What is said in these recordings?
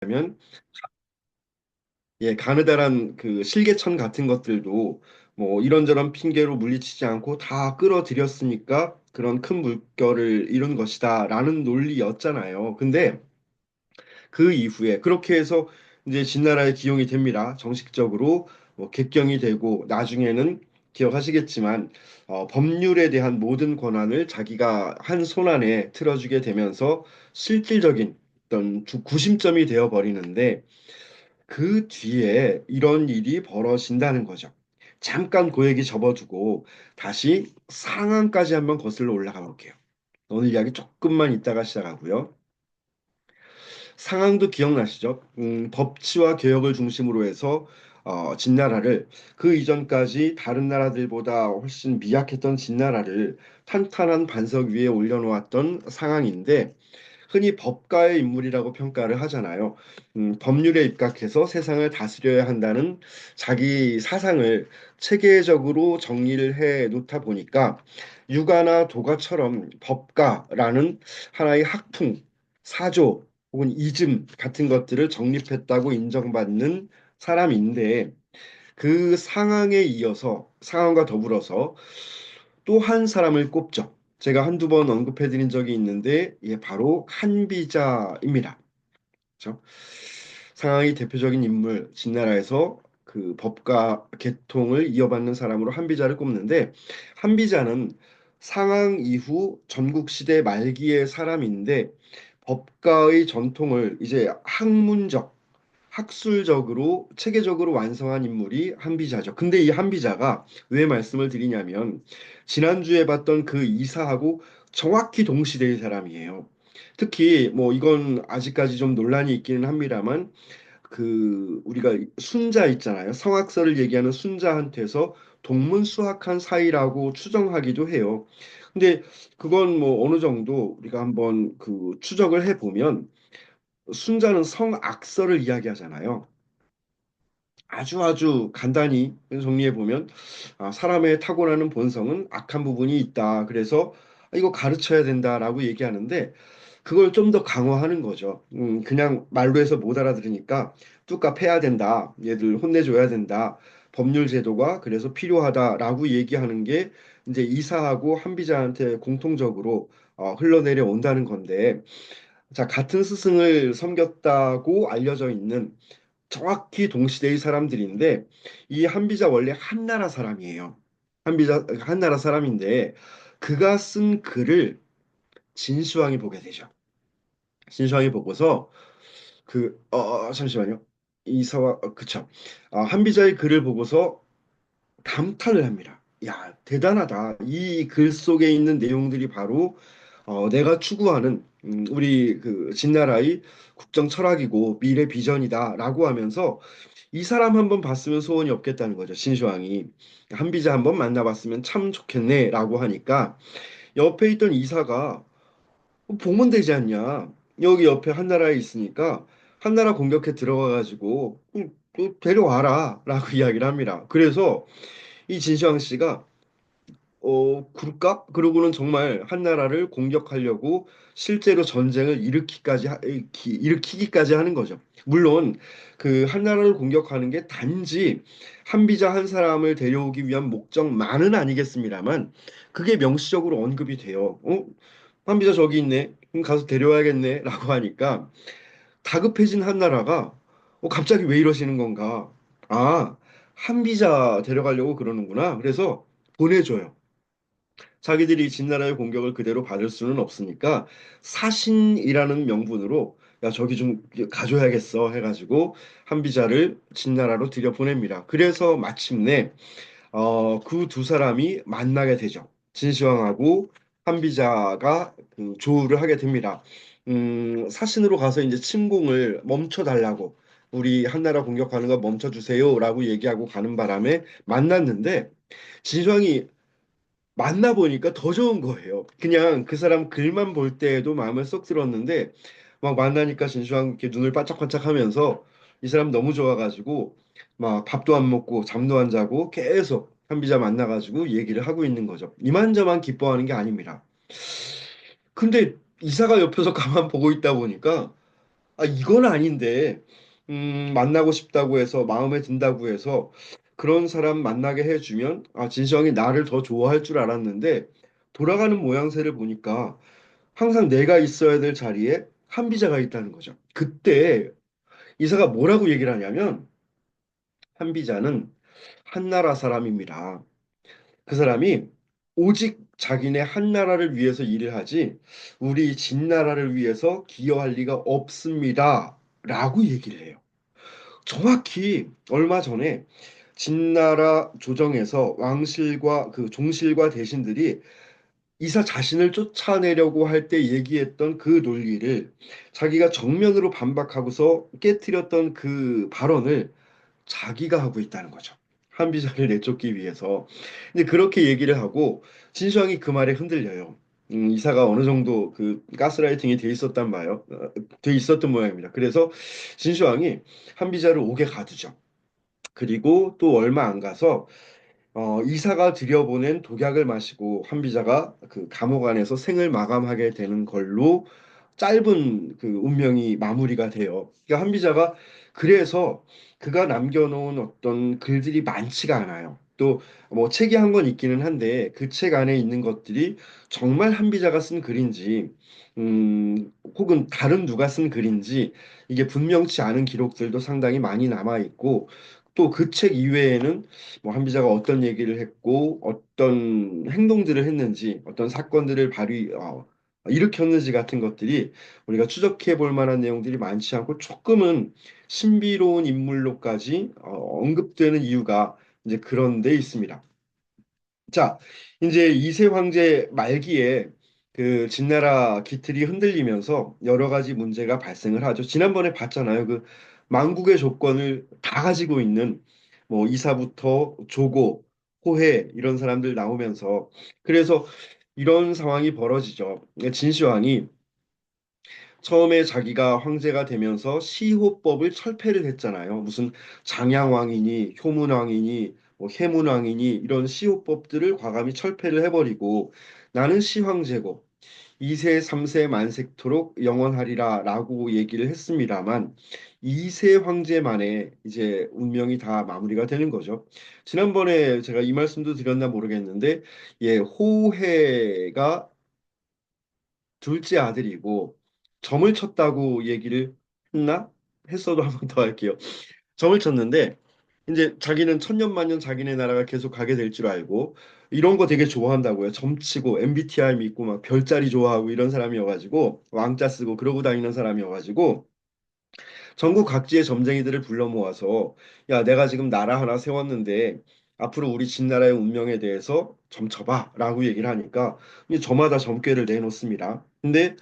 하면 가느다란 그 실개천 같은 것들도 뭐 이런저런 핑계로 물리치지 않고 다 끌어들였으니까 그런 큰 물결을 이룬 것이다라는 논리였잖아요. 근데 그 이후에 그렇게 해서 이제 진나라에 기용이 됩니다. 정식적으로 뭐 객경이 되고 나중에는 기억하시겠지만 법률에 대한 모든 권한을 자기가 한 손안에 틀어주게 되면서 실질적인 어떤 구심점이 되어 버리는데 그 뒤에 이런 일이 벌어진다는 거죠. 잠깐 그 얘기 접어두고 다시 상황까지 한번 거슬러 올라가 볼게요. 오늘 이야기 조금만 이따가 시작하고요. 상황도 기억나시죠? 법치와 개혁을 중심으로 해서 진나라를 그 이전까지 다른 나라들보다 훨씬 미약했던 진나라를 탄탄한 반석 위에 올려놓았던 상황인데 흔히 법가의 인물이라고 평가를 하잖아요. 법률에 입각해서 세상을 다스려야 한다는 자기 사상을 체계적으로 정리를 해 놓다 보니까 유가나 도가처럼 법가라는 하나의 학풍, 사조 혹은 이즘 같은 것들을 정립했다고 인정받는 사람인데 그 상황에 이어서 상황과 더불어서 또 한 사람을 꼽죠. 제가 한두 번 언급해드린 적이 있는데, 바로 한비자입니다. 그렇죠? 상하이 대표적인 인물, 진나라에서 그 법과 계통을 이어받는 사람으로 한비자를 꼽는데, 한비자는 상황 이후 전국시대 말기의 사람인데, 법가의 전통을 이제 학문적, 학술적으로 체계적으로 완성한 인물이 한비자죠. 근데 이 한비자가 왜 말씀을 드리냐면 지난주에 봤던 그 이사하고 정확히 동시대의 사람이에요. 특히 뭐 이건 아직까지 좀 논란이 있기는 합니다만 그 우리가 순자 있잖아요. 성악설을 얘기하는 순자한테서 동문수학한 사이라고 추정하기도 해요. 근데 그건 뭐 어느 정도 우리가 한번 그 추적을 해보면 순자는 성악설을 이야기하잖아요. 아주 간단히 정리해 보면 사람의 타고나는 본성은 악한 부분이 있다. 그래서 이거 가르쳐야 된다라고 얘기하는데 그걸 좀 더 강화하는 거죠. 그냥 말로 해서 못 알아들으니까 뚜까 패야 된다. 얘들 혼내줘야 된다. 법률 제도가 그래서 필요하다라고 얘기하는 게 이제 이사하고 한비자한테 공통적으로 흘러내려 온다는 건데 자, 같은 스승을 섬겼다고 알려져 있는 정확히 동시대의 사람들인데 이 한비자 원래 한나라 사람이에요. 한비자 한나라 사람인데 그가 쓴 글을 진시황이 보게 되죠. 진시황이 보고서 잠시만요. 이사와 그쵸. 한비자의 글을 보고서 감탄을 합니다. 야, 대단하다. 이 글 속에 있는 내용들이 바로 내가 추구하는 우리 그 진나라의 국정 철학이고 미래 비전이다라고 하면서 이 사람 한번 봤으면 소원이 없겠다는 거죠. 신시황이 한비자 한번 만나봤으면 참 좋겠네라고 하니까 옆에 있던 이사가 보면 되지 않냐. 여기 옆에 한나라에 있으니까 한나라 공격해 들어가가지고 데려와라라고 이야기를 합니다. 그래서 이 진시황 씨가 그럴까? 그러고는 정말 한나라를 공격하려고 실제로 전쟁을 일으키기까지 하는 거죠. 물론 그 한나라를 공격하는 게 단지 한비자 한 사람을 데려오기 위한 목적만은 아니겠습니다만 그게 명시적으로 언급이 돼요. 한비자 저기 있네. 그럼 가서 데려와야겠네. 라고 하니까 다급해진 한나라가 갑자기 왜 이러시는 건가? 아, 한비자 데려가려고 그러는구나. 그래서 보내줘요. 자기들이 진나라의 공격을 그대로 받을 수는 없으니까 사신이라는 명분으로 야 저기 좀 가줘야겠어 해가지고 한비자를 진나라로 들여보냅니다. 그래서 마침내 그 두 사람이 만나게 되죠. 진시황하고 한비자가 그 조우를 하게 됩니다. 사신으로 가서 이제 침공을 멈춰달라고 우리 한나라 공격하는 거 멈춰주세요라고 얘기하고 가는 바람에 만났는데 진시황이 만나보니까 더 좋은 거예요. 그냥 그 사람 글만 볼 때에도 마음에 쏙 들었는데 막 만나니까 진시황 이렇게 눈을 반짝반짝 하면서 이 사람 너무 좋아가지고 막 밥도 안 먹고 잠도 안 자고 계속 한비자 만나가지고 얘기를 하고 있는 거죠. 이만저만 기뻐하는 게 아닙니다. 근데 이사가 옆에서 가만 보고 있다 보니까 이건 아닌데, 만나고 싶다고 해서, 마음에 든다고 해서, 그런 사람 만나게 해주면, 진성이 나를 더 좋아할 줄 알았는데, 돌아가는 모양새를 보니까, 항상 내가 있어야 될 자리에 한비자가 있다는 거죠. 그때 이사가 뭐라고 얘기를 하냐면, 한비자는 한나라 사람입니다. 그 사람이 오직 자기네 한나라를 위해서 일을 하지, 우리 진나라를 위해서 기여할 리가 없습니다. 라고 얘기를 해요. 정확히 얼마 전에 진나라 조정에서 왕실과 그 종실과 대신들이 이사 자신을 쫓아내려고 할 때 얘기했던 그 논리를, 자기가 정면으로 반박하고서 깨뜨렸던 그 발언을 자기가 하고 있다는 거죠. 한비자를 내쫓기 위해서. 근데 그렇게 얘기를 하고 진시황이 그 말에 흔들려요. 이사가 어느 정도 그 가스라이팅이 돼 있었단 말이에요. 돼 있었던 모양입니다. 그래서 진시황이 한비자를 옥에 가두죠. 그리고 또 얼마 안 가서 이사가 들여보낸 독약을 마시고 한비자가 그 감옥 안에서 생을 마감하게 되는 걸로 짧은 그 운명이 마무리가 돼요. 그러니까 한비자가, 그래서 그가 남겨놓은 어떤 글들이 많지가 않아요. 또 뭐 책이 한 권 있기는 한데 그 책 안에 있는 것들이 정말 한비자가 쓴 글인지, 혹은 다른 누가 쓴 글인지 이게 분명치 않은 기록들도 상당히 많이 남아 있고, 또 그 책 이외에는 뭐 한비자가 어떤 얘기를 했고 어떤 행동들을 했는지, 어떤 사건들을 일으켰는지 같은 것들이 우리가 추적해 볼 만한 내용들이 많지 않고 조금은 신비로운 인물로까지 언급되는 이유가 이제 그런 데 있습니다. 자, 이제 이세 황제 말기에 그 진나라 기틀이 흔들리면서 여러 가지 문제가 발생을 하죠. 지난번에 봤잖아요. 그 망국의 조건을 다 가지고 있는 뭐 이사부터 조고, 호해 이런 사람들 나오면서, 그래서 이런 상황이 벌어지죠. 진시황이 처음에 자기가 황제가 되면서 시호법을 철폐를 했잖아요. 무슨 장양왕이니 효문왕이니 뭐 해문왕이니 이런 시호법들을 과감히 철폐를 해버리고, 나는 시황제고 2세 3세 만sek토록 영원하리라라고 얘기를 했습니다만, 2세 황제만의 이제 운명이 다 마무리가 되는 거죠. 지난번에 제가 이 말씀도 드렸나 모르겠는데, 호해가 둘째 아들이고 점을 쳤다고 얘기를 했나? 했어도 한 번 더 할게요. 점을 쳤는데 이제 자기는 천년만년 자기네 나라가 계속 가게 될 줄 알고 이런 거 되게 좋아한다고요. 점치고 MBTI 믿고 막 별자리 좋아하고 이런 사람이어가지고 왕자 쓰고 그러고 다니는 사람이어가지고 전국 각지의 점쟁이들을 불러 모아서, 야, 내가 지금 나라 하나 세웠는데 앞으로 우리 진나라의 운명에 대해서 점쳐봐라고 얘기를 하니까 이제 저마다 점괘를 내놓습니다. 근데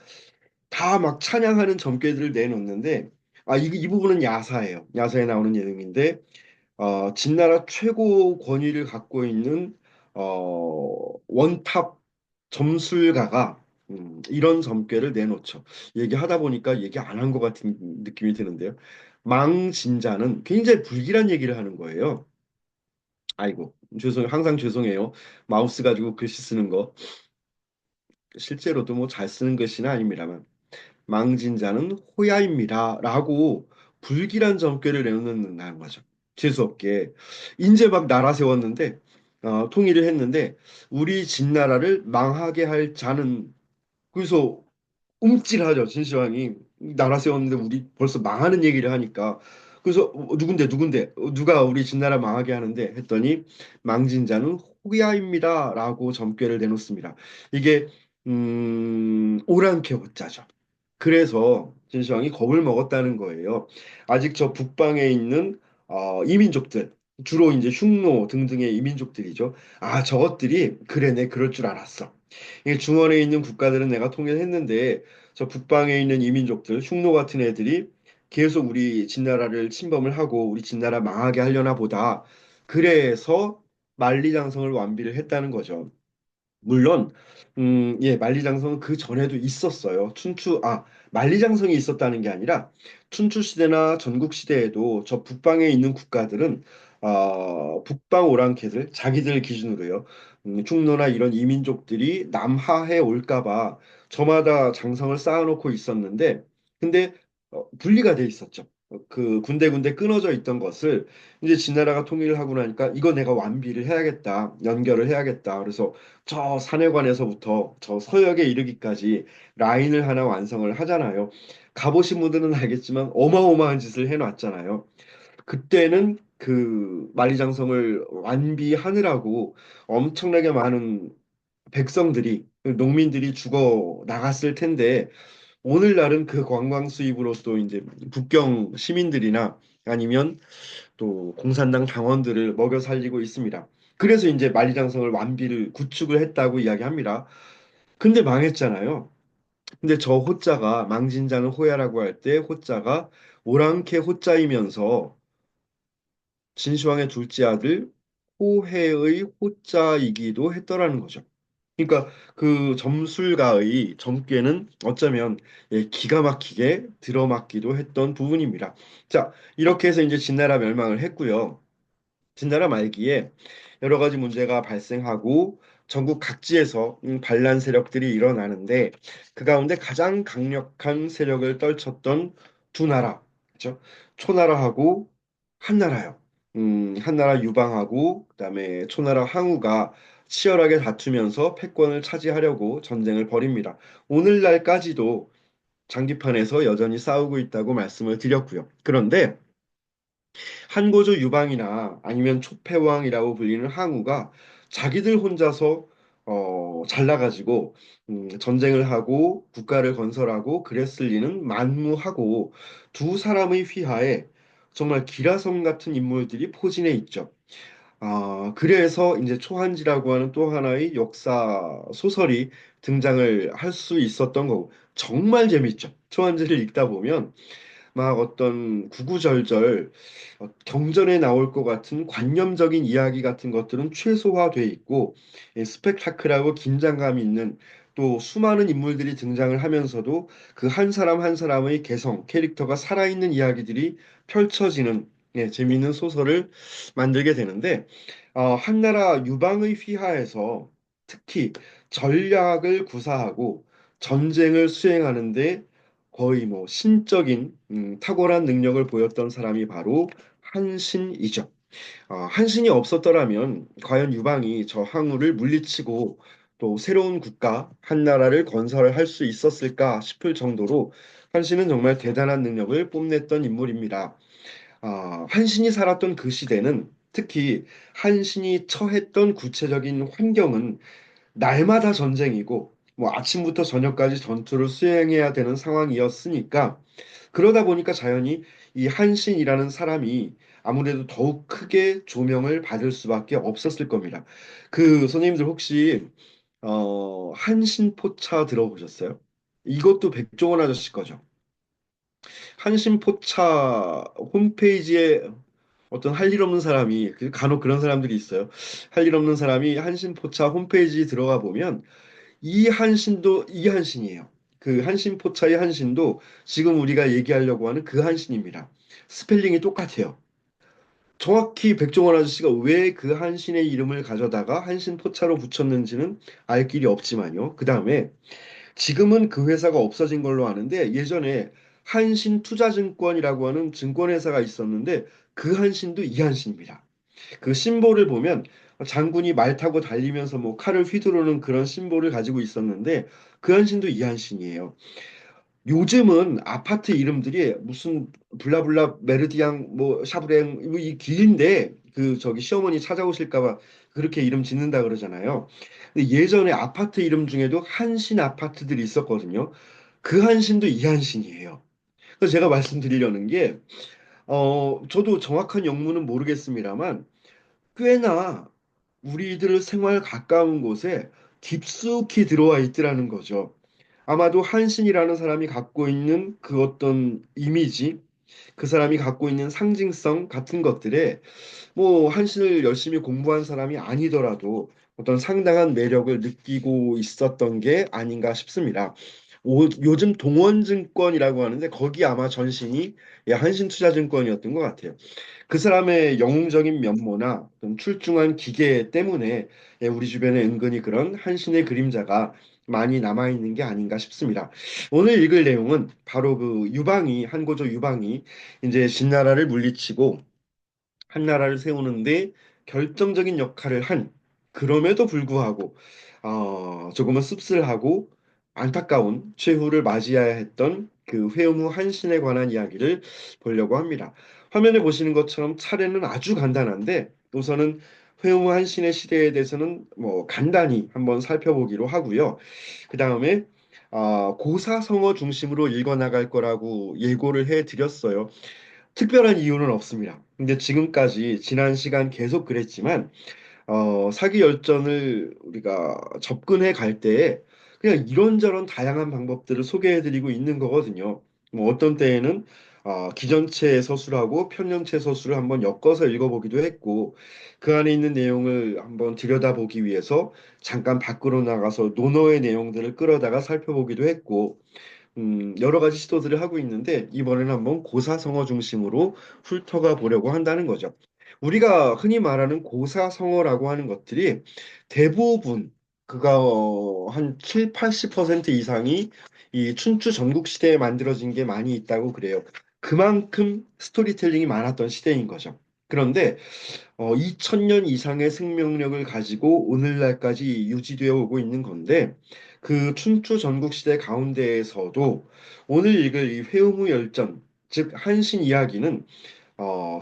다 막 찬양하는 점괘들을 내놓는데, 이 부분은 야사예요. 야사에 나오는 내용인데, 진나라 최고 권위를 갖고 있는 원탑 점술가가 이런 점괘를 내놓죠. 얘기하다 보니까 얘기 안 한 것 같은 느낌이 드는데요. 망진자는 굉장히 불길한 얘기를 하는 거예요. 아이고, 항상 죄송해요. 마우스 가지고 글씨 쓰는 거. 실제로도 뭐 잘 쓰는 글씨는 아닙니다만. 망진 자는 호야입니다. 라고 불길한 점괘를 내놓는다는 거죠. 재수없게. 이제 막 나라 세웠는데, 통일을 했는데, 우리 진나라를 망하게 할 자는, 그래서 움찔하죠, 진시황이. 나라 세웠는데 우리 벌써 망하는 얘기를 하니까. 그래서 누군데, 누가 우리 진나라 망하게 하는데 했더니, 망진 자는 호야입니다. 라고 점괘를 내놓습니다. 이게, 오랑캐 호자죠. 그래서 진시황이 겁을 먹었다는 거예요. 아직 저 북방에 있는 이민족들, 주로 이제 흉노 등등의 이민족들이죠. 저것들이 그래, 내 그럴 줄 알았어. 이게 중원에 있는 국가들은 내가 통일했는데 저 북방에 있는 이민족들, 흉노 같은 애들이 계속 우리 진나라를 침범을 하고 우리 진나라 망하게 하려나 보다. 그래서 만리장성을 완비를 했다는 거죠. 물론, 만리장성은 그 전에도 있었어요. 만리장성이 있었다는 게 아니라 춘추 시대나 전국 시대에도 저 북방에 있는 국가들은 북방 오랑캐들 자기들 기준으로요. 충노나 이런 이민족들이 남하해 올까 봐 저마다 장성을 쌓아놓고 있었는데, 근데 분리가 돼 있었죠. 그 군데군데 끊어져 있던 것을 이제 진나라가 통일을 하고 나니까 이거 내가 완비를 해야겠다, 연결을 해야겠다. 그래서 저 산해관에서부터 저 서역에 이르기까지 라인을 하나 완성을 하잖아요. 가보신 분들은 알겠지만 어마어마한 짓을 해놨잖아요. 그때는 그 만리장성을 완비하느라고 엄청나게 많은 백성들이, 농민들이 죽어 나갔을 텐데 오늘날은 그 관광 수입으로서 이제 북경 시민들이나 아니면 또 공산당 당원들을 먹여 살리고 있습니다. 그래서 이제 만리장성을 완비를 구축을 했다고 이야기합니다. 근데 망했잖아요. 근데 저 호자가 망진자는 호야라고 할 때 호자가 오랑캐 호자이면서 진시황의 둘째 아들 호해의 호자이기도 했더라는 거죠. 그러니까 그 점술가의 점괘는 어쩌면 기가 막히게 들어맞기도 했던 부분입니다. 자, 이렇게 해서 이제 진나라 멸망을 했고요. 진나라 말기에 여러 가지 문제가 발생하고 전국 각지에서 반란 세력들이 일어나는데 그 가운데 가장 강력한 세력을 떨쳤던 두 나라, 그렇죠? 초나라하고 한나라요. 한나라 유방하고 그다음에 초나라 항우가 치열하게 다투면서 패권을 차지하려고 전쟁을 벌입니다. 오늘날까지도 장기판에서 여전히 싸우고 있다고 말씀을 드렸고요. 그런데 한고조 유방이나 아니면 초패왕이라고 불리는 항우가 자기들 혼자서 잘나가지고 전쟁을 하고 국가를 건설하고 그랬을 리는 만무하고 두 사람의 휘하에 정말 기라성 같은 인물들이 포진해 있죠. 그래서 이제 초한지라고 하는 또 하나의 역사 소설이 등장을 할 수 있었던 거고 정말 재밌죠. 초한지를 읽다 보면 막 어떤 구구절절 경전에 나올 것 같은 관념적인 이야기 같은 것들은 최소화돼 있고 스펙타클하고 긴장감 있는 또 수많은 인물들이 등장을 하면서도 그 한 사람 한 사람의 개성, 캐릭터가 살아있는 이야기들이 펼쳐지는 재미있는 소설을 만들게 되는데 한나라 유방의 휘하에서 특히 전략을 구사하고 전쟁을 수행하는데 거의 뭐 신적인 탁월한 능력을 보였던 사람이 바로 한신이죠. 한신이 없었더라면 과연 유방이 저 항우를 물리치고 또 새로운 국가 한나라를 건설할 수 있었을까 싶을 정도로 한신은 정말 대단한 능력을 뽐냈던 인물입니다. 한신이 살았던 그 시대는 특히 한신이 처했던 구체적인 환경은 날마다 전쟁이고 뭐 아침부터 저녁까지 전투를 수행해야 되는 상황이었으니까 그러다 보니까 자연히 이 한신이라는 사람이 아무래도 더욱 크게 조명을 받을 수밖에 없었을 겁니다. 그 선생님들 혹시 한신포차 들어보셨어요? 이것도 백종원 아저씨 거죠. 한신포차 홈페이지에 어떤 할 일 없는 사람이 간혹 그런 사람들이 있어요. 할 일 없는 사람이 한신포차 홈페이지 들어가 보면 이 한신도 이 한신이에요. 그 한신포차의 한신도 지금 우리가 얘기하려고 하는 그 한신입니다. 스펠링이 똑같아요. 정확히 백종원 아저씨가 왜 그 한신의 이름을 가져다가 한신포차로 붙였는지는 알 길이 없지만요. 그 다음에 지금은 그 회사가 없어진 걸로 아는데 예전에 한신투자증권이라고 하는 증권회사가 있었는데 그 한신도 이 한신입니다. 그 심볼을 보면 장군이 말 타고 달리면서 뭐 칼을 휘두르는 그런 심볼을 가지고 있었는데 그 한신도 이 한신이에요. 요즘은 아파트 이름들이 무슨 블라블라 메르디앙 뭐 샤브랭 뭐이 길인데 그 저기 시어머니 찾아오실까 봐 그렇게 이름 짓는다 그러잖아요. 근데 예전에 아파트 이름 중에도 한신 아파트들이 있었거든요. 그 한신도 이 한신이에요. 그래서 제가 말씀드리려는 게 저도 정확한 영문은 모르겠습니다만 꽤나 우리들 생활 가까운 곳에 깊숙이 들어와 있더라는 거죠. 아마도 한신이라는 사람이 갖고 있는 그 어떤 이미지, 그 사람이 갖고 있는 상징성 같은 것들에 뭐 한신을 열심히 공부한 사람이 아니더라도 어떤 상당한 매력을 느끼고 있었던 게 아닌가 싶습니다. 요즘 동원증권이라고 하는데 거기 아마 전신이 예, 한신투자증권이었던 것 같아요. 그 사람의 영웅적인 면모나 좀 출중한 기계 때문에 예, 우리 주변에 은근히 그런 한신의 그림자가 많이 남아있는 게 아닌가 싶습니다. 오늘 읽을 내용은 바로 그 유방이, 한고조 유방이 이제 진나라를 물리치고 한나라를 세우는데 결정적인 역할을 한 그럼에도 불구하고 조금은 씁쓸하고 안타까운 최후를 맞이해야 했던 그 회음후 한신에 관한 이야기를 보려고 합니다. 화면에 보시는 것처럼 차례는 아주 간단한데 우선은 회음후 한신의 시대에 대해서는 뭐 간단히 한번 살펴보기로 하고요. 그 다음에 고사성어 중심으로 읽어 나갈 거라고 예고를 해 드렸어요. 특별한 이유는 없습니다. 근데 지금까지 지난 시간 계속 그랬지만 사기 열전을 우리가 접근해 갈 때에 그냥 이런저런 다양한 방법들을 소개해 드리고 있는 거거든요. 뭐 어떤 때에는 기전체 서술하고 편령체 서술을 한번 엮어서 읽어보기도 했고 그 안에 있는 내용을 한번 들여다보기 위해서 잠깐 밖으로 나가서 논어의 내용들을 끌어다가 살펴보기도 했고 여러 가지 시도들을 하고 있는데 이번에는 한번 고사성어 중심으로 훑어가 보려고 한다는 거죠. 우리가 흔히 말하는 고사성어라고 하는 것들이 대부분 그가 한 7, 80% 이상이 이 춘추 전국시대에 만들어진 게 많이 있다고 그래요. 그만큼 스토리텔링이 많았던 시대인 거죠. 그런데 2000년 이상의 생명력을 가지고 오늘날까지 유지되어 오고 있는 건데 그 춘추 전국시대 가운데에서도 오늘 읽을 이 회음의 열전, 즉 한신 이야기는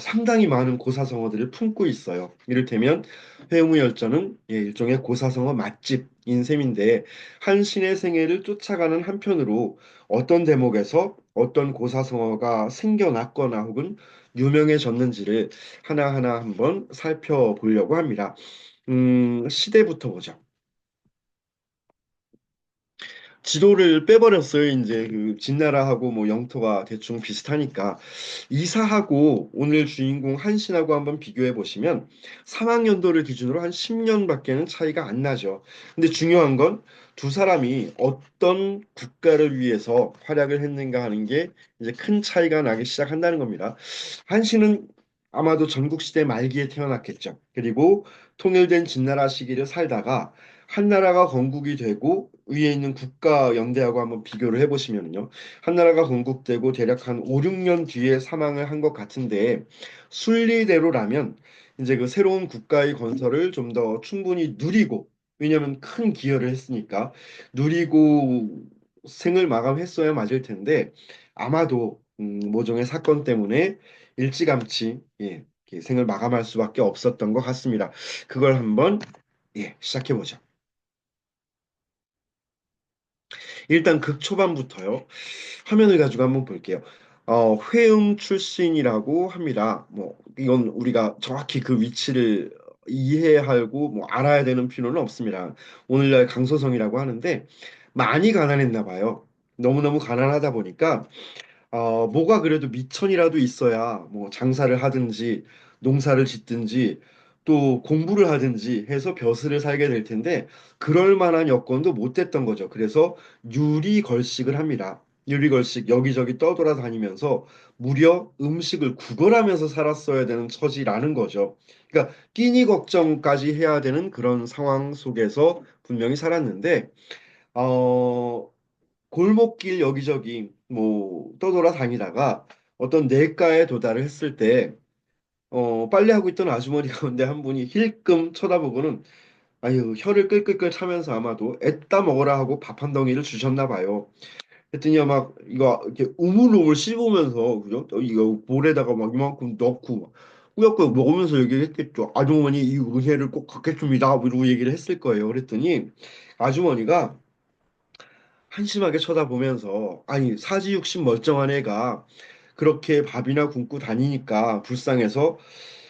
상당히 많은 고사성어들을 품고 있어요. 이를테면 회음의 열전은 예, 일종의 고사성어 맛집인 셈인데 한신의 생애를 쫓아가는 한편으로 어떤 대목에서 어떤 고사성어가 생겨났거나 혹은 유명해졌는지를 하나하나 한번 살펴보려고 합니다. 시대부터 보죠. 지도를 빼버렸어요. 이제 그 진나라하고 뭐 영토가 대충 비슷하니까 이사하고 오늘 주인공 한신하고 한번 비교해 보시면 사망 연도를 기준으로 한 10년밖에는 차이가 안 나죠. 근데 중요한 건 두 사람이 어떤 국가를 위해서 활약을 했는가 하는 게 이제 큰 차이가 나기 시작한다는 겁니다. 한신은 아마도 전국시대 말기에 태어났겠죠. 그리고 통일된 진나라 시기를 살다가 한나라가 건국이 되고 위에 있는 국가 연대하고 한번 비교를 해보시면요. 한나라가 건국되고 대략 한 5, 6년 뒤에 사망을 한 것 같은데 순리대로라면 이제 그 새로운 국가의 건설을 좀 더 충분히 누리고 왜냐하면 큰 기여를 했으니까 누리고 생을 마감했어야 맞을 텐데 아마도 모종의 사건 때문에 일찌감치 예, 이렇게 생을 마감할 수밖에 없었던 것 같습니다. 그걸 한번 예, 시작해 보죠. 일단 극 초반부터요. 화면을 가지고 한번 볼게요. 회음 출신이라고 합니다. 뭐 이건 우리가 정확히 그 위치를 이해하고 뭐 알아야 되는 필요는 없습니다. 오늘날 강서성이라고 하는데 많이 가난했나 봐요. 너무너무 가난하다 보니까 뭐가 그래도 미천이라도 있어야 뭐 장사를 하든지 농사를 짓든지 또 공부를 하든지 해서 벼슬을 살게 될 텐데 그럴 만한 여건도 못 됐던 거죠. 그래서 유리 걸식을 합니다. 유리 걸식 여기저기 떠돌아다니면서 무려 음식을 구걸하면서 살았어야 되는 처지라는 거죠. 그러니까 끼니 걱정까지 해야 되는 그런 상황 속에서 분명히 살았는데 어, 골목길 여기저기 뭐 떠돌아다니다가 어떤 냇가에 도달을 했을 때 빨래하고 있던 아주머니 가운데 한 분이 힐끔 쳐다보고는 아유 혀를 끌끌끌 차면서 아마도 애따 먹어라 하고 밥 한 덩이를 주셨나 봐요. 했더니 막 이거 이렇게 우물우물 씹으면서 그죠? 이거 볼에다가 막 이만큼 넣고 막 꾸역꾸역 먹으면서 얘기했겠죠. 아주머니 이 은혜를 꼭 갚겠습니다. 뭐 이러고 얘기를 했을 거예요. 그랬더니 아주머니가 한심하게 쳐다보면서 아니 사지육신 멀쩡한 애가 그렇게 밥이나 굶고 다니니까 불쌍해서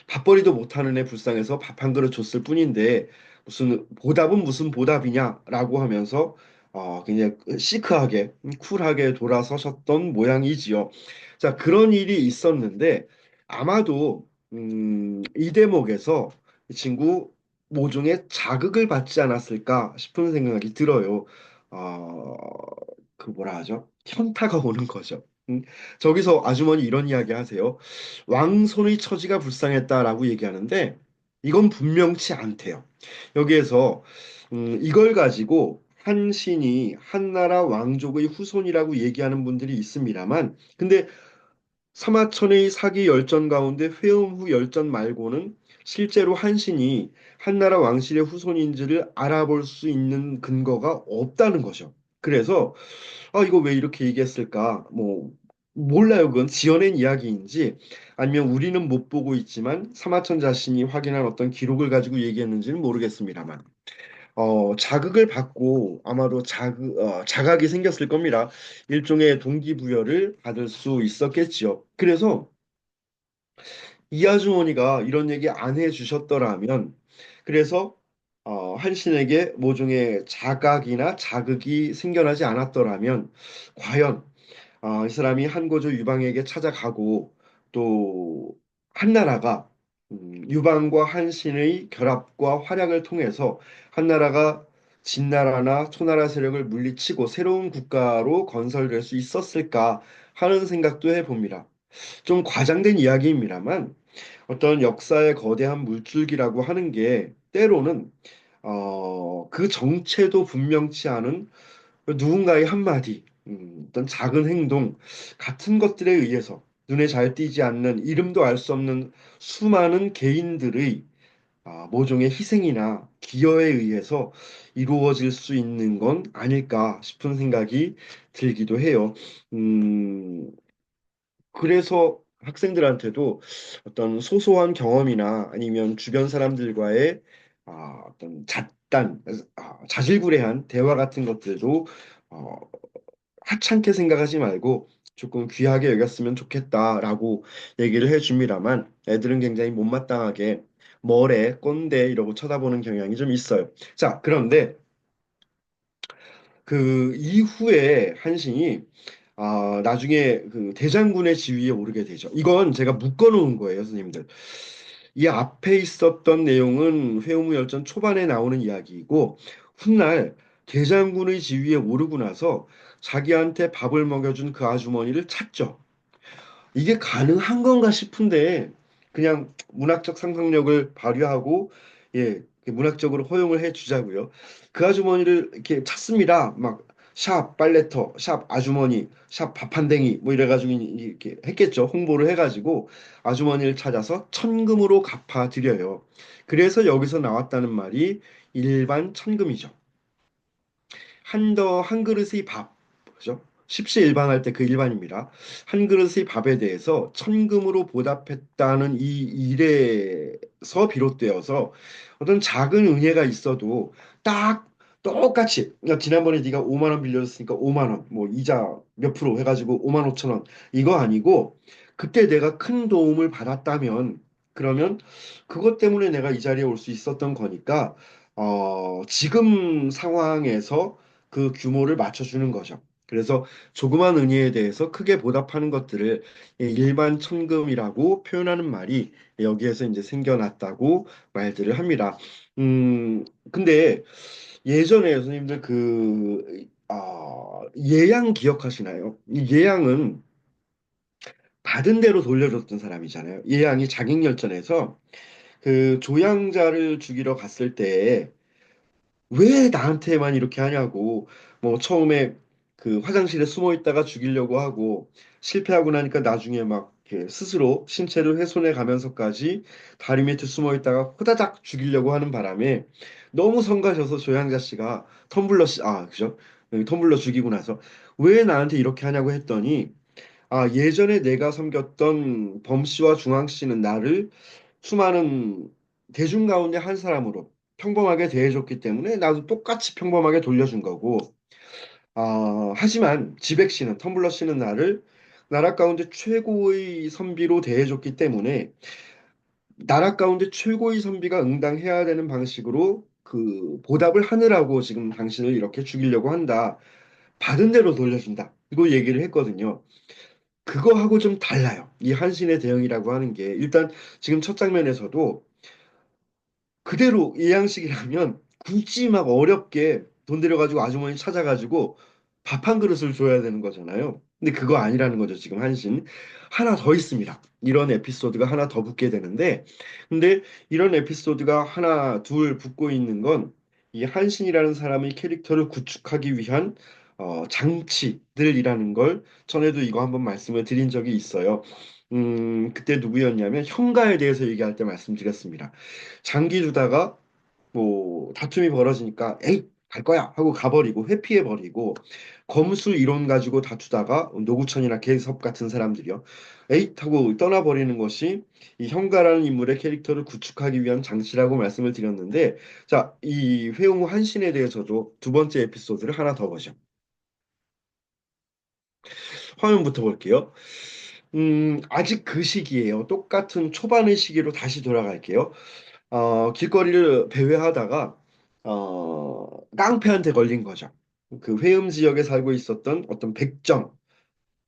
밥벌이도 못하는 애 불쌍해서 밥 한 그릇 줬을 뿐인데 무슨 보답은 무슨 보답이냐라고 하면서 그냥 시크하게 쿨하게 돌아서셨던 모양이지요. 자 그런 일이 있었는데 아마도 이 대목에서 이 친구 모종의 자극을 받지 않았을까 싶은 생각이 들어요. 어, 그 뭐라 하죠? 현타가 오는 거죠. 저기서 아주머니 이런 이야기 하세요. 왕손의 처지가 불쌍했다라고 얘기하는데 이건 분명치 않대요. 여기에서 이걸 가지고 한 신이 한나라 왕족의 후손이라고 얘기하는 분들이 있습니다만 근데 사마천의 사기 열전 가운데 회음 후 열전 말고는 실제로 한신이 한나라 왕실의 후손인지를 알아볼 수 있는 근거가 없다는 거죠. 그래서 이거 왜 이렇게 얘기했을까? 뭐 몰라요. 그건 지어낸 이야기인지 아니면 우리는 못 보고 있지만 사마천 자신이 확인한 어떤 기록을 가지고 얘기했는지는 모르겠습니다만 자극을 받고 아마도 자각이 생겼을 겁니다. 일종의 동기부여를 받을 수 있었겠지요. 그래서 이 아주머니가 이런 얘기 안 해주셨더라면, 그래서 한신에게 모종의 자각이나 자극이 생겨나지 않았더라면, 과연 이 사람이 한고조 유방에게 찾아가고 또 한나라가 유방과 한신의 결합과 활약을 통해서 한나라가 진나라나 초나라 세력을 물리치고 새로운 국가로 건설될 수 있었을까 하는 생각도 해봅니다. 좀 과장된 이야기입니다만 어떤 역사의 거대한 물줄기라고 하는 게 때로는 그 정체도 분명치 않은 누군가의 한마디, 어떤 작은 행동 같은 것들에 의해서 눈에 잘 띄지 않는 이름도 알 수 없는 수많은 개인들의 모종의 희생이나 기여에 의해서 이루어질 수 있는 건 아닐까 싶은 생각이 들기도 해요. 음, 그래서 학생들한테도 어떤 소소한 경험이나 아니면 주변 사람들과의 어떤 자질구레한 대화 같은 것들도 어, 하찮게 생각하지 말고 조금 귀하게 여겼으면 좋겠다라고 얘기를 해줍니다만 애들은 굉장히 못마땅하게 뭐래, 꼰대 이러고 쳐다보는 경향이 좀 있어요. 자, 그런데 그 이후에 한신이 나중에 그 대장군의 지위에 오르게 되죠. 이건 제가 묶어놓은 거예요, 선생님들. 이 앞에 있었던 내용은 회오무열전 초반에 나오는 이야기이고 훗날 대장군의 지위에 오르고 나서 자기한테 밥을 먹여준 그 아주머니를 찾죠. 이게 가능한 건가 싶은데 그냥 문학적 상상력을 발휘하고 예, 문학적으로 허용을 해 주자고요. 그 아주머니를 이렇게 찾습니다. 막 샵 빨래터, 샵 아주머니, 샵 밥한댕이 뭐 이래가지고 이렇게 했겠죠. 홍보를 해가지고 아주머니를 찾아서 천금으로 갚아드려요. 그래서 여기서 나왔다는 말이 일반 천금이죠. 한 그릇의 밥, 그죠? 십시일반할 때 그 일반입니다. 한 그릇의 밥에 대해서 천금으로 보답했다는 이 일에서 비롯되어서 어떤 작은 은혜가 있어도 딱 똑같이 그러니까 지난번에 네가 5만 원 빌려줬으니까 5만 원, 뭐 이자 몇 프로 해가지고 5만 5천 원 이거 아니고 그때 내가 큰 도움을 받았다면 그러면 그것 때문에 내가 이 자리에 올 수 있었던 거니까 지금 상황에서 그 규모를 맞춰주는 거죠. 그래서 조그만 은혜에 대해서 크게 보답하는 것들을 일반 천금이라고 표현하는 말이 여기에서 이제 생겨났다고 말들을 합니다. 근데 예전에 선생님들 예양 기억하시나요? 이 예양은 받은 대로 돌려줬던 사람이잖아요. 예양이 자객열전에서 그 조향자를 죽이러 갔을 때 왜 나한테만 이렇게 하냐고. 뭐 처음에 그 화장실에 숨어 있다가 죽이려고 하고 실패하고 나니까 나중에 막 이렇게 스스로 신체를 훼손해 가면서까지 다리 밑에 숨어 있다가 호다닥 죽이려고 하는 바람에 너무 성가셔서 조향자 씨가 그죠? 텀블러 죽이고 나서 왜 나한테 이렇게 하냐고 했더니 예전에 내가 섬겼던 범 씨와 중앙 씨는 나를 수많은 대중 가운데 한 사람으로 평범하게 대해줬기 때문에 나도 똑같이 평범하게 돌려준 거고, 하지만 지백 씨는, 텀블러 씨는 나를 나라 가운데 최고의 선비로 대해줬기 때문에 나라 가운데 최고의 선비가 응당해야 되는 방식으로 그 보답을 하느라고 지금 당신을 이렇게 죽이려고 한다. 받은 대로 돌려준다. 이거 얘기를 했거든요. 그거하고 좀 달라요. 이 한신의 대응이라고 하는 게 일단 지금 첫 장면에서도 그대로 이 양식이라면 굳이 막 어렵게 돈 들여가지고 아주머니 찾아가지고 밥 한 그릇을 줘야 되는 거잖아요. 근데 그거 아니라는 거죠, 지금 한신. 하나 더 있습니다. 이런 에피소드가 하나 더 붙게 되는데, 근데 이런 에피소드가 하나, 둘 붙고 있는 건 이 한신이라는 사람의 캐릭터를 구축하기 위한 장치들이라는 걸 전에도 이거 한번 말씀을 드린 적이 있어요. 그때 누구였냐면 형가에 대해서 얘기할 때 말씀드렸습니다. 장기 두다가 뭐 다툼이 벌어지니까 에이 갈 거야 하고 가버리고 회피해버리고 검술 이론 가지고 다투다가 노구천이나 계섭 같은 사람들이요 에이 하고 떠나버리는 것이 이 형가라는 인물의 캐릭터를 구축하기 위한 장치라고 말씀을 드렸는데 자, 이 회용우 한신에 대해서도 두 번째 에피소드를 하나 더 보죠. 화면부터 볼게요. 아직 그 시기예요. 똑같은 초반의 시기로 다시 돌아갈게요. 길거리를 배회하다가 깡패한테 걸린 거죠. 그 회음 지역에 살고 있었던 어떤 백정,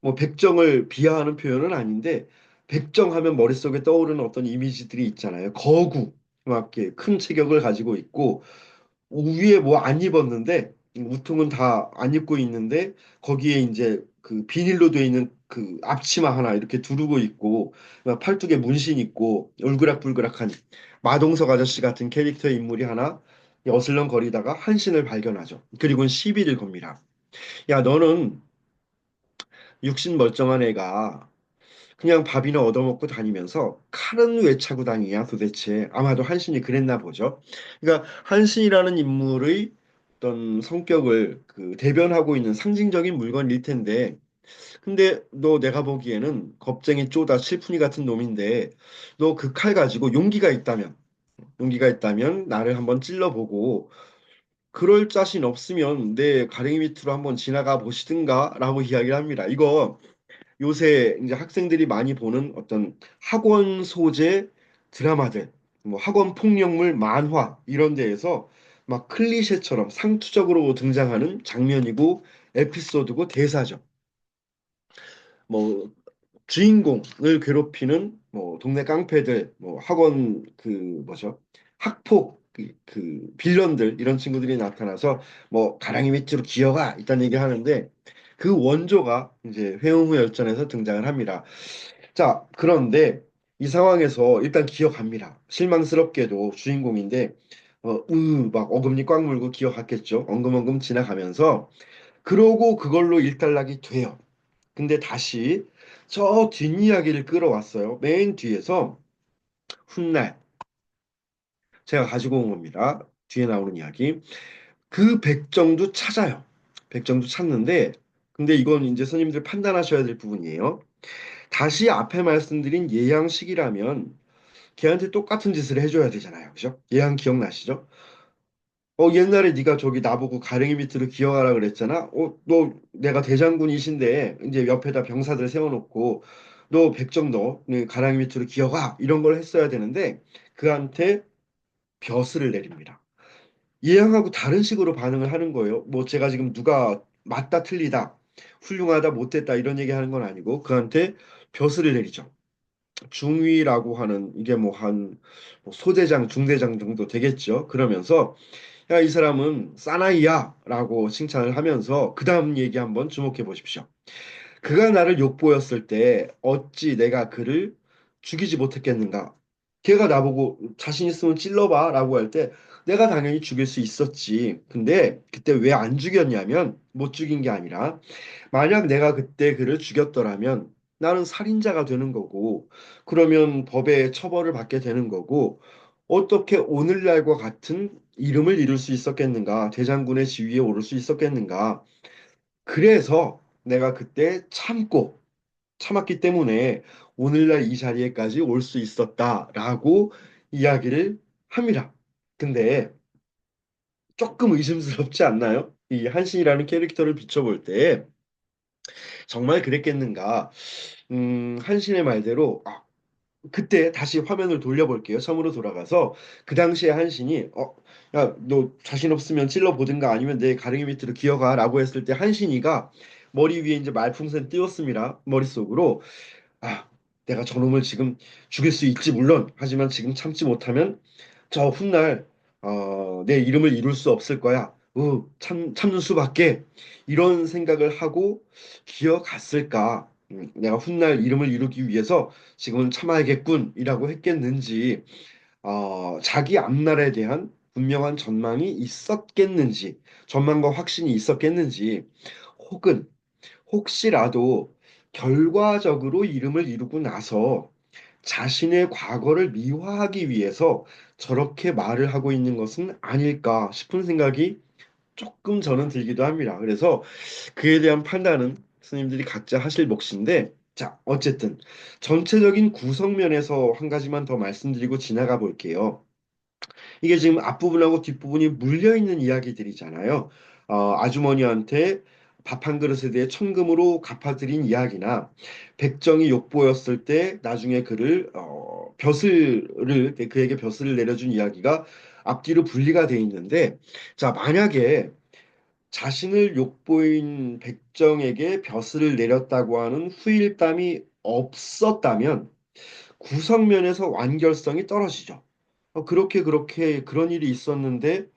뭐 백정을 비하하는 표현은 아닌데 백정 하면 머릿속에 떠오르는 어떤 이미지들이 있잖아요. 거구, 막 이렇게 큰 체격을 가지고 있고 위에 뭐 안 입었는데 우통은 다 안 입고 있는데 거기에 이제 그 비닐로 돼 있는 그 앞치마 하나 이렇게 두르고 있고 막 팔뚝에 문신 있고 울그락불그락한 마동석 아저씨 같은 캐릭터 인물이 하나 어슬렁거리다가 한신을 발견하죠. 그리고는 시비를 겁니다. 야, 너는 육신 멀쩡한 애가 그냥 밥이나 얻어먹고 다니면서 칼은 왜 차고 다니냐 도대체. 아마도 한신이 그랬나 보죠. 그러니까 한신이라는 인물의 어떤 성격을 그 대변하고 있는 상징적인 물건일 텐데 근데 너 내가 보기에는 겁쟁이 쪼다 실푼이 같은 놈인데 너 그 칼 가지고 용기가 있다면 나를 한번 찔러보고 그럴 자신 없으면 내 가랭이 밑으로 한번 지나가 보시든가라고 이야기를 합니다. 이거 요새 이제 학생들이 많이 보는 어떤 학원 소재 드라마들, 뭐 학원 폭력물 만화 이런 데에서 막 클리셰처럼 상투적으로 등장하는 장면이고 에피소드고 대사죠. 뭐 주인공을 괴롭히는 뭐 동네 깡패들, 뭐 학원 그 뭐죠? 학폭 그 빌런들 이런 친구들이 나타나서 뭐 가랑이 밑으로 기어가 있다는 얘기 하는데 그 원조가 이제 회음후 열전에서 등장을 합니다. 자, 그런데 이 상황에서 일단 기어갑니다. 실망스럽게도 주인공인데 막 어금니 꽉 물고 기어갔겠죠. 엉금엉금 지나가면서 그러고 그걸로 일단락이 돼요. 근데 다시 저 뒷이야기를 끌어왔어요. 맨 뒤에서 훗날 제가 가지고 온 겁니다. 뒤에 나오는 이야기. 그 백정도 찾아요. 백정도 찾는데 근데 이건 이제 스님들 판단하셔야 될 부분이에요. 다시 앞에 말씀드린 예양식이라면 걔한테 똑같은 짓을 해줘야 되잖아요. 그죠? 예양 기억나시죠? 옛날에 네가 저기 나보고 가랭이 밑으로 기어가라 그랬잖아. 너 내가 대장군이신데 이제 옆에다 병사들 세워놓고 너 백정 너 가랑이 밑으로 기어가 이런 걸 했어야 되는데 그한테 벼슬을 내립니다. 예양하고 다른 식으로 반응을 하는 거예요. 뭐 제가 지금 누가 맞다 틀리다 훌륭하다 못됐다 이런 얘기 하는 건 아니고 그한테 벼슬을 내리죠. 중위라고 하는 이게 뭐 한 소대장, 중대장 정도 되겠죠. 그러면서 야, 이 사람은 사나이야라고 칭찬을 하면서 그 다음 얘기 한번 주목해 보십시오. 그가 나를 욕보였을 때 어찌 내가 그를 죽이지 못했겠는가? 걔가 나보고 자신 있으면 찔러봐라고 할 때 내가 당연히 죽일 수 있었지. 근데 그때 왜 안 죽였냐면 못 죽인 게 아니라 만약 내가 그때 그를 죽였더라면 나는 살인자가 되는 거고, 그러면 법의 처벌을 받게 되는 거고, 어떻게 오늘날과 같은 이름을 이룰 수 있었겠는가? 대장군의 지위에 오를 수 있었겠는가? 그래서 내가 그때 참았기 때문에 오늘날 이 자리에까지 올 수 있었다라고 이야기를 합니다. 근데 조금 의심스럽지 않나요? 이 한신이라는 캐릭터를 비춰볼 때 정말 그랬겠는가? 한신의 말대로 그때 다시 화면을 돌려볼게요. 처음으로 돌아가서 그 당시에 한신이 야, 너 자신 없으면 찔러보든가 아니면 내 가랭이 밑으로 기어가라고 했을 때 한신이가 머리 위에 이제 말풍선 띄웠습니다. 머릿속으로 아, 내가 저놈을 지금 죽일 수 있지 물론 하지만 지금 참지 못하면 저 훗날 내 이름을 이룰 수 없을 거야. 참는 수밖에 이런 생각을 하고 기어갔을까? 내가 훗날 이름을 이루기 위해서 지금은 참아야겠군이라고 했겠는지, 자기 앞날에 대한 분명한 전망이 있었겠는지, 전망과 확신이 있었겠는지, 혹은 혹시라도 결과적으로 이름을 이루고 나서 자신의 과거를 미화하기 위해서 저렇게 말을 하고 있는 것은 아닐까 싶은 생각이 조금 저는 들기도 합니다. 그래서 그에 대한 판단은 스님들이 각자 하실 몫인데, 자, 어쨌든 전체적인 구성면에서 한 가지만 더 말씀드리고 지나가 볼게요. 이게 지금 앞부분하고 뒷부분이 물려있는 이야기들이잖아요. 아주머니한테 밥 한 그릇에 대해 천금으로 갚아드린 이야기나 백정이 욕보였을 때 나중에 그를 그에게 벼슬을 내려준 이야기가 앞뒤로 분리가 돼 있는데, 자, 만약에 자신을 욕보인 백정에게 벼슬을 내렸다고 하는 후일담이 없었다면 구성면에서 완결성이 떨어지죠. 그렇게 그런 일이 있었는데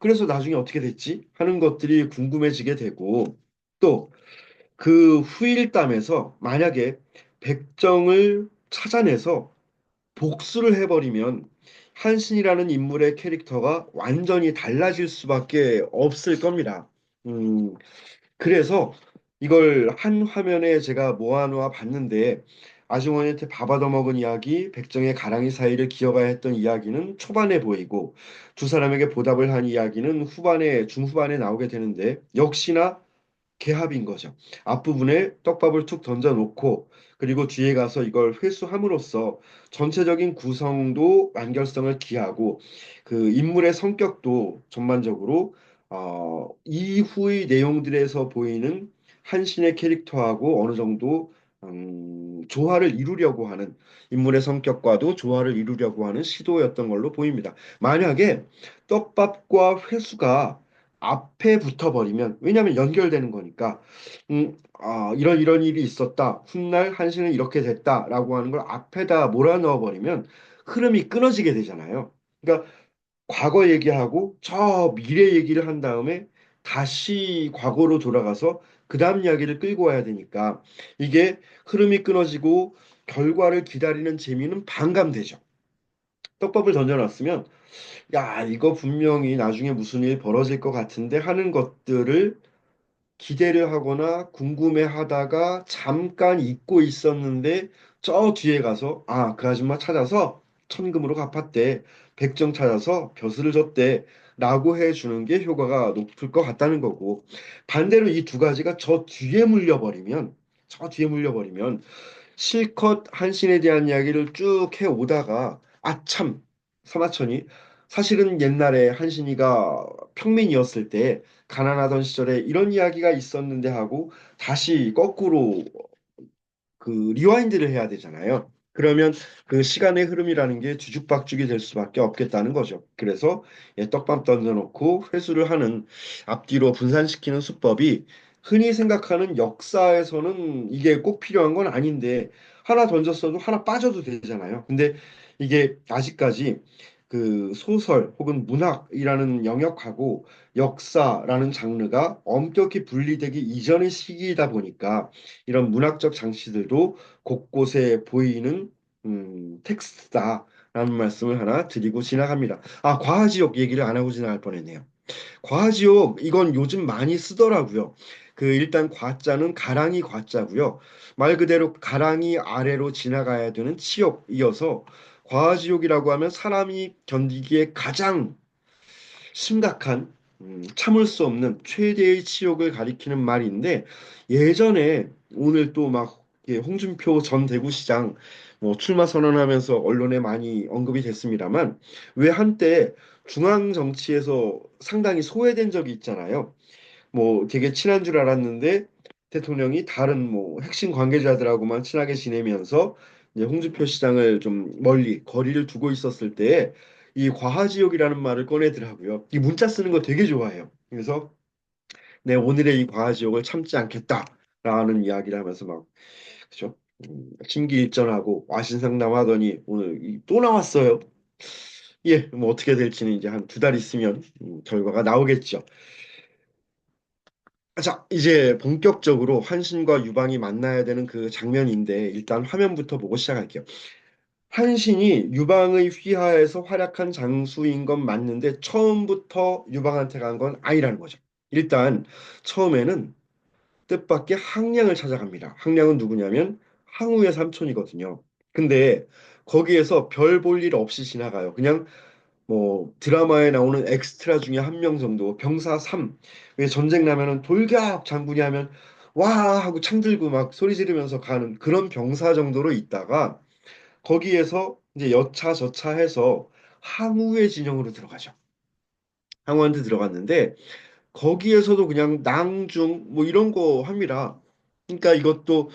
그래서 나중에 어떻게 됐지? 하는 것들이 궁금해지게 되고, 또 그 후일담에서 만약에 백정을 찾아내서 복수를 해버리면 한신이라는 인물의 캐릭터가 완전히 달라질 수밖에 없을 겁니다. 음, 그래서 이걸 한 화면에 제가 모아놓아 봤는데, 아주머니한테 밥 얻어먹은 이야기, 백정의 가랑이 사이를 기어가야 했던 이야기는 초반에 보이고, 두 사람에게 보답을 한 이야기는 중후반에 나오게 되는데, 역시나 개합인 거죠. 앞부분에 떡밥을 툭 던져놓고 그리고 뒤에 가서 이걸 회수함으로써 전체적인 구성도 완결성을 기하고 그 인물의 성격도 전반적으로 이후의 내용들에서 보이는 한신의 캐릭터하고 어느 정도 조화를 이루려고 하는 인물의 성격과도 조화를 이루려고 하는 시도였던 걸로 보입니다. 만약에 떡밥과 회수가 앞에 붙어버리면, 왜냐하면 연결되는 거니까, 이런 일이 있었다, 훗날 한신은 이렇게 됐다라고 하는 걸 앞에다 몰아넣어버리면 흐름이 끊어지게 되잖아요. 그러니까 과거 얘기하고 저 미래 얘기를 한 다음에 다시 과거로 돌아가서 그 다음 이야기를 끌고 와야 되니까 이게 흐름이 끊어지고 결과를 기다리는 재미는 반감되죠. 떡밥을 던져놨으면 야, 이거 분명히 나중에 무슨 일 벌어질 것 같은데 하는 것들을 기대를 하거나 궁금해 하다가 잠깐 잊고 있었는데 저 뒤에 가서 그 아줌마 찾아서 천금으로 갚았대. 백정 찾아서 벼슬을 줬대. 라고 해주는 게 효과가 높을 것 같다는 거고, 반대로 이 두 가지가 저 뒤에 물려버리면 실컷 한신에 대한 이야기를 쭉 해오다가 참 서마천이 사실은 옛날에 한신이가 평민이었을 때 가난하던 시절에 이런 이야기가 있었는데 하고 다시 거꾸로 그 리와인드를 해야 되잖아요. 그러면 그 시간의 흐름이라는 게 뒤죽박죽이 될 수밖에 없겠다는 거죠. 그래서 떡밥 던져놓고 회수를 하는 앞뒤로 분산시키는 수법이 흔히 생각하는 역사에서는 이게 꼭 필요한 건 아닌데 하나 던졌어도 하나 빠져도 되잖아요. 근데 이게 아직까지 그 소설 혹은 문학이라는 영역하고 역사라는 장르가 엄격히 분리되기 이전의 시기이다 보니까 이런 문학적 장치들도 곳곳에 보이는 텍스트다라는 말씀을 하나 드리고 지나갑니다. 과하지옥 얘기를 안 하고 지나갈 뻔했네요. 과지옥 이건 요즘 많이 쓰더라고요. 그 일단 과자는 가랑이 과자고요. 말 그대로 가랑이 아래로 지나가야 되는 치욕이어서 과지옥이라고 하면 사람이 견디기에 가장 심각한 참을 수 없는 최대의 치욕을 가리키는 말인데, 예전에 오늘 또 막 홍준표 전 대구시장 뭐 출마 선언하면서 언론에 많이 언급이 됐습니다만 왜 한때 중앙 정치에서 상당히 소외된 적이 있잖아요. 뭐 되게 친한 줄 알았는데 대통령이 다른 뭐 핵심 관계자들하고만 친하게 지내면서 이제 홍준표 시장을 좀 멀리 거리를 두고 있었을 때 이 과하지옥이라는 말을 꺼내더라고요. 이 문자 쓰는 거 되게 좋아해요. 그래서 내 오늘의 이 과하지옥을 참지 않겠다라는 이야기를 하면서 막 그죠? 심기일전하고 와신상담하더니 오늘 또 나왔어요. 예, 뭐 어떻게 될지는 이제 한 두 달 있으면 결과가 나오겠죠. 자, 이제 본격적으로 한신과 유방이 만나야 되는 그 장면인데 일단 화면부터 보고 시작할게요. 한신이 유방의 휘하에서 활약한 장수인 건 맞는데 처음부터 유방한테 간 건 아니라는 거죠. 일단 처음에는 뜻밖의 항량을 찾아갑니다. 항량은 누구냐면 항우의 삼촌이거든요. 근데 거기에서 별 볼 일 없이 지나가요. 그냥 뭐 드라마에 나오는 엑스트라 중에 한 명 정도 병사 3. 왜 전쟁 나면은 돌격 장군이 하면 와 하고 창 들고 막 소리 지르면서 가는 그런 병사 정도로 있다가 거기에서 이제 여차저차 해서 항우의 진영으로 들어가죠. 항우한테 들어갔는데 거기에서도 그냥 낭중 뭐 이런 거 합니다. 그러니까 이것도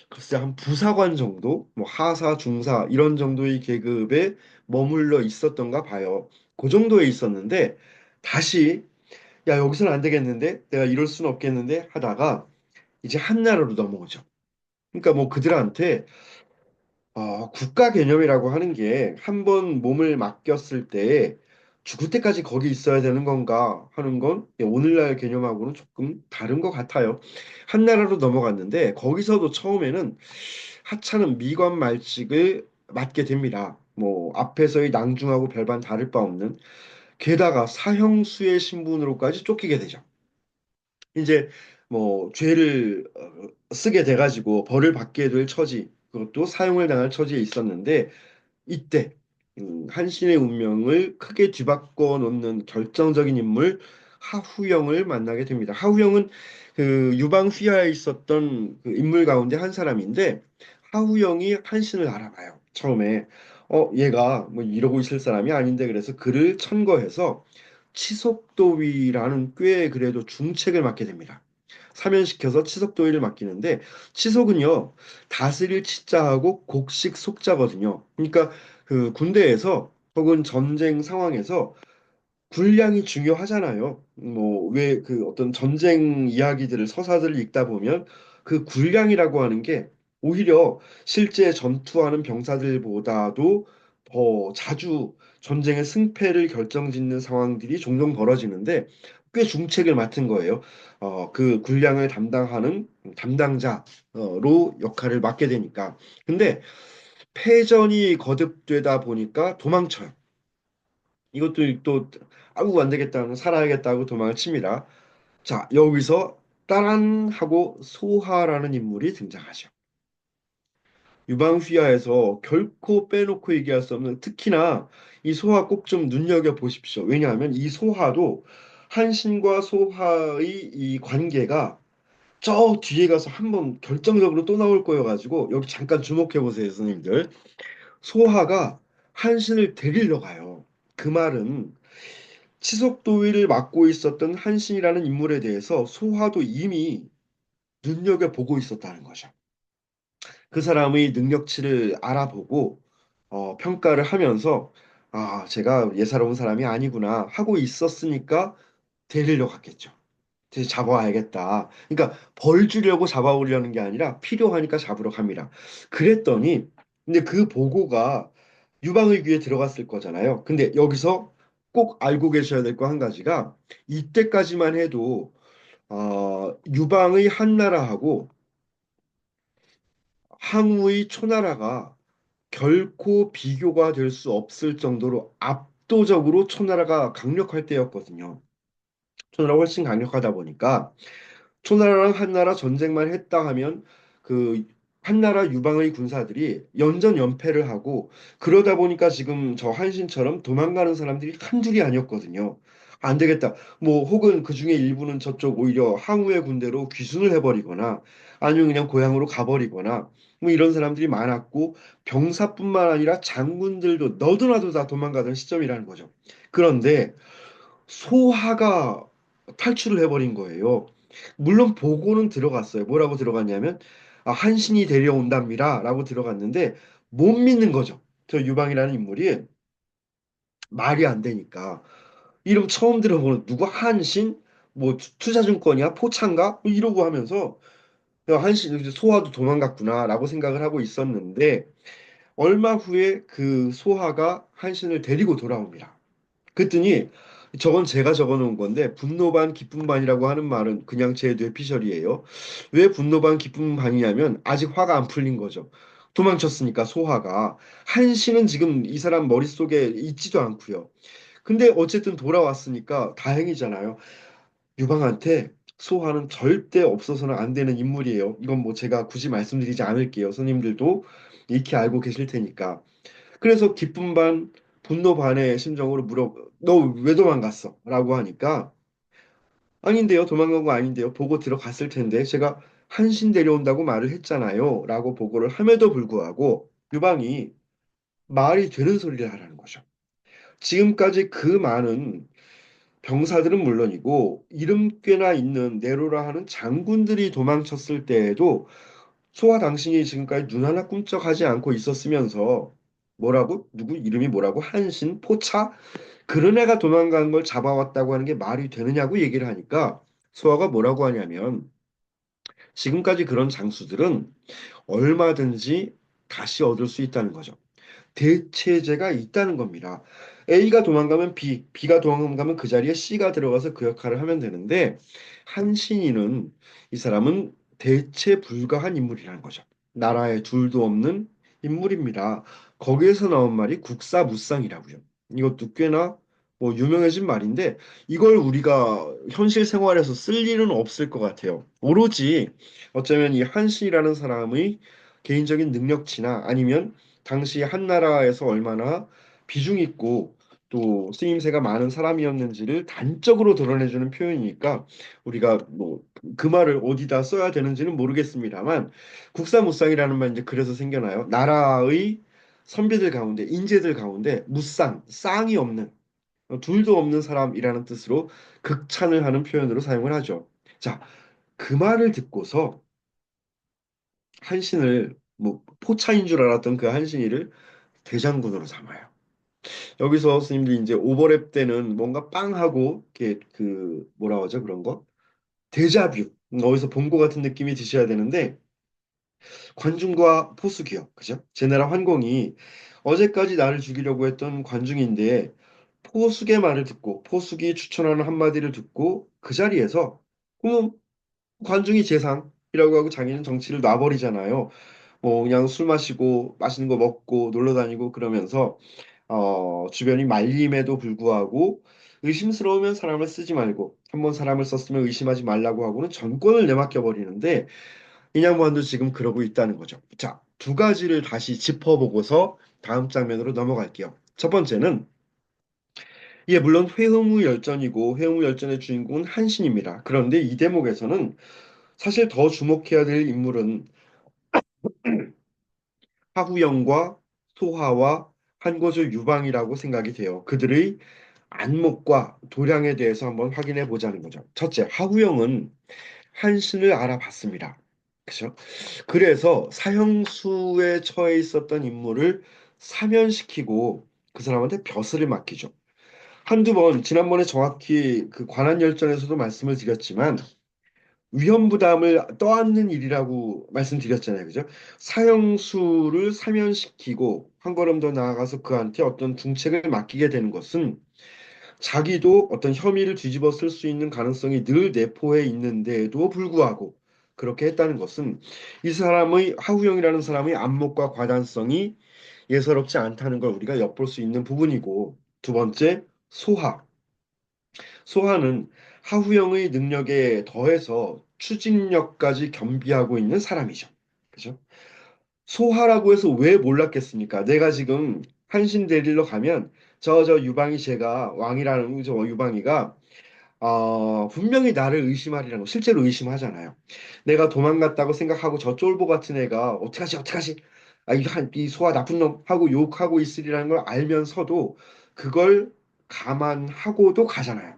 글쎄 한 부사관 정도, 뭐 하사, 중사 이런 정도의 계급에 머물러 있었던가 봐요. 그 정도에 있었는데 다시 야 여기서는 안 되겠는데 내가 이럴 수는 없겠는데 하다가 이제 한나라로 넘어오죠. 그러니까 뭐 그들한테 국가 개념이라고 하는 게 한 번 몸을 맡겼을 때 죽을 때까지 거기 있어야 되는 건가 하는 건 오늘날 개념하고는 조금 다른 것 같아요. 한나라로 넘어갔는데 거기서도 처음에는 하찮은 미관 말직을 맡게 됩니다. 뭐 앞에서의 낭중하고 별반 다를 바 없는 게다가 사형수의 신분으로까지 쫓기게 되죠. 이제 뭐 죄를 쓰게 돼가지고 벌을 받게 될 처지 그것도 사형을 당할 처지에 있었는데 이때 한신의 운명을 크게 뒤바꿔 놓는 결정적인 인물 하후영을 만나게 됩니다. 하후영은 그 유방 휘하에 있었던 그 인물 가운데 한 사람인데 하후영이 한신을 알아봐요. 처음에 얘가 뭐 이러고 있을 사람이 아닌데 그래서 그를 천거해서 치속도위라는 꽤 그래도 중책을 맡게 됩니다. 사면시켜서 치속도위를 맡기는데 치속은요 다스릴 치자하고 곡식 속자거든요. 그러니까 그 군대에서 혹은 전쟁 상황에서 군량이 중요하잖아요. 뭐 왜 그 어떤 전쟁 이야기들을 서사들을 읽다 보면 그 군량이라고 하는 게 오히려 실제 전투하는 병사들보다도 더 자주 전쟁의 승패를 결정짓는 상황들이 종종 벌어지는데 꽤 중책을 맡은 거예요. 그 군량을 담당하는 담당자로 역할을 맡게 되니까. 근데 패전이 거듭되다 보니까 도망쳐요. 이것도 또 아우 안 되겠다고 살아야겠다고 도망을 칩니다. 자, 여기서 따란 하고 소하라는 인물이 등장하죠. 유방휘하에서 결코 빼놓고 얘기할 수 없는 특히나 이 소하 꼭 좀 눈여겨 보십시오. 왜냐하면 이 소하도 한신과 소하의 이 관계가 저 뒤에 가서 한번 결정적으로 또 나올 거여가지고 여기 잠깐 주목해 보세요, 선생님들. 소하가 한신을 데리러 가요. 그 말은 치속도위를 맡고 있었던 한신이라는 인물에 대해서 소화도 이미 눈여겨보고 있었다는 거죠. 그 사람의 능력치를 알아보고 평가를 하면서 아, 제가 예사로운 사람이 아니구나 하고 있었으니까 데리러 갔겠죠. 그래서 잡아와야겠다. 그러니까 벌 주려고 잡아오려는 게 아니라 필요하니까 잡으러 갑니다. 그랬더니 근데 그 보고가 유방의 귀에 들어갔을 거잖아요. 근데 여기서 꼭 알고 계셔야 될 거 한 가지가 이때까지만 해도 유방의 한나라하고 항우의 초나라가 결코 비교가 될 수 없을 정도로 압도적으로 초나라가 강력할 때였거든요. 초나라가 훨씬 강력하다 보니까 초나라랑 한나라 전쟁만 했다 하면 그 한나라 유방의 군사들이 연전연패를 하고 그러다 보니까 지금 저 한신처럼 도망가는 사람들이 한둘이 아니었거든요. 안 되겠다. 뭐 혹은 그 중에 일부는 저쪽 오히려 항우의 군대로 귀순을 해버리거나 아니면 그냥 고향으로 가버리거나 뭐 이런 사람들이 많았고 병사뿐만 아니라 장군들도 너도나도 다 도망가던 시점이라는 거죠. 그런데 소하가 탈출을 해버린 거예요. 물론 보고는 들어갔어요. 뭐라고 들어갔냐면 한신이 데려온답니다. 라고 들어갔는데 못 믿는 거죠. 저 유방이라는 인물이 말이 안 되니까. 이름 처음 들어보는 누구 한신? 뭐 투자증권이야? 포차인가? 뭐 이러고 하면서 한신 소화도 도망갔구나 라고 생각을 하고 있었는데 얼마 후에 그 소하가 한신을 데리고 돌아옵니다. 그랬더니 저건 제가 적어 놓은 건데 분노 반 기쁨 반이라고 하는 말은 그냥 제 뇌피셜이에요. 왜 분노 반 기쁨 반이냐면 아직 화가 안 풀린 거죠. 도망쳤으니까 소화가 한시는 지금 이 사람 머릿속에 있지도 않고요. 근데 어쨌든 돌아왔으니까 다행이잖아요. 유방한테 소화는 절대 없어서는 안 되는 인물이에요. 이건 뭐 제가 굳이 말씀드리지 않을게요. 선생님들도 익히 알고 계실 테니까. 그래서 기쁨 반, 분노 반의 심정으로 너 왜 도망갔어? 라고 하니까, 아닌데요. 도망간 거 아닌데요. 보고 들어갔을 텐데, 제가 한신 데려온다고 말을 했잖아요. 라고 보고를 함에도 불구하고, 유방이 말이 되는 소리를 하라는 거죠. 지금까지 그 많은 병사들은 물론이고, 이름꽤나 있는 네로라 하는 장군들이 도망쳤을 때에도, 소와 당신이 지금까지 눈 하나 꿈쩍하지 않고 있었으면서, 뭐라고? 누구 이름이 뭐라고? 한신? 포차? 그런 애가 도망간 걸 잡아왔다고 하는 게 말이 되느냐고 얘기를 하니까 소아가 뭐라고 하냐면 지금까지 그런 장수들은 얼마든지 다시 얻을 수 있다는 거죠. 대체제가 있다는 겁니다. A가 도망가면 B, B가 도망가면 그 자리에 C가 들어가서 그 역할을 하면 되는데 한신이는 이 사람은 대체 불가한 인물이라는 거죠. 나라에 둘도 없는 인물입니다. 거기에서 나온 말이 국사무쌍이라고요. 이것도 꽤나 뭐 유명해진 말인데 이걸 우리가 현실 생활에서 쓸 일은 없을 것 같아요. 오로지 어쩌면 이 한신이라는 사람의 개인적인 능력치나 아니면 당시 한나라에서 얼마나 비중 있고 또 쓰임새가 많은 사람이었는지를 단적으로 드러내주는 표현이니까 우리가 뭐 그 말을 어디다 써야 되는지는 모르겠습니다만 국사무쌍이라는 말 이제 그래서 생겨나요. 나라의 선비들 가운데 인재들 가운데 무쌍, 쌍이 없는 둘도 없는 사람이라는 뜻으로 극찬을 하는 표현으로 사용을 하죠. 자, 그 말을 듣고서 한신을 뭐 포차인 줄 알았던 그 한신이를 대장군으로 삼아요. 여기서 스님들이 이제 오버랩 때는 뭔가 빵 하고 이렇게 그 뭐라 하죠 그런 거 데자뷰 어디서 본 것 같은 느낌이 드셔야 되는데 관중과 포수기요 그죠? 제네랄 환공이 어제까지 나를 죽이려고 했던 관중인데 포수의 말을 듣고 포수기 추천하는 한마디를 듣고 그 자리에서 그럼 관중이 재상이라고 하고 자기는 정치를 놔버리잖아요. 뭐 그냥 술 마시고 맛있는 거 먹고 놀러 다니고 그러면서 주변이 말림에도 불구하고 의심스러우면 사람을 쓰지 말고 한번 사람을 썼으면 의심하지 말라고 하고는 전권을 내맡겨 버리는데 이 양반도 지금 그러고 있다는 거죠. 자, 두 가지를 다시 짚어보고서 다음 장면으로 넘어갈게요. 첫 번째는 예, 물론 회흥우 열전이고 회흥우 열전의 주인공은 한신입니다. 그런데 이 대목에서는 사실 더 주목해야 될 인물은 하후영과 소하와 한고조 유방이라고 생각이 돼요. 그들의 안목과 도량에 대해서 한번 확인해 보자는 거죠. 첫째, 하후영은 한신을 알아봤습니다. 그죠? 그래서 사형수에 처해 있었던 인물을 사면시키고 그 사람한테 벼슬을 맡기죠. 한두 번, 지난번에 정확히 그 관한열전에서도 말씀을 드렸지만 위험 부담을 떠안는 일이라고 말씀드렸잖아요. 그죠? 사형수를 사면시키고 한 걸음 더 나아가서 그한테 어떤 중책을 맡기게 되는 것은 자기도 어떤 혐의를 뒤집어 쓸 수 있는 가능성이 늘 내포해 있는데도 불구하고 그렇게 했다는 것은 이 사람의 하우영이라는 사람의 안목과 과단성이 예사롭지 않다는 걸 우리가 엿볼 수 있는 부분이고 두 번째 소하. 소하는 하후영의 능력에 더해서 추진력까지 겸비하고 있는 사람이죠. 그죠? 소하라고 해서 왜 몰랐겠습니까? 내가 지금 한신 데리러 가면 저 유방이 제가 왕이라는 저 유방이가 분명히 나를 의심하리라는 거 실제로 의심하잖아요. 내가 도망갔다고 생각하고 저 쫄보 같은 애가 어떡하지 어떡하지 이 소아 나쁜 놈 하고 욕하고 있으리라는 걸 알면서도 그걸 감안하고도 가잖아요.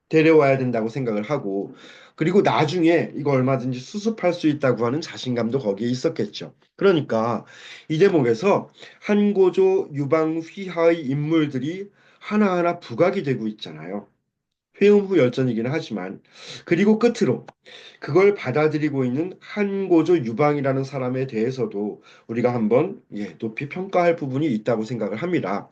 데려와야 된다고 생각을 하고 그리고 나중에 이거 얼마든지 수습할 수 있다고 하는 자신감도 거기에 있었겠죠. 그러니까 이 대목에서 한고조 유방 휘하의 인물들이 하나하나 부각이 되고 있잖아요. 회음 후 열전이기는 하지만 그리고 끝으로 그걸 받아들이고 있는 한고조 유방이라는 사람에 대해서도 우리가 한번 높이 평가할 부분이 있다고 생각을 합니다.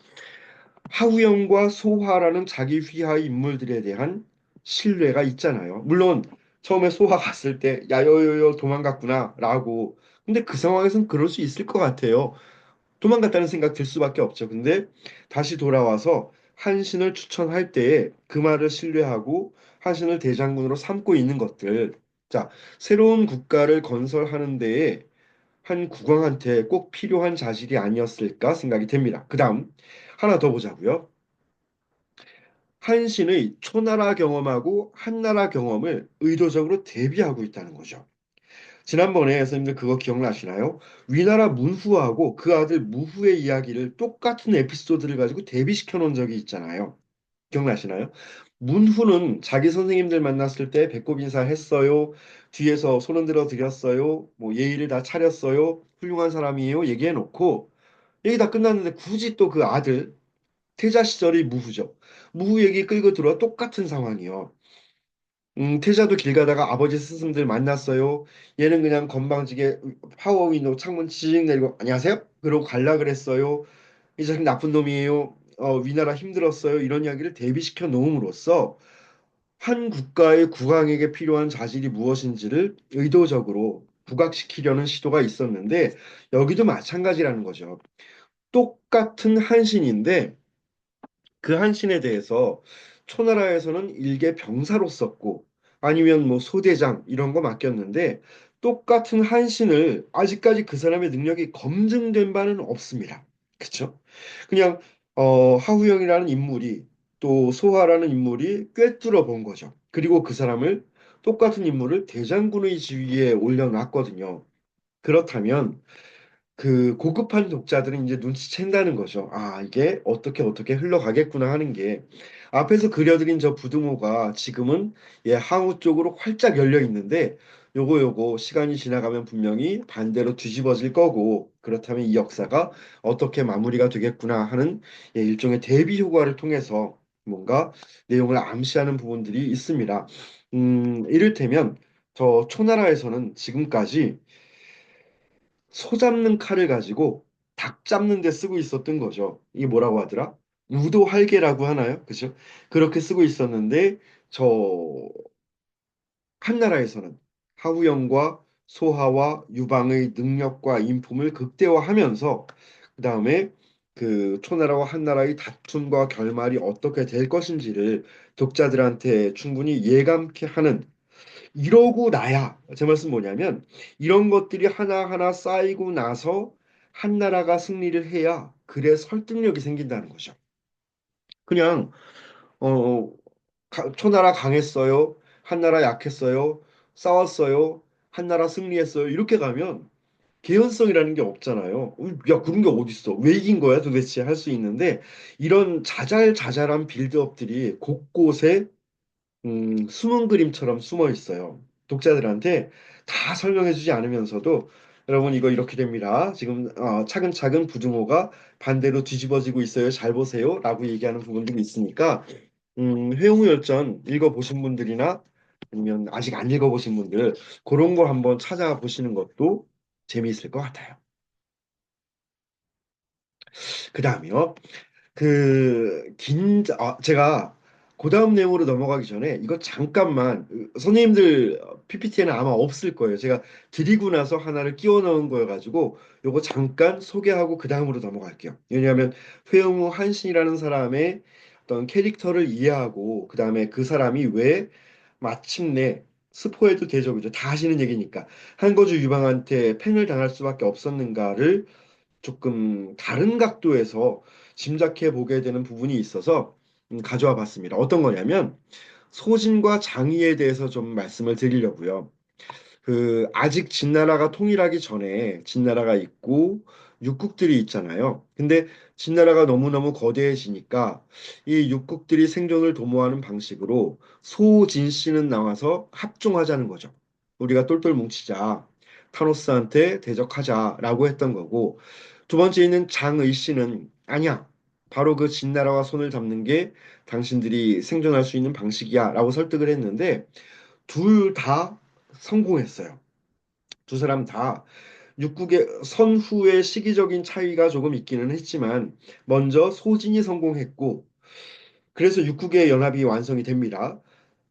하우영과 소화라는 자기 휘하의 인물들에 대한 신뢰가 있잖아요. 물론 처음에 소화 갔을 때 야요요요 도망갔구나라고 근데 그 상황에서는 그럴 수 있을 것 같아요. 도망갔다는 생각 들 수밖에 없죠. 근데 다시 돌아와서 한신을 추천할 때에 그 말을 신뢰하고 한신을 대장군으로 삼고 있는 것들. 자, 새로운 국가를 건설하는 데에 한 국왕한테 꼭 필요한 자질이 아니었을까 생각이 됩니다. 그 다음 하나 더 보자고요. 한신의 초나라 경험하고 한나라 경험을 의도적으로 대비하고 있다는 거죠. 지난번에 선생님들 그거 기억나시나요? 위나라 문후하고 그 아들 무후의 이야기를 똑같은 에피소드를 가지고 대비시켜 놓은 적이 있잖아요. 기억나시나요? 문후는 자기 선생님들 만났을 때 배꼽 인사했어요. 뒤에서 손흔 들어 드렸어요. 뭐 예의를 다 차렸어요. 훌륭한 사람이에요. 얘기해 놓고 얘기 다 끝났는데 굳이 또 그 아들 태자 시절의 무후죠. 무후 얘기 끌고 들어와 똑같은 상황이요. 태자도 길 가다가 아버지 스승들 만났어요. 얘는 그냥 건방지게 파워윈도 창문 지직 내리고 안녕하세요? 그러고 갈라 그랬어요. 이 자식 나쁜 놈이에요. 위나라 힘들었어요. 이런 이야기를 대비시켜 놓음으로써 한 국가의 국왕에게 필요한 자질이 무엇인지를 의도적으로 부각시키려는 시도가 있었는데 여기도 마찬가지라는 거죠. 똑같은 한신인데 그 한신에 대해서 초나라에서는 일개 병사로 썼고 아니면 뭐 소대장 이런 거 맡겼는데 똑같은 한신을 아직까지 그 사람의 능력이 검증된 바는 없습니다. 그쵸? 그냥 하후영이라는 인물이 또 소하라는 인물이 꿰뚫어 본 거죠. 그리고 그 사람을 똑같은 인물을 대장군의 지위에 올려놨거든요. 그렇다면 그 고급한 독자들은 이제 눈치챈다는 거죠. 아, 이게 어떻게 흘러가겠구나 하는 게 앞에서 그려드린 저 부두모가 지금은 항우 쪽으로 활짝 열려 있는데 요거 시간이 지나가면 분명히 반대로 뒤집어질 거고 그렇다면 이 역사가 어떻게 마무리가 되겠구나 하는 일종의 대비 효과를 통해서 뭔가 내용을 암시하는 부분들이 있습니다. 이를테면 저 초나라에서는 지금까지 소 잡는 칼을 가지고 닭 잡는 데 쓰고 있었던 거죠. 이게 뭐라고 하더라? 우도할개라고 하나요? 그죠? 그렇게 쓰고 있었는데 저 한나라에서는 하우영과 소하와 유방의 능력과 인품을 극대화하면서 그 다음에 그 초나라와 한나라의 다툼과 결말이 어떻게 될 것인지를 독자들한테 충분히 예감케 하는 이러고 나야 제 말씀 뭐냐면 이런 것들이 하나하나 쌓이고 나서 한 나라가 승리를 해야 그래 설득력이 생긴다는 거죠. 그냥 어 초나라 강했어요. 한나라 약했어요. 싸웠어요. 한나라 승리했어요. 이렇게 가면 개연성이라는 게 없잖아요. 야, 그런 게 어딨어? 왜 이긴 거야 도대체 할 수 있는데 이런 자잘자잘한 빌드업들이 곳곳에 숨은 그림처럼 숨어 있어요. 독자들한테 다 설명해주지 않으면서도 여러분 이거 이렇게 됩니다. 지금 차근차근 부등호가 반대로 뒤집어지고 있어요. 잘 보세요. 라고 얘기하는 부분들이 있으니까 회용열전 읽어보신 분들이나 아니면 아직 안 읽어보신 분들 그런 거 한번 찾아보시는 것도 재미있을 것 같아요. 그 다음에요. 제가 그 다음 내용으로 넘어가기 전에 이거 잠깐만 선생님들 PPT에는 아마 없을 거예요. 제가 드리고 나서 하나를 끼워 넣은 거여가지고 요거 잠깐 소개하고 그 다음으로 넘어갈게요. 왜냐하면 회영우 한신이라는 사람의 어떤 캐릭터를 이해하고 그 다음에 그 사람이 왜 마침내 스포해도 되죠, 그죠? 다 아시는 얘기니까 한거주 유방한테 팽을 당할 수밖에 없었는가를 조금 다른 각도에서 짐작해 보게 되는 부분이 있어서 가져와 봤습니다. 어떤 거냐면 소진과 장의에 대해서 좀 말씀을 드리려고요. 아직 진나라가 통일하기 전에 진나라가 있고 육국들이 있잖아요. 근데 진나라가 너무너무 거대해지니까 이 육국들이 생존을 도모하는 방식으로 소진 씨는 나와서 합종하자는 거죠. 우리가 똘똘 뭉치자. 타노스한테 대적하자라고 했던 거고 두 번째 있는 장의 씨는 아니야. 바로 그 진나라와 손을 잡는 게 당신들이 생존할 수 있는 방식이야 라고 설득을 했는데 둘 다 성공했어요. 두 사람 다 육국의 선후의 시기적인 차이가 조금 있기는 했지만 먼저 소진이 성공했고 그래서 육국의 연합이 완성이 됩니다.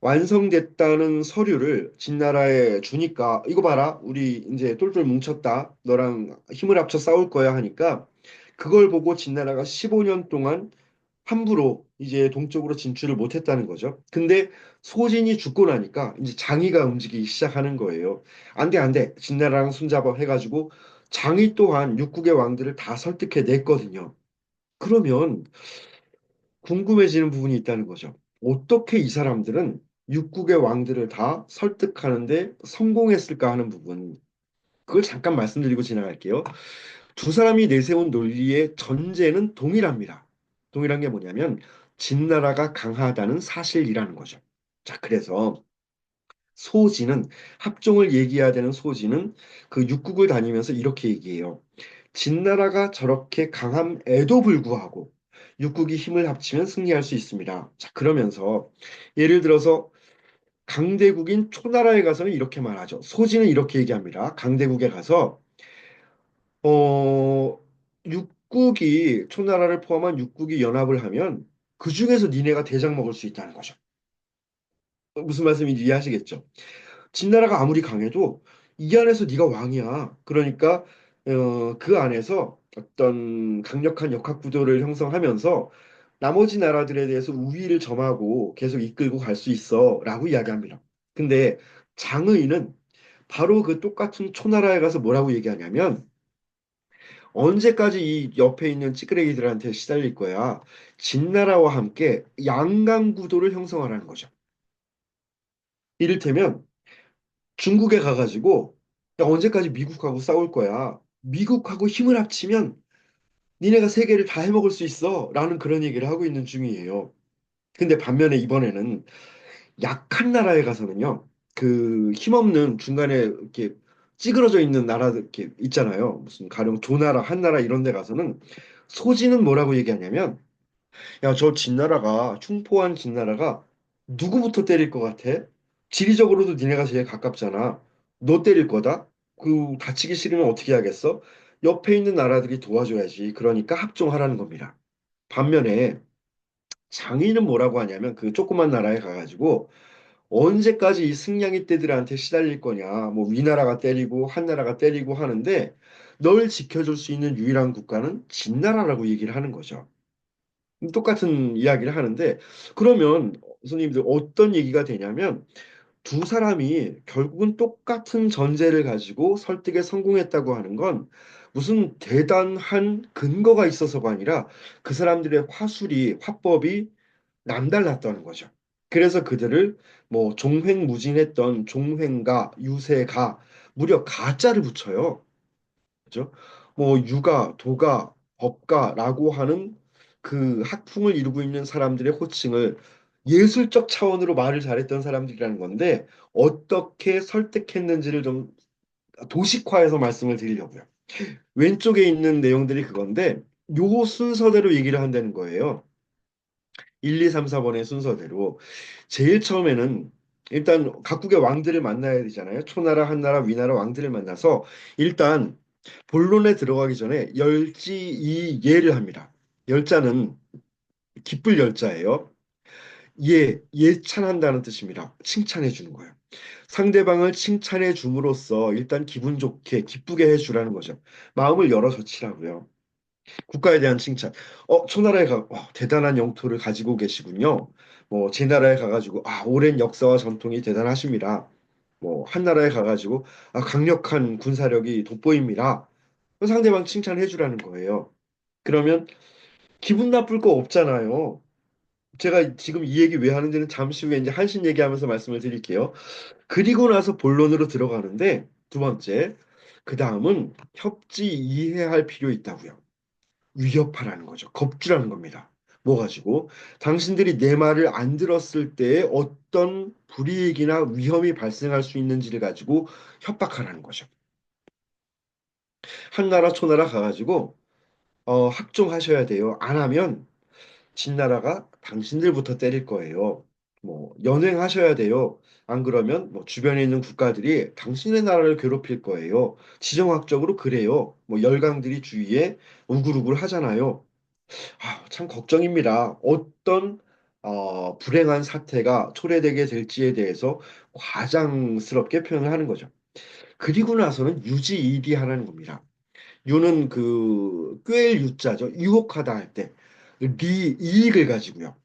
완성됐다는 서류를 진나라에 주니까 이거 봐라 우리 이제 똘똘 뭉쳤다 너랑 힘을 합쳐 싸울 거야 하니까 그걸 보고 진나라가 15년 동안 함부로 이제 동쪽으로 진출을 못했다는 거죠. 근데 소진이 죽고 나니까 이제 장의가 움직이기 시작하는 거예요. 안 돼, 안 돼. 진나라랑 손잡아 해가지고 장의 또한 육국의 왕들을 다 설득해 냈거든요. 그러면 궁금해지는 부분이 있다는 거죠. 어떻게 이 사람들은 육국의 왕들을 다 설득하는데 성공했을까 하는 부분. 그걸 잠깐 말씀드리고 지나갈게요. 두 사람이 내세운 논리의 전제는 동일합니다. 동일한 게 뭐냐면 진나라가 강하다는 사실이라는 거죠. 자, 그래서 소진은 합종을 얘기해야 되는 소진은 그 육국을 다니면서 이렇게 얘기해요. 진나라가 저렇게 강함에도 불구하고 육국이 힘을 합치면 승리할 수 있습니다. 자, 그러면서 예를 들어서 강대국인 초나라에 가서는 이렇게 말하죠. 소진은 이렇게 얘기합니다. 강대국에 가서 어, 육국이 초나라를 포함한 육국이 연합을 하면 그 중에서 니네가 대장 먹을 수 있다는 거죠. 무슨 말씀인지 이해하시겠죠? 진나라가 아무리 강해도 이 안에서 네가 왕이야. 그러니까 그 안에서 어떤 강력한 역학 구도를 형성하면서 나머지 나라들에 대해서 우위를 점하고 계속 이끌고 갈 수 있어라고 이야기합니다. 근데 장의는 바로 그 똑같은 초나라에 가서 뭐라고 얘기하냐면 언제까지 이 옆에 있는 찌끄레기들한테 시달릴 거야? 진나라와 함께 양강 구도를 형성하라는 거죠. 이를테면 중국에 가가지고 야, 언제까지 미국하고 싸울 거야? 미국하고 힘을 합치면 니네가 세계를 다 해먹을 수 있어. 라는 그런 얘기를 하고 있는 중이에요. 근데 반면에 이번에는 약한 나라에 가서는요. 그 힘없는 중간에 이렇게 찌그러져 있는 나라들 이렇게 있잖아요. 무슨 가령 조나라, 한나라 이런 데 가서는 소지는 뭐라고 얘기하냐면 야, 저 진나라가 흉포한 진나라가 누구부터 때릴 것 같아? 지리적으로도 니네가 제일 가깝잖아. 너 때릴 거다? 그 다치기 싫으면 어떻게 하겠어? 옆에 있는 나라들이 도와줘야지. 그러니까 합종하라는 겁니다. 반면에 장인은 뭐라고 하냐면 그 조그만 나라에 가가지고 언제까지 이 승냥이 떼들한테 시달릴 거냐. 뭐 위나라가 때리고 한나라가 때리고 하는데 널 지켜줄 수 있는 유일한 국가는 진나라라고 얘기를 하는 거죠. 똑같은 이야기를 하는데 그러면 선생님들 어떤 얘기가 되냐면 두 사람이 결국은 똑같은 전제를 가지고 설득에 성공했다고 하는 건 무슨 대단한 근거가 있어서가 아니라 그 사람들의 화술이 화법이 남달랐다는 거죠. 그래서 그들을 뭐 종횡무진했던 종횡가, 유세가 무려 가짜를 붙여요. 그죠? 뭐 유가, 도가, 법가라고 하는 그 학풍을 이루고 있는 사람들의 호칭을 예술적 차원으로 말을 잘했던 사람들이라는 건데 어떻게 설득했는지를 좀 도식화해서 말씀을 드리려고요. 왼쪽에 있는 내용들이 그건데 요 순서대로 얘기를 한다는 거예요. 1, 2, 3, 4번의 순서대로. 제일 처음에는 일단 각국의 왕들을 만나야 되잖아요. 초나라, 한나라, 위나라 왕들을 만나서 일단 본론에 들어가기 전에 열지이예를 합니다. 열자는 기쁠 열자예요. 예찬한다는 뜻입니다. 칭찬해 주는 거예요. 상대방을 칭찬해 줌으로써 일단 기분 좋게 기쁘게 해주라는 거죠. 마음을 열어 젖히라고요. 국가에 대한 칭찬. 초나라에 대단한 영토를 가지고 계시군요. 뭐, 제 나라에 가가지고, 오랜 역사와 전통이 대단하십니다. 뭐, 한 나라에 가가지고, 강력한 군사력이 돋보입니다. 상대방 칭찬해 주라는 거예요. 그러면 기분 나쁠 거 없잖아요. 제가 지금 이 얘기 왜 하는지는 잠시 후에 이제 한신 얘기하면서 말씀을 드릴게요. 그리고 나서 본론으로 들어가는데, 두 번째, 그 다음은 협지 이해할 필요 있다고요. 위협하라는 거죠. 겁주라는 겁니다. 뭐 가지고 당신들이 내 말을 안 들었을 때 어떤 불이익이나 위험이 발생할 수 있는지를 가지고 협박하라는 거죠. 한나라 초나라 가가지고 합종하셔야 돼요. 안 하면 진나라가 당신들부터 때릴 거예요. 뭐 연행하셔야 돼요. 안 그러면 뭐 주변에 있는 국가들이 당신의 나라를 괴롭힐 거예요. 지정학적으로 그래요. 뭐 열강들이 주위에 우글우글 하잖아요. 참 걱정입니다. 어떤 불행한 사태가 초래되게 될지에 대해서 과장스럽게 표현을 하는 거죠. 그리고 나서는 유지이비하라는 겁니다. 유는 그 꾀일 유자죠. 유혹하다 할 때, 이익을 가지고요.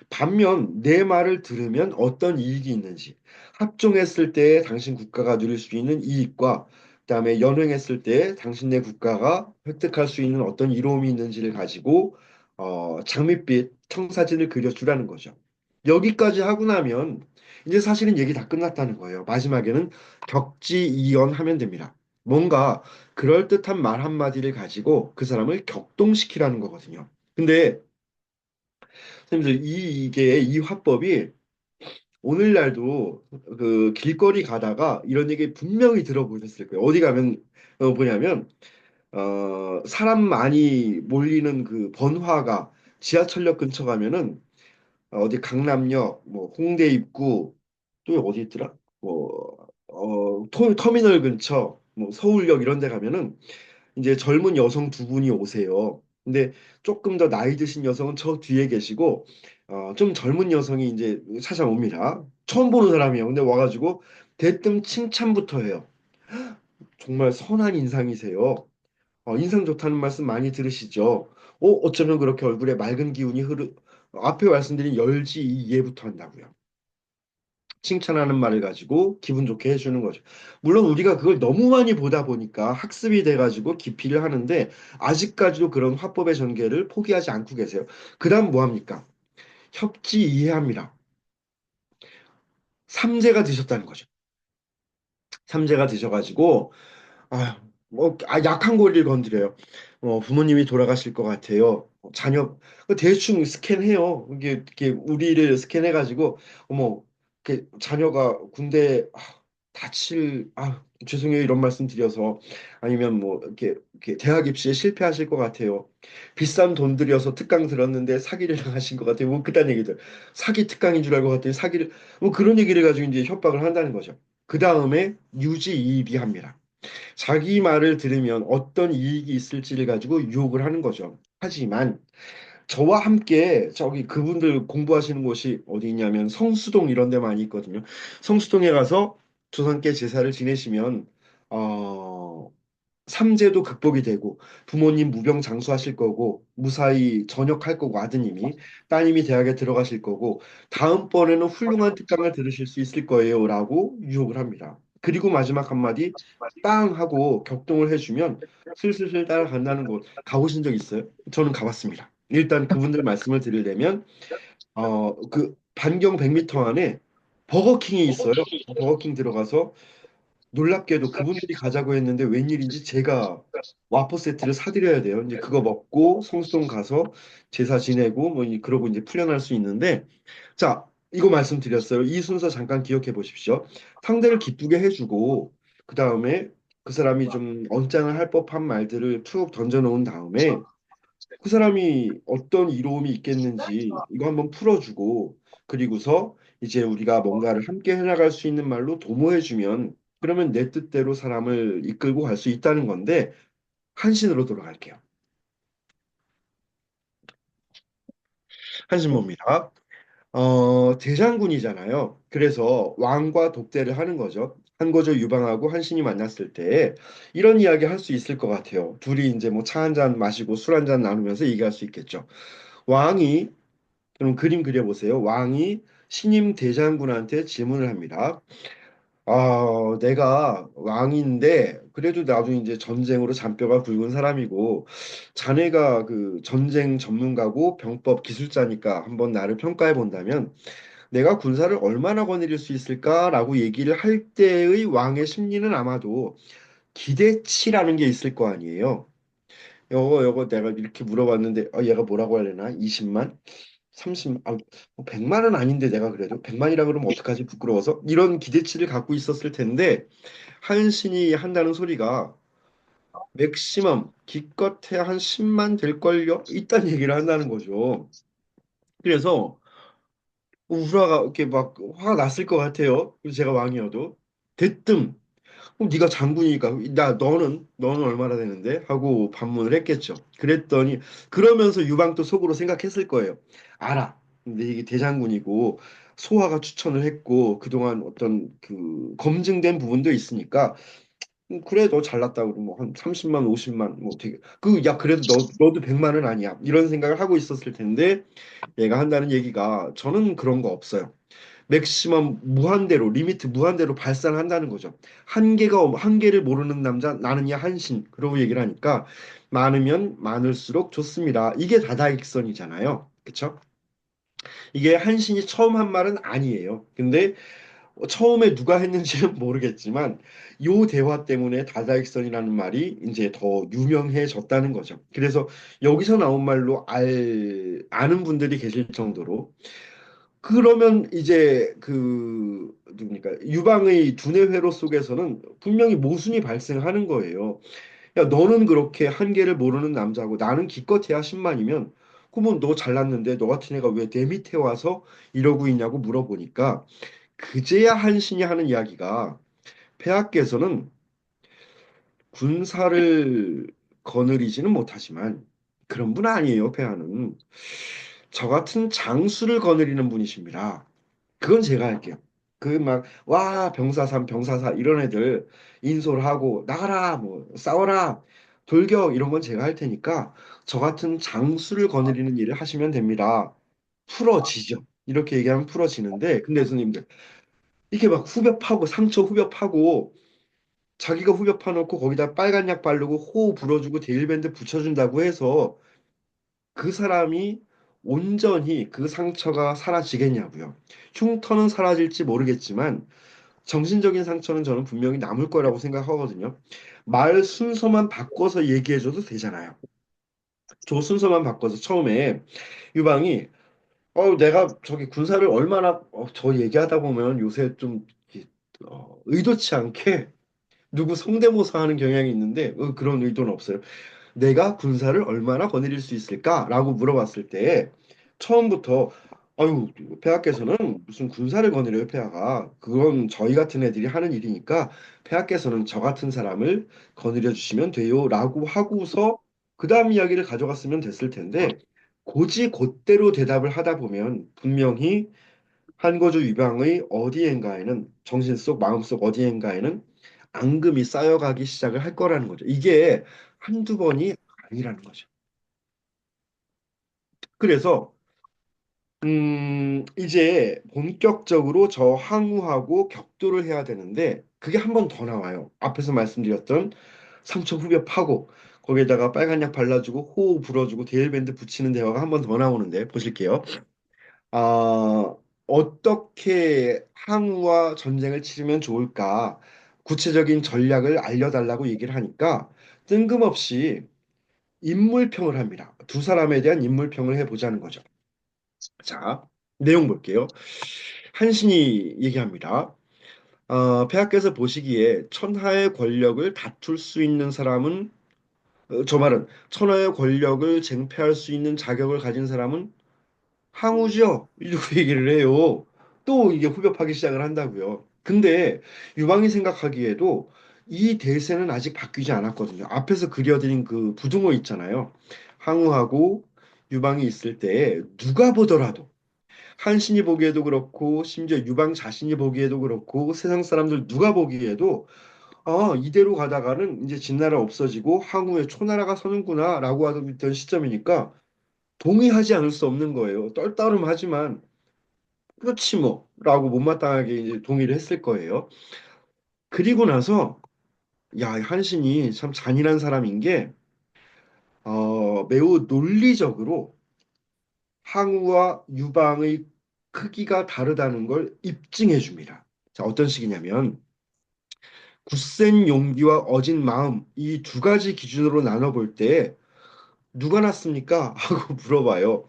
반면 내 말을 들으면 어떤 이익이 있는지, 합종했을 때 당신 국가가 누릴 수 있는 이익과 그다음에 연행했을 때 당신네 국가가 획득할 수 있는 어떤 이로움이 있는지를 가지고 장밋빛 청사진을 그려주라는 거죠. 여기까지 하고 나면 이제 사실은 얘기 다 끝났다는 거예요. 마지막에는 격지이언하면 됩니다. 뭔가 그럴듯한 말 한마디를 가지고 그 사람을 격동시키라는 거거든요. 근데 선생님들 이게 이 화법이 오늘날도 그 길거리 가다가 이런 얘기 분명히 들어보셨을 거예요. 어디 가면 뭐냐면 사람 많이 몰리는 그 번화가 지하철역 근처 가면은 어디 강남역, 뭐 홍대 입구 또 어디 있더라? 뭐 터미널 근처, 뭐 서울역 이런 데 가면은 이제 젊은 여성 두 분이 오세요. 근데 조금 더 나이 드신 여성은 저 뒤에 계시고, 좀 젊은 여성이 이제 찾아옵니다. 처음 보는 사람이에요. 근데 와가지고 대뜸 칭찬부터 해요. 정말 선한 인상이세요. 인상 좋다는 말씀 많이 들으시죠? 어쩌면 그렇게 얼굴에 맑은 기운이 앞에 말씀드린 열지 이해부터 한다고요. 칭찬하는 말을 가지고 기분 좋게 해주는 거죠. 물론 우리가 그걸 너무 많이 보다 보니까 학습이 돼가지고 기피를 하는데 아직까지도 그런 화법의 전개를 포기하지 않고 계세요. 그다음 뭐 합니까? 협지 이해합니다. 삼재가 드셨다는 거죠. 삼재가 드셔가지고 약한 고리를 건드려요. 부모님이 돌아가실 것 같아요. 자녀, 대충 스캔해요. 이게 우리를 스캔해가지고, 어머, 자녀가 군대 다칠, 죄송해요. 이런 말씀 드려서. 아니면 뭐, 이렇게 대학 입시에 실패하실 것 같아요. 비싼 돈 들여서 특강 들었는데 사기를 당하신 것 같아요. 뭐, 그딴 얘기들. 사기 특강인 줄 알고 갔더니 뭐 그런 얘기를 가지고 이제 협박을 한다는 거죠. 그 다음에 유지이비합니다. 자기 말을 들으면 어떤 이익이 있을지를 가지고 유혹을 하는 거죠. 하지만 저와 함께 저기 그분들 공부하시는 곳이 어디 있냐면 성수동 이런 데 많이 있거든요. 성수동에 가서 조상께 제사를 지내시면 어 삼재도 극복이 되고 부모님 무병 장수하실 거고 무사히 전역할 거고 아드님이 따님이 대학에 들어가실 거고 다음번에는 훌륭한 특강을 들으실 수 있을 거예요라고 유혹을 합니다. 그리고 마지막 한마디 빵 하고 격동을 해주면 슬슬슬 따라간다는 곳 가보신 적 있어요? 저는 가봤습니다. 일단 그분들 말씀을 드리려면 그 반경 100m 안에 버거킹이 있어요. 버거킹 들어가서 놀랍게도 그분들이 가자고 했는데 웬일인지 제가 와퍼 세트를 사드려야 돼요. 이제 그거 먹고 성수동 가서 제사 지내고 뭐 그러고 이제 풀려날 수 있는데 자, 이거 말씀드렸어요. 이 순서 잠깐 기억해 보십시오. 상대를 기쁘게 해주고 그 다음에 그 사람이 좀 언짢아 할 법한 말들을 툭 던져놓은 다음에 그 사람이 어떤 이로움이 있겠는지 이거 한번 풀어주고 그리고서 이제 우리가 뭔가를 함께 해나갈 수 있는 말로 도모해주면 그러면 내 뜻대로 사람을 이끌고 갈 수 있다는 건데 한신으로 돌아갈게요. 한신 뭡니다. 대장군이잖아요. 그래서 왕과 독대를 하는 거죠. 한거조 유방하고 한신이 만났을 때 이런 이야기 할 수 있을 것 같아요. 둘이 이제 뭐 차 한 잔 마시고 술 한 잔 나누면서 얘기할 수 있겠죠. 왕이 그럼 그림 그려보세요. 왕이 신임 대장군한테 질문을 합니다. 내가 왕인데 그래도 나도 이제 전쟁으로 잔뼈가 굵은 사람이고 자네가 그 전쟁 전문가고 병법 기술자니까 한번 나를 평가해 본다면 내가 군사를 얼마나 거느릴 수 있을까라고 얘기를 할 때의 왕의 심리는 아마도 기대치라는 게 있을 거 아니에요. 요거 내가 이렇게 물어봤는데 얘가 뭐라고 하려나? 20만? 30만? 100만은 아닌데 내가 그래도 100만이라 그러면 어떡하지? 부끄러워서 이런 기대치를 갖고 있었을 텐데 한신이 한다는 소리가 맥시멈 기껏해야 한 10만 될걸요? 이딴 얘기를 한다는 거죠. 그래서 우라가 이렇게 막 화가 났을 것 같아요. 그래서 제가 왕이어도 대뜸 네가 장군이니까 나 너는 얼마나 되는데 하고 반문을 했겠죠. 그랬더니 그러면서 유방도 속으로 생각했을 거예요. 알아. 근데 이게 대장군이고 소화가 추천을 했고 그동안 어떤 그 검증된 부분도 있으니까 그래 너 잘났다 그러면 뭐한 30만 50만 뭐 되게 그 야 그래도 너도 100만은 아니야 이런 생각을 하고 있었을 텐데 얘가 한다는 얘기가 저는 그런 거 없어요. 맥시멈 무한대로 리미트 무한대로 발산한다는 거죠. 한계를 모르는 남자 나는야 한신 그러고 얘기를 하니까 많으면 많을수록 좋습니다. 이게 다다익선이잖아요. 그쵸? 이게 한신이 처음 한 말은 아니에요. 근데 처음에 누가 했는지는 모르겠지만 요 대화 때문에 다다익선이라는 말이 이제 더 유명해졌다는 거죠. 그래서 여기서 나온 말로 아는 분들이 계실 정도로 그러면 이제 그 누굽니까 유방의 두뇌 회로 속에서는 분명히 모순이 발생하는 거예요. 야 너는 그렇게 한계를 모르는 남자고 나는 기껏해야 10만이면 그러면 너 잘났는데 너 같은 애가 왜 내 밑에 와서 이러고 있냐고 물어보니까 그제야 한신이 하는 이야기가 폐하께서는 군사를 거느리지는 못하지만 그런 분 아니에요. 폐하는 저 같은 장수를 거느리는 분이십니다. 그건 제가 할게요. 그 막 와 병사삼 병사사 이런 애들 인솔 하고 나가라 뭐 싸워라 돌격 이런 건 제가 할 테니까 저 같은 장수를 거느리는 일을 하시면 됩니다. 풀어지죠. 이렇게 얘기하면 풀어지는데 근데 선생님들 이렇게 막 후벼 파고 상처 후벼 파고 자기가 후벼 파놓고 거기다 빨간 약 바르고 호흡 불어주고 데일밴드 붙여준다고 해서 그 사람이 온전히 그 상처가 사라지겠냐고요. 흉터는 사라질지 모르겠지만 정신적인 상처는 저는 분명히 남을 거라고 생각하거든요. 말 순서만 바꿔서 얘기해줘도 되잖아요. 저 순서만 바꿔서 처음에 유방이 내가 저기 군사를 얼마나 저 얘기하다 보면 요새 좀 이렇게, 의도치 않게 누구 성대모사 하는 경향이 있는데 그런 의도는 없어요. 내가 군사를 얼마나 거느릴 수 있을까라고 물어봤을 때 처음부터 아유 폐하께서는 무슨 군사를 거느려요 폐하가 그건 저희 같은 애들이 하는 일이니까 폐하께서는 저 같은 사람을 거느려 주시면 돼요라고 하고서 그 다음 이야기를 가져갔으면 됐을 텐데 고지 곧대로 대답을 하다 보면 분명히 한거주 유방의 어디엔가에는 정신 속 마음 속 어디엔가에는 앙금이 쌓여가기 시작을 할 거라는 거죠. 이게 한두 번이 아니라는 거죠. 그래서 이제 본격적으로 저 항우하고 격도를 해야 되는데 그게 한 번 더 나와요. 앞에서 말씀드렸던 상처 후벼 파고 거기에다가 빨간 약 발라주고 호흡 불어주고 데일밴드 붙이는 대화가 한 번 더 나오는데 보실게요. 아, 어떻게 항우와 전쟁을 치르면 좋을까? 구체적인 전략을 알려달라고 얘기를 하니까 뜬금없이 인물평을 합니다. 두 사람에 대한 인물평을 해보자는 거죠. 자, 내용 볼게요. 한신이 얘기합니다. 폐하께서 보시기에 천하의 권력을 다툴 수 있는 사람은 저 말은 천하의 권력을 쟁취할 수 있는 자격을 가진 사람은 항우죠. 이렇게 얘기를 해요. 또 이게 후벼파기 시작을 한다고요. 근데 유방이 생각하기에도 이 대세는 아직 바뀌지 않았거든요. 앞에서 그려드린 그 부등호 있잖아요. 항우하고 유방이 있을 때 누가 보더라도 한신이 보기에도 그렇고 심지어 유방 자신이 보기에도 그렇고 세상 사람들 누가 보기에도 이대로 가다가는 이제 진나라 없어지고 항우의 초나라가 서는구나라고 하던 있던 시점이니까 동의하지 않을 수 없는 거예요. 떨떠름하지만 그렇지 뭐 라고 못마땅하게 이제 동의를 했을 거예요. 그리고 나서 야 한신이 참 잔인한 사람인 게 매우 논리적으로 항우와 유방의 크기가 다르다는 걸 입증해 줍니다. 자 어떤 식이냐면 굳센 용기와 어진 마음 이 두 가지 기준으로 나눠볼 때 누가 낫습니까? 하고 물어봐요.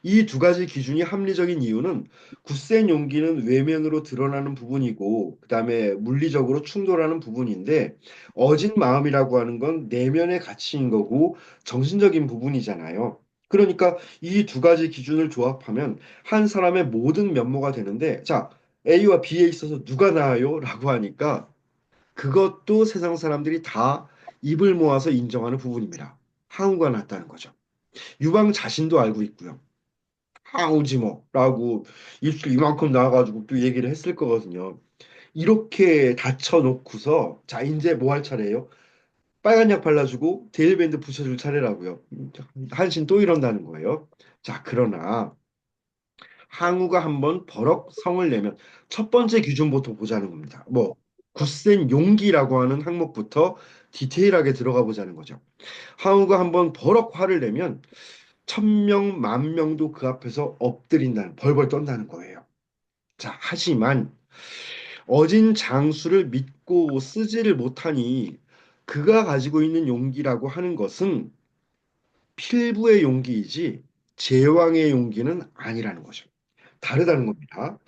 이 두 가지 기준이 합리적인 이유는 굳센 용기는 외면으로 드러나는 부분이고, 그다음에 물리적으로 충돌하는 부분인데, 어진 마음이라고 하는 건 내면의 가치인 거고, 정신적인 부분이잖아요. 그러니까 이 두 가지 기준을 조합하면 한 사람의 모든 면모가 되는데, 자, A와 B에 있어서 누가 나아요? 라고 하니까 그것도 세상 사람들이 다 입을 모아서 인정하는 부분입니다. 항우가 낫다는 거죠. 유방 자신도 알고 있고요. 항우지 뭐 라고 입술 이만큼 나와가지고 또 얘기를 했을 거거든요. 이렇게 다쳐놓고서 자 이제 뭐 할 차례예요? 빨간 약 발라주고 데일밴드 붙여줄 차례라고요. 한신 또 이런다는 거예요. 자, 그러나 항우가 한번 버럭 성을 내면 첫 번째 기준부터 보자는 겁니다. 뭐 굳센 용기라고 하는 항목부터 디테일하게 들어가 보자는 거죠. 항우가 한번 버럭 화를 내면 천명 만명도 그 앞에서 엎드린다는 벌벌 떤다는 거예요. 자, 하지만 어진 장수를 믿고 쓰지를 못하니 그가 가지고 있는 용기라고 하는 것은 필부의 용기이지 제왕의 용기는 아니라는 거죠. 다르다는 겁니다.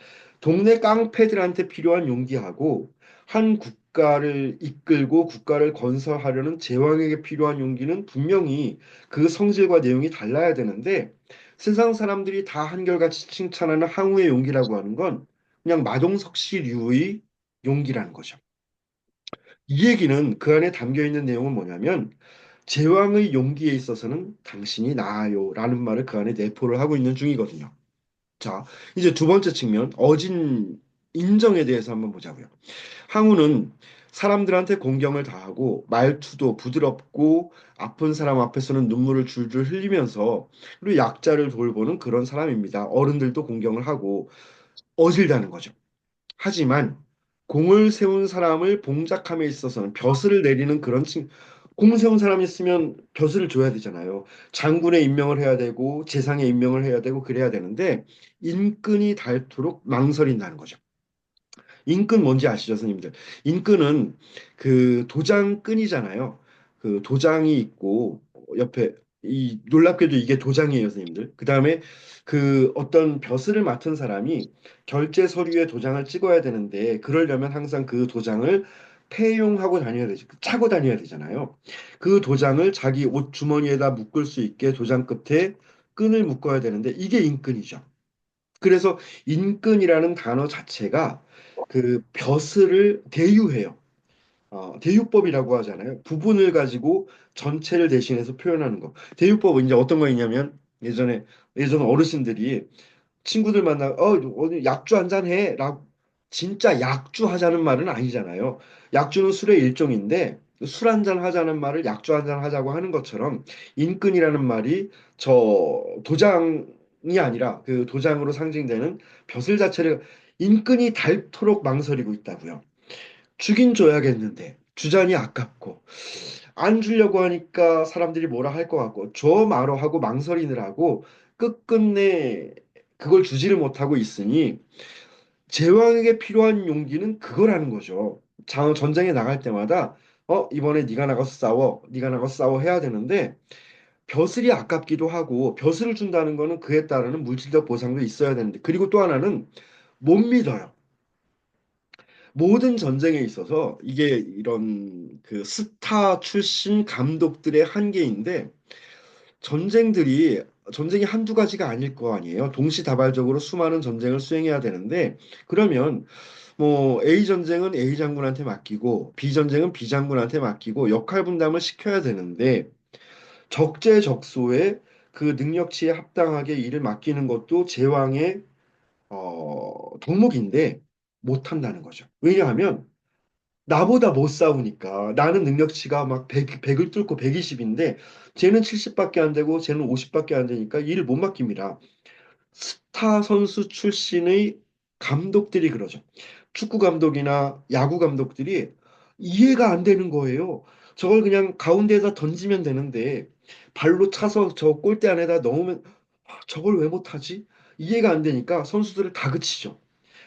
동네 깡패들한테 필요한 용기하고 한 국가를 이끌고 국가를 건설하려는 제왕에게 필요한 용기는 분명히 그 성질과 내용이 달라야 되는데 세상 사람들이 다 한결같이 칭찬하는 항우의 용기라고 하는 건 그냥 마동석 씨류의 용기라는 거죠. 이 얘기는 그 안에 담겨 있는 내용은 뭐냐면 제왕의 용기에 있어서는 당신이 나아요 라는 말을 그 안에 내포를 하고 있는 중이거든요. 자, 이제 두 번째 측면, 어진 인정에 대해서 한번 보자고요. 항우는 사람들한테 공경을 다하고 말투도 부드럽고 아픈 사람 앞에서는 눈물을 줄줄 흘리면서 그리고 약자를 돌보는 그런 사람입니다. 어른들도 공경을 하고 어질다는 거죠. 하지만 공을 세운 사람을 봉작함에 있어서는 벼슬을 내리는 그런 공을 세운 사람이 있으면 벼슬을 줘야 되잖아요. 장군에 임명을 해야 되고 재상에 임명을 해야 되고 그래야 되는데 인근이 닳도록 망설인다는 거죠. 인근 뭔지 아시죠, 선생님들? 인근은 그 도장끈이잖아요. 그 도장이 있고 옆에 이 놀랍게도 이게 도장이에요, 선생님들. 그다음에 그 어떤 벼슬을 맡은 사람이 결제 서류에 도장을 찍어야 되는데 그러려면 항상 그 도장을 폐용하고 다녀야 되지, 차고 다녀야 되잖아요. 그 도장을 자기 옷 주머니에다 묶을 수 있게 도장 끝에 끈을 묶어야 되는데 이게 인끈이죠. 그래서 인근이라는 단어 자체가 그 벼슬을 대유해요. 대유법이라고 하잖아요. 부분을 가지고 전체를 대신해서 표현하는 거. 대유법은 이제 어떤 거있냐면 예전 어르신들이 친구들 만나 오늘 약주 한잔 해. 라고 진짜 약주 하자는 말은 아니잖아요. 약주는 술의 일종인데 술 한잔 하자는 말을 약주 한잔 하자고 하는 것처럼 인근이라는 말이 저 도장이 아니라 그 도장으로 상징되는 벼슬 자체를 인근이 닳도록 망설이고 있다고요. 주긴 줘야겠는데 주자니 아깝고 안 주려고 하니까 사람들이 뭐라 할 것 같고 줘 마로 하고 망설이느라고 끝끝내 그걸 주지를 못하고 있으니 제왕에게 필요한 용기는 그거라는 거죠. 전쟁에 나갈 때마다 이번에 네가 나가서 싸워 네가 나가서 싸워 해야 되는데 벼슬이 아깝기도 하고 벼슬을 준다는 거는 그에 따르는 물질적 보상도 있어야 되는데 그리고 또 하나는 못 믿어요. 모든 전쟁에 있어서 이게 이런 그 스타 출신 감독들의 한계인데 전쟁이 한두 가지가 아닐 거 아니에요. 동시다발적으로 수많은 전쟁을 수행해야 되는데 그러면 뭐 A 전쟁은 A 장군한테 맡기고 B 전쟁은 B 장군한테 맡기고 역할 분담을 시켜야 되는데 적재적소에 그 능력치에 합당하게 일을 맡기는 것도 제왕의 덕목인데 못한다는 거죠. 왜냐하면 나보다 못 싸우니까 나는 능력치가 막 100을 뚫고 120인데 쟤는 70밖에 안 되고 쟤는 50밖에 안 되니까 일을 못 맡깁니다. 스타 선수 출신의 감독들이 그러죠. 축구 감독이나 야구 감독들이 이해가 안 되는 거예요. 저걸 그냥 가운데에다 던지면 되는데 발로 차서 저 골대 안에다 넣으면 저걸 왜 못하지? 이해가 안 되니까 선수들을 다그치죠.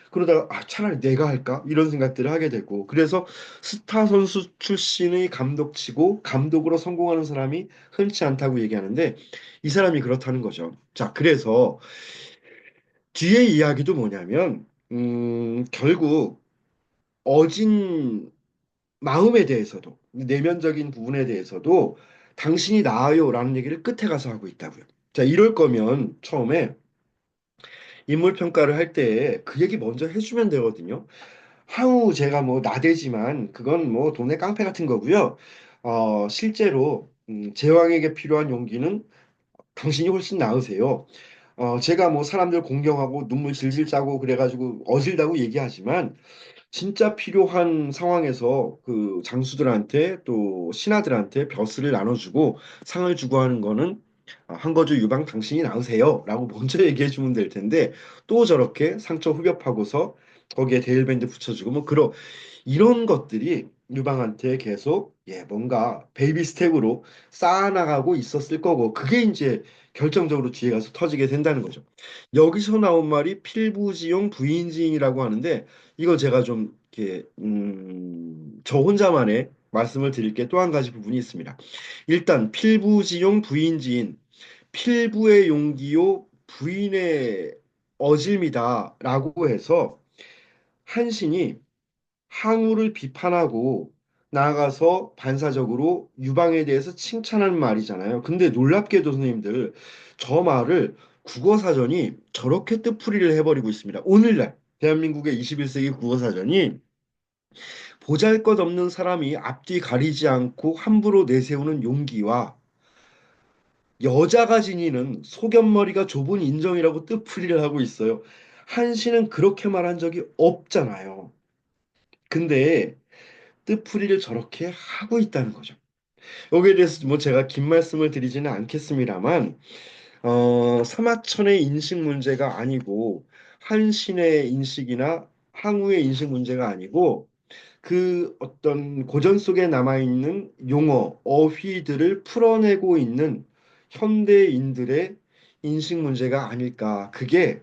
그러다가 차라리 내가 할까? 이런 생각들을 하게 되고 그래서 스타 선수 출신의 감독치고 감독으로 성공하는 사람이 흔치 않다고 얘기하는데 이 사람이 그렇다는 거죠. 자, 그래서 뒤에 이야기도 뭐냐면 결국 어진 마음에 대해서도 내면적인 부분에 대해서도 당신이 나아요라는 얘기를 끝에 가서 하고 있다고요. 자, 이럴 거면 처음에 인물 평가를 할 때 그 얘기 먼저 해주면 되거든요. 향후 제가 뭐 나대지만 그건 뭐 동네 깡패 같은 거고요. 실제로 제왕에게 필요한 용기는 당신이 훨씬 나으세요. 제가 뭐 사람들 공경하고 눈물 질질 짜고 그래가지고 어질다고 얘기하지만 진짜 필요한 상황에서 그 장수들한테 또 신하들한테 벼슬을 나눠주고 상을 주고 하는 거는 한 거죠 유방 당신이 나으세요 라고 먼저 얘기해 주면 될 텐데 또 저렇게 상처 후벼파고서 거기에 데일밴드 붙여주고 뭐 이런 것들이 유방한테 계속 뭔가 베이비 스텝으로 쌓아나가고 있었을 거고 그게 이제 결정적으로 뒤에 가서 터지게 된다는 거죠. 여기서 나온 말이 필부지용 부인지인이라고 하는데 이거 제가 좀 이렇게 저 혼자만의 말씀을 드릴 게 또 한 가지 부분이 있습니다. 일단 필부지용 부인지인 필부의 용기요 부인의 어질미다라고 해서 한신이 항우를 비판하고 나아가서 반사적으로 유방에 대해서 칭찬하는 말이잖아요. 근데 놀랍게도 선생님들 저 말을 국어사전이 저렇게 뜻풀이를 해버리고 있습니다. 오늘날 대한민국의 21세기 국어사전이 보잘것없는 사람이 앞뒤 가리지 않고 함부로 내세우는 용기와 여자가 지니는 소견머리가 좁은 인정이라고 뜻풀이를 하고 있어요. 한시는 그렇게 말한 적이 없잖아요. 근데 뜻풀이를 저렇게 하고 있다는 거죠. 여기에 대해서 뭐 제가 긴 말씀을 드리지는 않겠습니다만, 사마천의 인식 문제가 아니고, 한신의 인식이나 항우의 인식 문제가 아니고, 그 어떤 고전 속에 남아있는 용어, 어휘들을 풀어내고 있는 현대인들의 인식 문제가 아닐까. 그게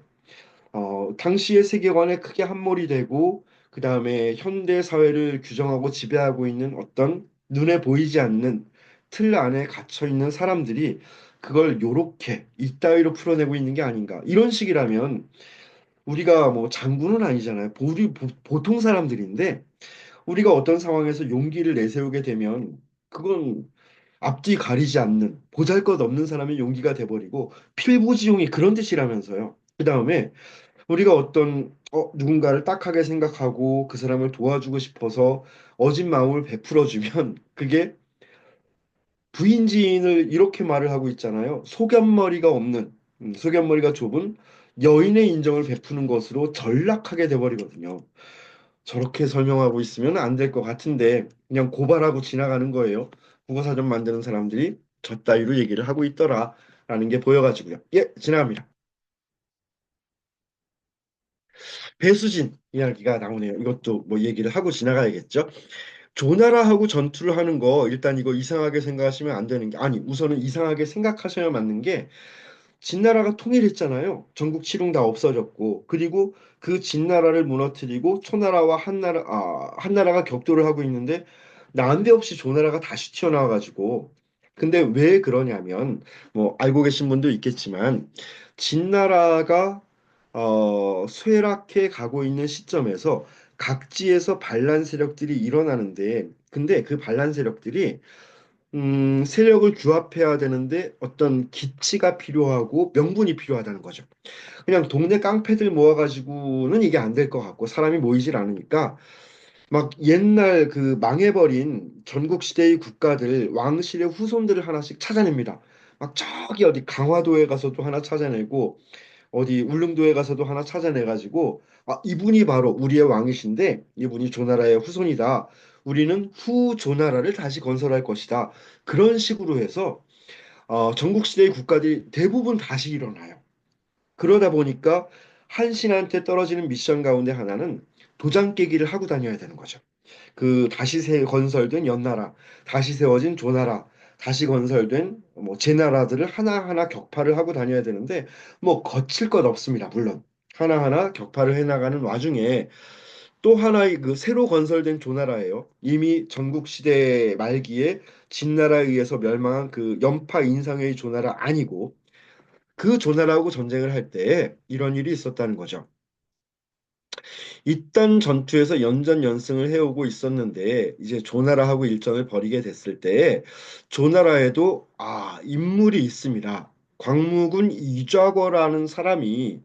당시의 세계관에 크게 함몰이 되고 그 다음에 현대 사회를 규정하고 지배하고 있는 어떤 눈에 보이지 않는 틀 안에 갇혀 있는 사람들이 그걸 요렇게 이따위로 풀어내고 있는 게 아닌가. 이런 식이라면 우리가 뭐 장군은 아니잖아요. 보통 사람들인데 우리가 어떤 상황에서 용기를 내세우게 되면 그건 앞뒤 가리지 않는 보잘것없는 사람의 용기가 돼버리고 필부지용이 그런 뜻이라면서요. 그 다음에 우리가 어떤 누군가를 딱하게 생각하고 그 사람을 도와주고 싶어서 어진 마음을 베풀어주면 그게 부인지인을 이렇게 말을 하고 있잖아요. 소견머리가 없는, 소견머리가 좁은 여인의 인정을 베푸는 것으로 전락하게 돼버리거든요. 저렇게 설명하고 있으면 안 될 것 같은데 그냥 고발하고 지나가는 거예요. 국어사전 만드는 사람들이 저 따위로 얘기를 하고 있더라라는 게 보여가지고요. 예, 지나갑니다. 배수진 이야기가 나오네요. 이것도 뭐 얘기를 하고 지나가야겠죠. 조나라하고 전투를 하는 거 일단 이거 이상하게 생각하시면 안 되는 게 아니 우선은 이상하게 생각하셔야 맞는 게 진나라가 통일했잖아요. 전국 칠흥 다 없어졌고 그리고 그 진나라를 무너뜨리고 초나라와 한나라가 격돌을 하고 있는데 난데없이 조나라가 다시 튀어나와 가지고 근데 왜 그러냐면 뭐 알고 계신 분도 있겠지만 진나라가 쇠락해 가고 있는 시점에서 각지에서 반란 세력들이 일어나는데 근데 그 반란 세력들이 세력을 규합해야 되는데 어떤 기치가 필요하고 명분이 필요하다는 거죠. 그냥 동네 깡패들 모아가지고는 이게 안 될 것 같고 사람이 모이질 않으니까 막 옛날 그 망해버린 전국 시대의 국가들 왕실의 후손들을 하나씩 찾아냅니다. 막 저기 어디 강화도에 가서도 하나 찾아내고 어디 울릉도에 가서도 하나 찾아내가지고 이분이 바로 우리의 왕이신데 이분이 조나라의 후손이다. 우리는 후조나라를 다시 건설할 것이다. 그런 식으로 해서 전국 시대의 국가들이 대부분 다시 일어나요. 그러다 보니까 한신한테 떨어지는 미션 가운데 하나는 도장 깨기를 하고 다녀야 되는 거죠. 그 다시 건설된 연나라, 다시 세워진 조나라, 다시 건설된 뭐 제나라들을 하나하나 격파를 하고 다녀야 되는데 뭐 거칠 것 없습니다. 물론 하나하나 격파를 해나가는 와중에 또 하나의 그 새로 건설된 조나라예요. 이미 전국 시대 말기에 진나라에 의해서 멸망한 그 연파 인상의 조나라 아니고 그 조나라하고 전쟁을 할 때 이런 일이 있었다는 거죠. 이딴 전투에서 연전연승을 해오고 있었는데 이제 조나라하고 일정을 벌이게 됐을 때 조나라에도 인물이 있습니다. 광무군 이좌거라는 사람이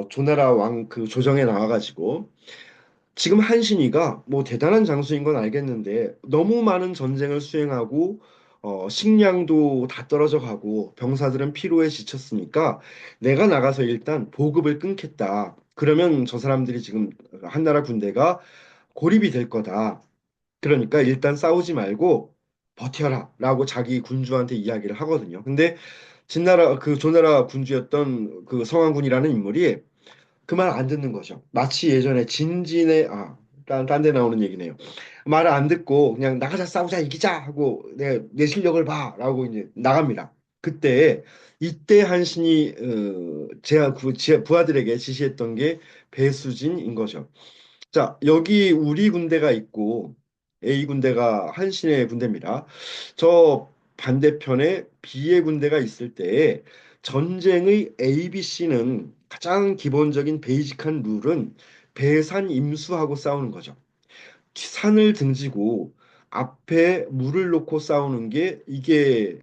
조나라 왕 그 조정에 나와가지고 지금 한신이가 뭐 대단한 장수인 건 알겠는데 너무 많은 전쟁을 수행하고 식량도 다 떨어져 가고 병사들은 피로에 지쳤으니까 내가 나가서 일단 보급을 끊겠다. 그러면 저 사람들이 지금 한나라 군대가 고립이 될 거다. 그러니까 일단 싸우지 말고 버텨라 라고 자기 군주한테 이야기를 하거든요. 근데 진나라 그 조나라 군주였던 그 성왕군이라는 인물이 그 말 안 듣는 거죠. 마치 예전에 진진의 딴 데 나오는 얘기네요. 말을 안 듣고 그냥 나가자 싸우자 이기자 하고 내 실력을 봐라고 이제 나갑니다. 그때 이때 한신이 제가 제 부하들에게 지시했던 게 배수진인 거죠. 자, 여기 우리 군대가 있고 A 군대가 한신의 군대입니다. 저 반대편에 B의 군대가 있을 때 전쟁의 ABC는 가장 기본적인 베이직한 룰은 배산 임수하고 싸우는 거죠. 산을 등지고 앞에 물을 놓고 싸우는 게 이게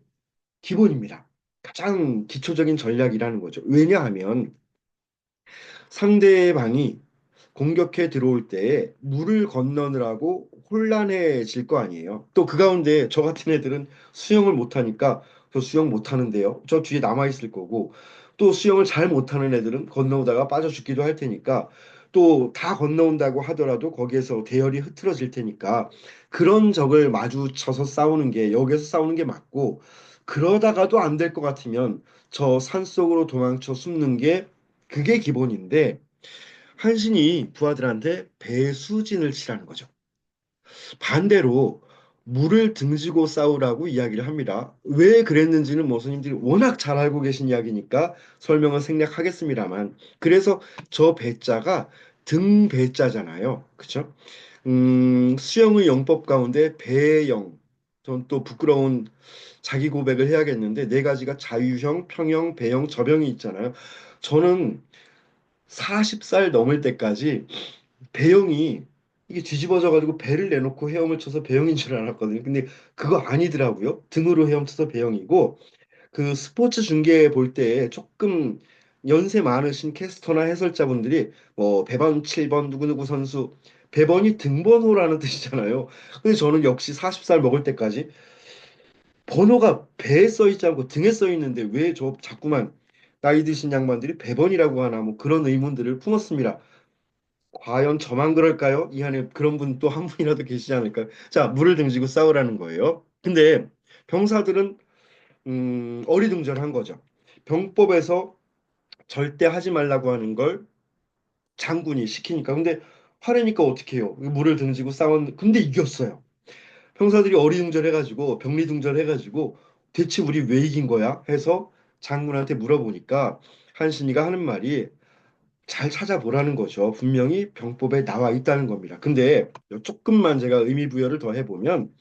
기본입니다. 가장 기초적인 전략이라는 거죠. 왜냐하면 상대방이 공격해 들어올 때 물을 건너느라고 혼란해질 거 아니에요. 또 그 가운데 저 같은 애들은 수영을 못하니까 저 수영 못하는데요. 저 뒤에 남아 있을 거고 또 수영을 잘 못하는 애들은 건너오다가 빠져 죽기도 할 테니까 또 다 건너온다고 하더라도 거기에서 대열이 흐트러질 테니까 그런 적을 마주쳐서 싸우는 게 여기서 싸우는 게 맞고 그러다가도 안 될 것 같으면 저 산속으로 도망쳐 숨는 게 그게 기본인데 한신이 부하들한테 배수진을 치라는 거죠. 반대로 물을 등지고 싸우라고 이야기를 합니다. 왜 그랬는지는 뭐 선생님들이 워낙 잘 알고 계신 이야기니까 설명을 생략하겠습니다만 그래서 저 배자가 등배자잖아요. 그쵸? 수영의 영법 가운데 배영 전 또 부끄러운 자기 고백을 해야겠는데 네 가지가 자유형, 평형, 배영, 저병이 있잖아요. 저는 40살 넘을 때까지 배영이 이게 뒤집어져 가지고 배를 내놓고 헤엄을 쳐서 배영인 줄 알았거든요. 근데 그거 아니더라고요. 등으로 헤엄쳐서 배영이고 그 스포츠 중계 볼 때 조금 연세 많으신 캐스터나 해설자분들이 뭐 배번 7번 누구누구 선수 배번이 등번호라는 뜻이잖아요. 근데 저는 역시 40살 먹을 때까지 번호가 배에 써 있지 않고 등에 써 있는데 왜 저 자꾸만 나이 드신 양반들이 배번이라고 하나 뭐 그런 의문들을 품었습니다. 과연 저만 그럴까요? 이 안에 그런 분 또 한 분이라도 계시지 않을까요? 자, 물을 등지고 싸우라는 거예요. 근데 병사들은 어리둥절한 거죠. 병법에서 절대 하지 말라고 하는 걸 장군이 시키니까. 근데 하려니까 어떻게 해요? 물을 등지고 싸웠는데 근데 이겼어요. 병사들이 어리둥절해가지고 병리둥절해가지고 대체 우리 왜 이긴 거야? 해서 장군한테 물어보니까 한신이가 하는 말이 잘 찾아보라는 거죠. 분명히 병법에 나와 있다는 겁니다. 근데 조금만 제가 의미 부여를 더 해보면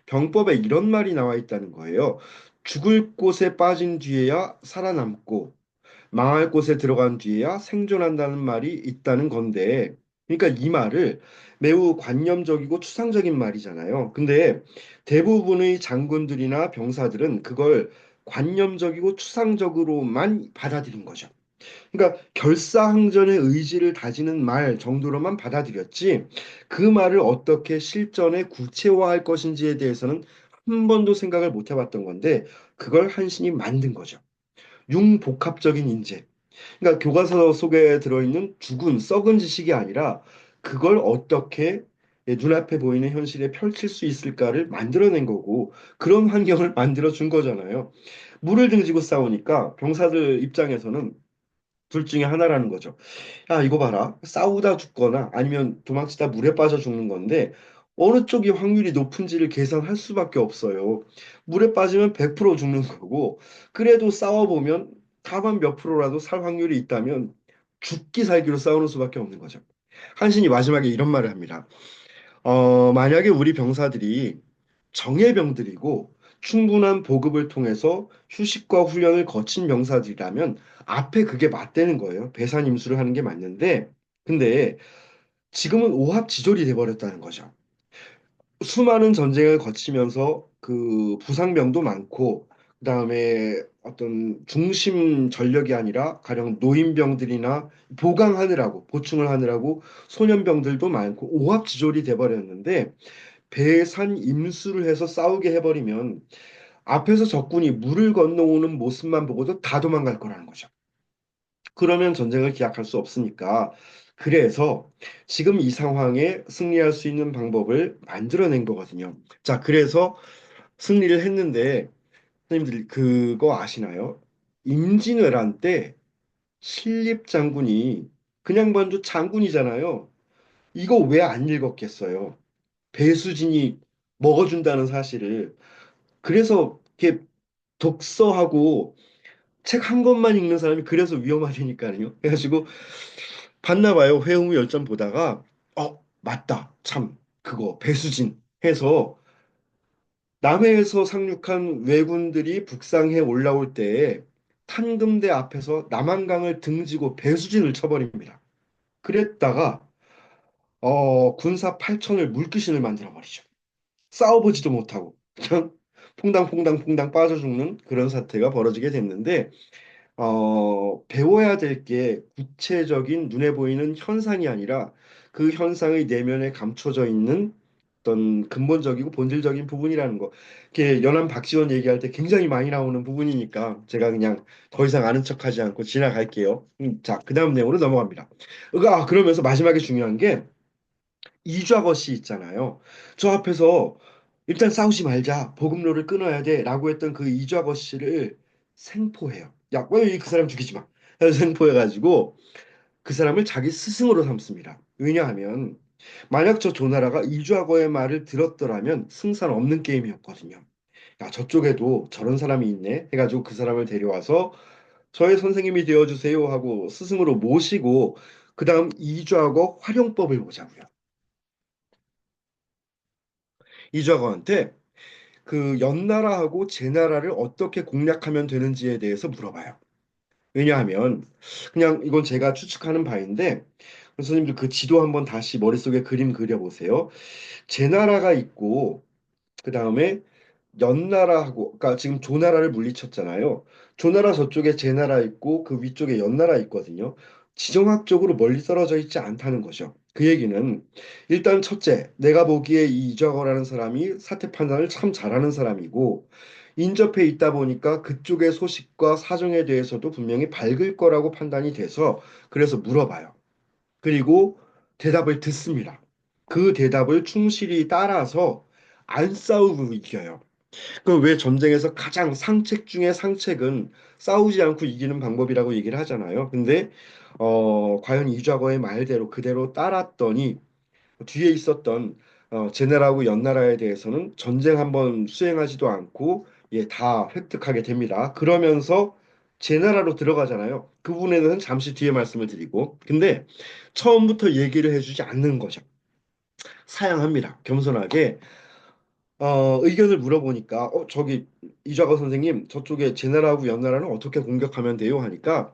병법에 이런 말이 나와 있다는 거예요. 죽을 곳에 빠진 뒤에야 살아남고 망할 곳에 들어간 뒤에야 생존한다는 말이 있다는 건데, 그러니까 이 말을 매우 관념적이고 추상적인 말이잖아요. 근데 대부분의 장군들이나 병사들은 그걸 관념적이고 추상적으로만 받아들인 거죠. 그러니까 결사항전의 의지를 다지는 말 정도로만 받아들였지 그 말을 어떻게 실전에 구체화할 것인지에 대해서는 한 번도 생각을 못 해봤던 건데 그걸 한신이 만든 거죠. 융복합적인 인재. 그러니까 교과서 속에 들어있는 죽은 썩은 지식이 아니라 그걸 어떻게 눈앞에 보이는 현실에 펼칠 수 있을까를 만들어낸 거고 그런 환경을 만들어 준 거잖아요. 물을 등지고 싸우니까 병사들 입장에서는 둘 중에 하나라는 거죠. 야, 이거 봐라. 싸우다 죽거나 아니면 도망치다 물에 빠져 죽는 건데 어느 쪽이 확률이 높은지를 계산할 수밖에 없어요. 물에 빠지면 100% 죽는 거고 그래도 싸워보면 다만 몇 프로라도 살 확률이 있다면 죽기 살기로 싸우는 수밖에 없는 거죠. 한신이 마지막에 이런 말을 합니다. 만약에 우리 병사들이 정예병들이고 충분한 보급을 통해서 휴식과 훈련을 거친 병사들이라면 앞에 그게 맞대는 거예요. 배산 임수를 하는 게 맞는데, 근데 지금은 오합지졸이 돼버렸다는 거죠. 수많은 전쟁을 거치면서 그 부상병도 많고 그다음에 어떤 중심 전력이 아니라 가령 노인병들이나 보강하느라고 보충을 하느라고 소년병들도 많고 오합지졸이 돼버렸는데 배산 임수를 해서 싸우게 해버리면 앞에서 적군이 물을 건너오는 모습만 보고도 다 도망갈 거라는 거죠. 그러면 전쟁을 기약할 수 없으니까 그래서 지금 이 상황에 승리할 수 있는 방법을 만들어낸 거거든요. 자, 그래서 승리를 했는데 선생님들 그거 아시나요? 임진왜란 때 신립 장군이 그냥 먼저 장군이잖아요. 이거 왜 안 읽었겠어요? 배수진이 먹어준다는 사실을. 그래서 이렇게 독서하고 책 한 권만 읽는 사람이 그래서 위험하다니까요. 그래가지고 봤나 봐요. 회흥우 열전 보다가 맞다. 참 그거 배수진 해서 남해에서 상륙한 왜군들이 북상해 올라올 때에 탄금대 앞에서 남한강을 등지고 배수진을 쳐버립니다. 그랬다가 군사 8천을 물귀신을 만들어 버리죠. 싸워보지도 못하고 그냥 퐁당퐁당 빠져 죽는 그런 사태가 벌어지게 됐는데 배워야 될 게 구체적인 눈에 보이는 현상이 아니라 그 현상의 내면에 감춰져 있는 어떤 근본적이고 본질적인 부분이라는 거. 이렇게 연암 박지원 얘기할 때 굉장히 많이 나오는 부분이니까 제가 그냥 더 이상 아는 척하지 않고 지나갈게요. 자, 그 다음 내용으로 넘어갑니다. 그러면서 마지막에 중요한 게 이좌것이 있잖아요. 저 앞에서 일단 싸우지 말자, 보급로를 끊어야 돼라고 했던 그 이좌것씨를 생포해요. 야, 왜 그 사람 죽이지 마. 그래서 생포해가지고 그 사람을 자기 스승으로 삼습니다. 왜냐하면 만약 저 조나라가 이좌거의 말을 들었더라면 승산 없는 게임이었거든요. 야, 저쪽에도 저런 사람이 있네 해가지고 그 사람을 데려와서 저의 선생님이 되어주세요 하고 스승으로 모시고 그 다음 이좌거 활용법을 보자고요. 이좌거한테 그 연나라하고 제나라를 어떻게 공략하면 되는지에 대해서 물어봐요. 왜냐하면 그냥 이건 제가 추측하는 바인데 선생님들 그 지도 한번 다시 머릿속에 그림 그려보세요. 제나라가 있고 그 다음에 연나라하고 그러니까 지금 조나라를 물리쳤잖아요. 조나라 저쪽에 제나라 있고 그 위쪽에 연나라 있거든요. 지정학적으로 멀리 떨어져 있지 않다는 거죠. 그 얘기는 일단 첫째, 내가 보기에 이 이정호라는 사람이 사태 판단을 참 잘하는 사람이고 인접해 있다 보니까 그쪽의 소식과 사정에 대해서도 분명히 밝을 거라고 판단이 돼서 그래서 물어봐요. 그리고 대답을 듣습니다. 그 대답을 충실히 따라서 안 싸우고 이겨요. 그럼 왜 전쟁에서 가장 상책 중에 상책은 싸우지 않고 이기는 방법이라고 얘기를 하잖아요. 근데 과연 이좌거의 말대로 그대로 따랐더니 뒤에 있었던 제네라고 연나라에 대해서는 전쟁 한번 수행하지도 않고 다 획득하게 됩니다. 그러면서 제나라로 들어가잖아요. 그 부분에 대해서는 잠시 뒤에 말씀을 드리고 근데 처음부터 얘기를 해주지 않는 거죠. 사양합니다. 겸손하게 의견을 물어보니까 저기 이좌거 선생님 저쪽에 제나라하고 연나라는 어떻게 공격하면 돼요? 하니까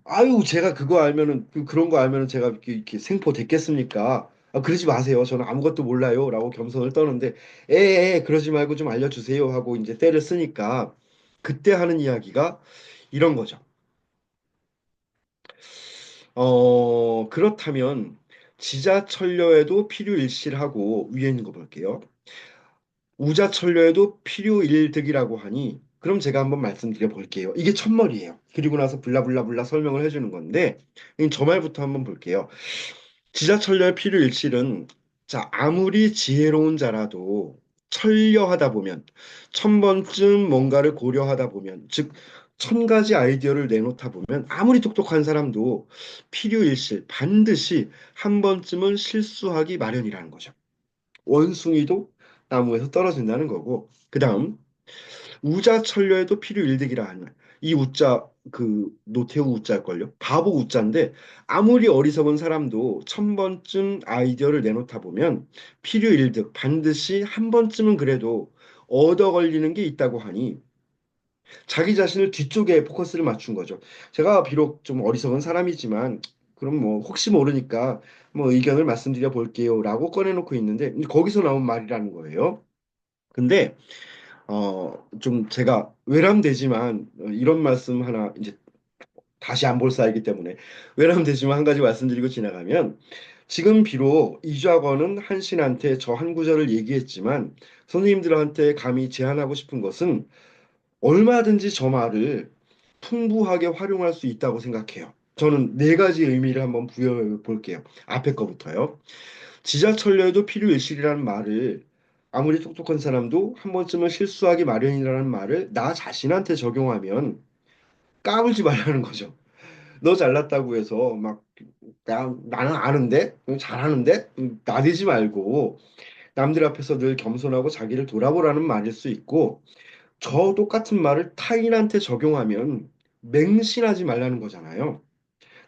아유 제가 그거 알면은 그런 거 알면은 제가 이렇게 생포 됐겠습니까? 그러지 마세요. 저는 아무것도 몰라요라고 겸손을 떠는데 그러지 말고 좀 알려주세요 하고 이제 때를 쓰니까 그때 하는 이야기가 이런 거죠. 그렇다면 지자천려에도 필요일실하고 위에 있는 거 볼게요. 우자천려에도 필요일득이라고 하니 그럼 제가 한번 말씀드려 볼게요. 이게 첫머리예요. 그리고 나서 블라블라블라 설명을 해주는 건데 저 말부터 한번 볼게요. 지자천려의 필요일실은 자 아무리 지혜로운 자라도 천려하다 보면 천 번쯤 뭔가를 고려하다 보면 즉 천 가지 아이디어를 내놓다 보면 아무리 똑똑한 사람도 필요일실 반드시 한 번쯤은 실수하기 마련이라는 거죠. 원숭이도 나무에서 떨어진다는 거고 그 다음 우자천려에도 필요일득이라 하는 이 우자 그 노태우 우자일걸요 바보 우자인데 아무리 어리석은 사람도 천 번쯤 아이디어를 내놓다 보면 필요일득 반드시 한 번쯤은 그래도 얻어 걸리는 게 있다고 하니 자기 자신을 뒤쪽에 포커스를 맞춘 거죠. 제가 비록 좀 어리석은 사람이지만 그럼 뭐 혹시 모르니까 뭐 의견을 말씀드려 볼게요라고 꺼내놓고 있는데 거기서 나온 말이라는 거예요. 근데 좀 제가 외람되지만 이런 말씀 하나 이제 다시 안 볼 사이기 때문에 외람되지만 한 가지 말씀드리고 지나가면 지금 비록 이좌건은 한신한테 저 한 구절을 얘기했지만 선생님들한테 감히 제안하고 싶은 것은 얼마든지 저 말을 풍부하게 활용할 수 있다고 생각해요. 저는 네 가지 의미를 한번 부여해 볼게요. 앞에 거부터요. 지자철려에도 필요일실이라는 말을 아무리 똑똑한 사람도 한 번쯤은 실수하기 마련이라는 말을 나 자신한테 적용하면 까불지 말라는 거죠. 너 잘났다고 해서 막 나는 아는데 잘하는데 나대지 말고 남들 앞에서 늘 겸손하고 자기를 돌아보라는 말일 수 있고 저 똑같은 말을 타인한테 적용하면 맹신하지 말라는 거잖아요.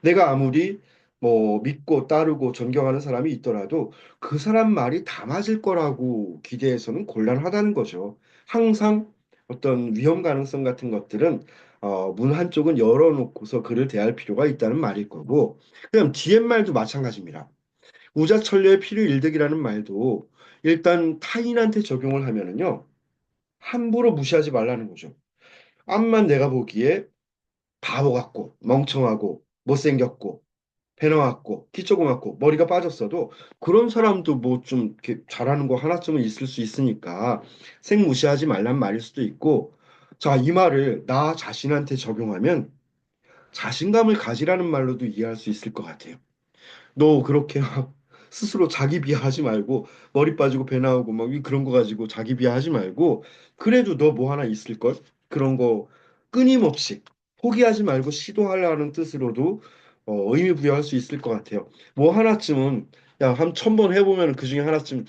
내가 아무리 뭐 믿고 따르고 존경하는 사람이 있더라도 그 사람 말이 다 맞을 거라고 기대해서는 곤란하다는 거죠. 항상 어떤 위험 가능성 같은 것들은 문 한쪽은 열어놓고서 그를 대할 필요가 있다는 말일 거고, 그다음 뒤에 말도 마찬가지입니다. 우자천려의 필요일득이라는 말도 일단 타인한테 적용을 하면은요, 함부로 무시하지 말라는 거죠. 암만 내가 보기에 바보 같고 멍청하고 못생겼고 배 나왔고 키 조그맣고 머리가 빠졌어도 그런 사람도 뭐 좀 이렇게 잘하는 거 하나쯤은 있을 수 있으니까 생무시하지 말란 말일 수도 있고 자, 이 말을 나 자신한테 적용하면 자신감을 가지라는 말로도 이해할 수 있을 것 같아요. 너 그렇게 막 스스로 자기 비하하지 말고 머리 빠지고 배 나오고 막 그런 거 가지고 자기 비하하지 말고 그래도 너 뭐 하나 있을걸? 그런 거 끊임없이 포기하지 말고 시도하려는 뜻으로도 의미 부여할 수 있을 것 같아요. 뭐 하나쯤은 야, 한 1,000번 해보면 그 중에 하나쯤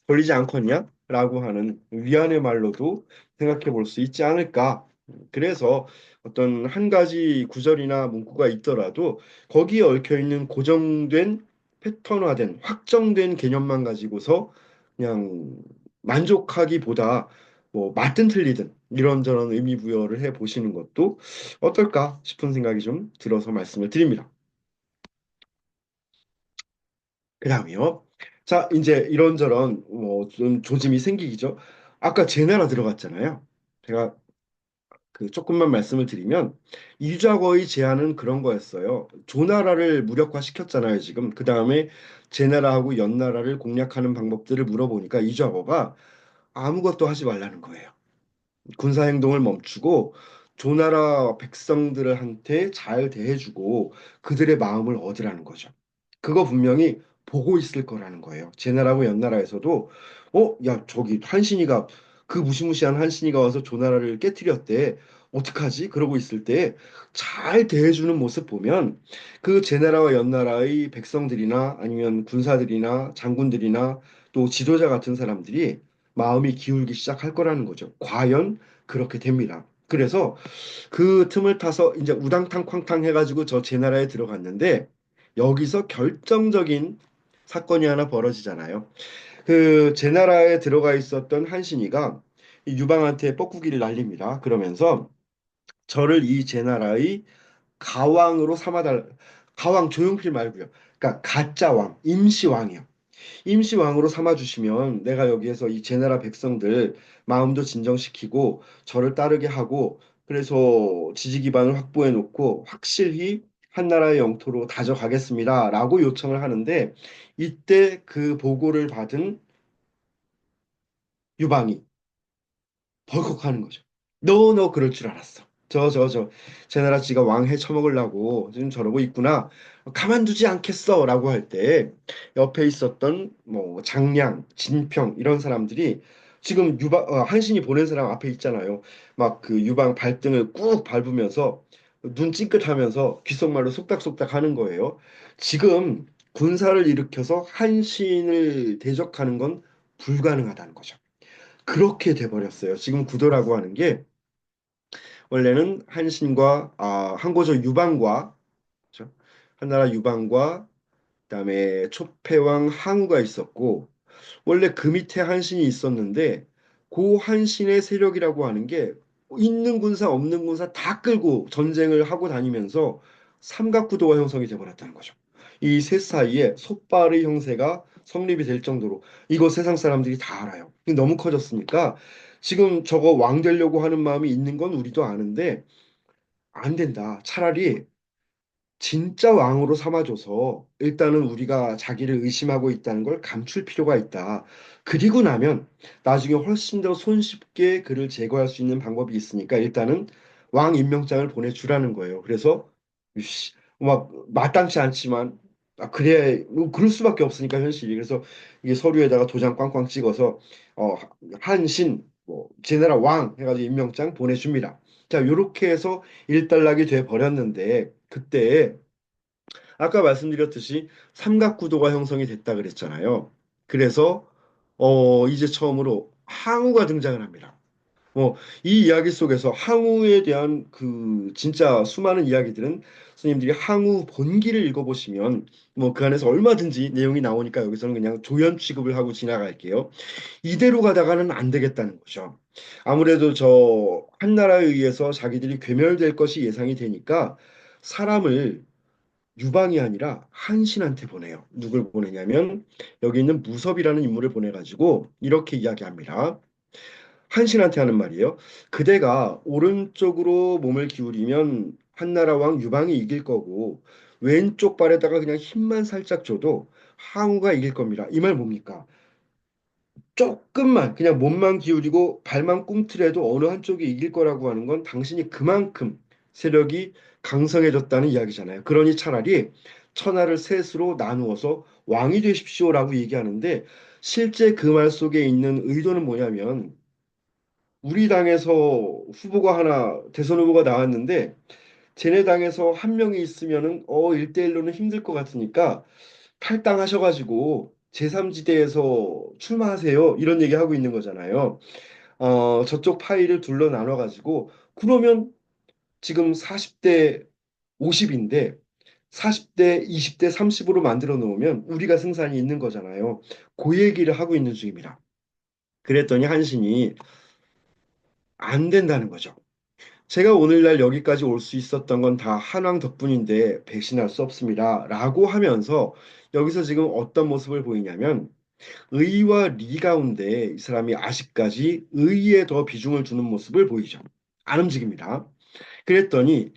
걸리지 않겠냐? 라고 하는 위안의 말로도 생각해 볼 수 있지 않을까. 그래서 어떤 한 가지 구절이나 문구가 있더라도 거기에 얽혀 있는 고정된 패턴화된 확정된 개념만 가지고서 그냥 만족하기보다 뭐 맞든 틀리든 이런저런 의미 부여를 해 보시는 것도 어떨까 싶은 생각이 좀 들어서 말씀을 드립니다. 그다음에요. 자, 이제 이런저런 뭐 좀 조짐이 생기기죠. 아까 제나라 들어갔잖아요. 제가 그 조금만 말씀을 드리면 이좌거의 제안은 그런 거였어요. 조나라를 무력화시켰잖아요, 지금. 그 다음에 제나라하고 연나라를 공략하는 방법들을 물어보니까 이좌거가 아무것도 하지 말라는 거예요. 군사 행동을 멈추고 조나라 백성들한테 잘 대해주고 그들의 마음을 얻으라는 거죠. 그거 분명히 보고 있을 거라는 거예요. 제나라고 연나라에서도 야, 저기 한신이가 그 무시무시한 한신이가 와서 조나라를 깨뜨렸대. 어떡하지? 그러고 있을 때 잘 대해주는 모습 보면 그 제나라와 연나라의 백성들이나 아니면 군사들이나 장군들이나 또 지도자 같은 사람들이 마음이 기울기 시작할 거라는 거죠. 과연 그렇게 됩니다. 그래서 그 틈을 타서 이제 우당탕 쾅탕 해가지고 저 제 나라에 들어갔는데 여기서 결정적인 사건이 하나 벌어지잖아요. 그 제 나라에 들어가 있었던 한신이가 이 유방한테 뻐꾸기를 날립니다. 그러면서 저를 이 제 나라의 가왕으로 삼아달 가왕 조용필 말고요. 그러니까 가짜 왕, 임시 왕이요. 임시왕으로 삼아주시면 내가 여기에서 이 제나라 백성들 마음도 진정시키고 저를 따르게 하고 그래서 지지 기반을 확보해 놓고 확실히 한나라의 영토로 다져가겠습니다. 라고 요청을 하는데 이때 그 보고를 받은 유방이 벌컥하는 거죠. 너 그럴 줄 알았어. 제 나라 지가 왕해 처먹으려고 지금 저러고 있구나. 가만두지 않겠어. 라고 할 때 옆에 있었던 뭐 장량, 진평 이런 사람들이 지금 한신이 보낸 사람 앞에 있잖아요. 막 그 유방 발등을 꾹 밟으면서 눈 찡긋하면서 귓속말로 속닥속닥 하는 거예요. 지금 군사를 일으켜서 한신을 대적하는 건 불가능하다는 거죠. 그렇게 돼버렸어요. 지금 구도라고 하는 게 원래는 한신과 한고조 유방과 그렇죠? 한나라 유방과 그다음에 초패왕 항우가 있었고 원래 그 밑에 한신이 있었는데 그 한신의 세력이라고 하는 게 있는 군사 없는 군사 다 끌고 전쟁을 하고 다니면서 삼각구도가 형성이 돼버렸다는 거죠. 이 셋 사이에 솥발의 형세가 성립이 될 정도로 이거 세상 사람들이 다 알아요. 너무 커졌으니까 지금 저거 왕 되려고 하는 마음이 있는 건 우리도 아는데 안 된다. 차라리 진짜 왕으로 삼아줘서 일단은 우리가 자기를 의심하고 있다는 걸 감출 필요가 있다. 그리고 나면 나중에 훨씬 더 손쉽게 그를 제거할 수 있는 방법이 있으니까 일단은 왕 임명장을 보내주라는 거예요. 그래서 막 마땅치 않지만 그래 뭐 그럴 수밖에 없으니까 현실이. 그래서 이게 서류에다가 도장 꽝꽝 찍어서 어, 한신 뭐 제네랄 왕 해가지고 임명장 보내줍니다. 자, 요렇게 해서 일단락이 돼 버렸는데 그때 아까 말씀드렸듯이 삼각구도가 형성이 됐다 그랬잖아요. 그래서 이제 처음으로 항우가 등장을 합니다. 뭐 이 이야기 속에서 항우에 대한 그 진짜 수많은 이야기들은 선생님들이 항우 본기를 읽어보시면 뭐 그 안에서 얼마든지 내용이 나오니까 여기서는 그냥 조연 취급을 하고 지나갈게요. 이대로 가다가는 안 되겠다는 거죠. 아무래도 저 한나라에 의해서 자기들이 괴멸될 것이 예상이 되니까 사람을 유방이 아니라 한신한테 보내요. 누굴 보내냐면 여기 있는 무섭이라는 인물을 보내가지고 이렇게 이야기합니다. 한신한테 하는 말이에요. 그대가 오른쪽으로 몸을 기울이면 한나라 왕 유방이 이길 거고 왼쪽 발에다가 그냥 힘만 살짝 줘도 항우가 이길 겁니다. 이 말 뭡니까? 조금만 그냥 몸만 기울이고 발만 꿈틀해도 어느 한쪽이 이길 거라고 하는 건 당신이 그만큼 세력이 강성해졌다는 이야기잖아요. 그러니 차라리 천하를 셋으로 나누어서 왕이 되십시오라고 얘기하는데 실제 그 말 속에 있는 의도는 뭐냐면 우리 당에서 후보가 하나 대선 후보가 나왔는데 쟤네 당에서 한 명이 있으면은 1대1로는 힘들 것 같으니까 탈당하셔가지고 제3지대에서 출마하세요. 이런 얘기 하고 있는 거잖아요. 저쪽 파일을 둘러 나눠가지고 그러면 지금 40대 50인데 40대 20대 30으로 만들어 놓으면 우리가 승산이 있는 거잖아요. 그 얘기를 하고 있는 중입니다. 그랬더니 한신이 안 된다는 거죠. 제가 오늘날 여기까지 올 수 있었던 건 다 한왕 덕분인데 배신할 수 없습니다. 라고 하면서 여기서 지금 어떤 모습을 보이냐면 의와 리 가운데 이 사람이 아직까지 의에 더 비중을 두는 모습을 보이죠. 안 움직입니다. 그랬더니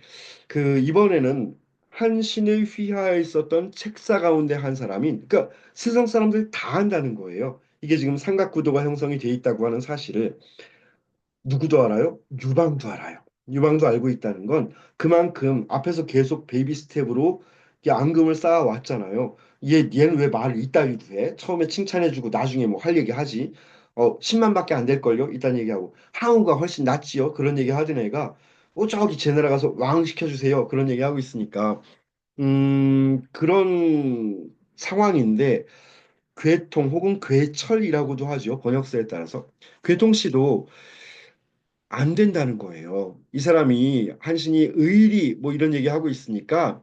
그 이번에는 한신을 휘하에 있었던 책사 가운데 한 사람인 그러니까 세상 사람들 다 안다는 거예요. 이게 지금 삼각구도가 형성이 돼 있다고 하는 사실을 누구도 알아요? 유방도 알아요. 유방도 알고 있다는 건 그만큼 앞에서 계속 베이비 스텝으로 이 앙금을 쌓아왔잖아요. 얘는 왜 말을 이따위로 해? 처음에 칭찬해주고 나중에 뭐 할 얘기 하지. 10만밖에 안 될걸요? 이딴 얘기하고. 항우가 훨씬 낫지요? 그런 얘기 하던 애가 저기 제나라 가서 왕 시켜주세요. 그런 얘기하고 있으니까. 그런 상황인데 괴통 혹은 괴철이라고도 하죠. 번역서에 따라서. 괴통 씨도 안 된다는 거예요. 이 사람이 한신이 의리 뭐 이런 얘기하고 있으니까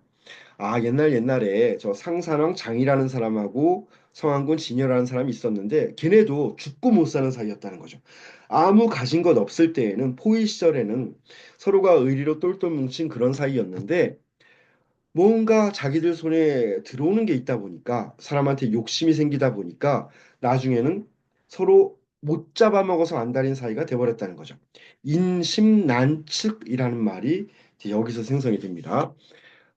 옛날에 저 상산왕 장이라는 사람하고 성안군 진여라는 사람이 있었는데 걔네도 죽고 못 사는 사이였다는 거죠. 아무 가진 것 없을 때에는 포위 시절에는 서로가 의리로 똘똘 뭉친 그런 사이였는데 뭔가 자기들 손에 들어오는 게 있다 보니까 사람한테 욕심이 생기다 보니까 나중에는 서로 못 잡아먹어서 안달인 사이가 돼버렸다는 거죠. 인심난측이라는 말이 이제 여기서 생성이 됩니다.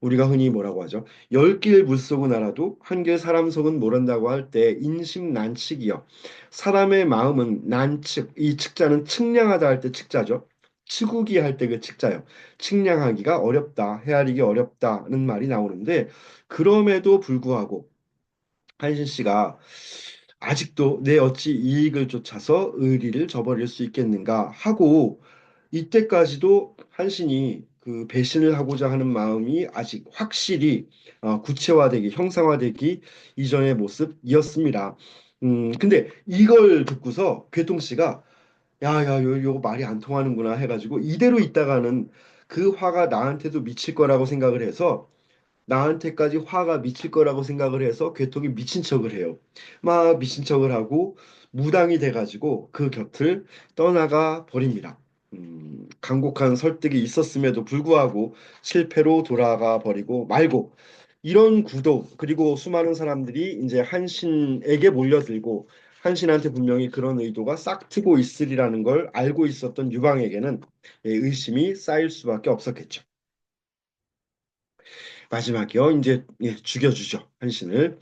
우리가 흔히 뭐라고 하죠? 10길 물속은 알아도 한 길 사람 속은 모른다고 할 때 인심난측이요. 사람의 마음은 난측, 이 측자는 측량하다 할 때 측자죠. 치구기 할 때 그 측자요. 측량하기가 어렵다, 헤아리기 어렵다는 말이 나오는데 그럼에도 불구하고 한신 씨가 아직도 내 어찌 이익을 쫓아서 의리를 저버릴 수 있겠는가 하고 이때까지도 한신이 그 배신을 하고자 하는 마음이 아직 확실히 구체화되기, 형상화되기 이전의 모습이었습니다. 근데 이걸 듣고서 괴통 씨가 야야 요거 말이 안 통하는구나 해가지고 이대로 있다가는 그 화가 나한테도 미칠 거라고 생각을 해서 나한테까지 화가 미칠 거라고 생각을 해서 괴통이 미친 척을 해요. 막 미친 척을 하고 무당이 돼가지고 그 곁을 떠나가 버립니다. 간곡한 설득이 있었음에도 불구하고 실패로 돌아가 버리고 말고 이런 구도 그리고 수많은 사람들이 이제 한신에게 몰려들고 한신한테 분명히 그런 의도가 싹트고 있으리라는 걸 알고 있었던 유방에게는 의심이 쌓일 수밖에 없었겠죠. 마지막이요. 이제 죽여주죠. 한신을.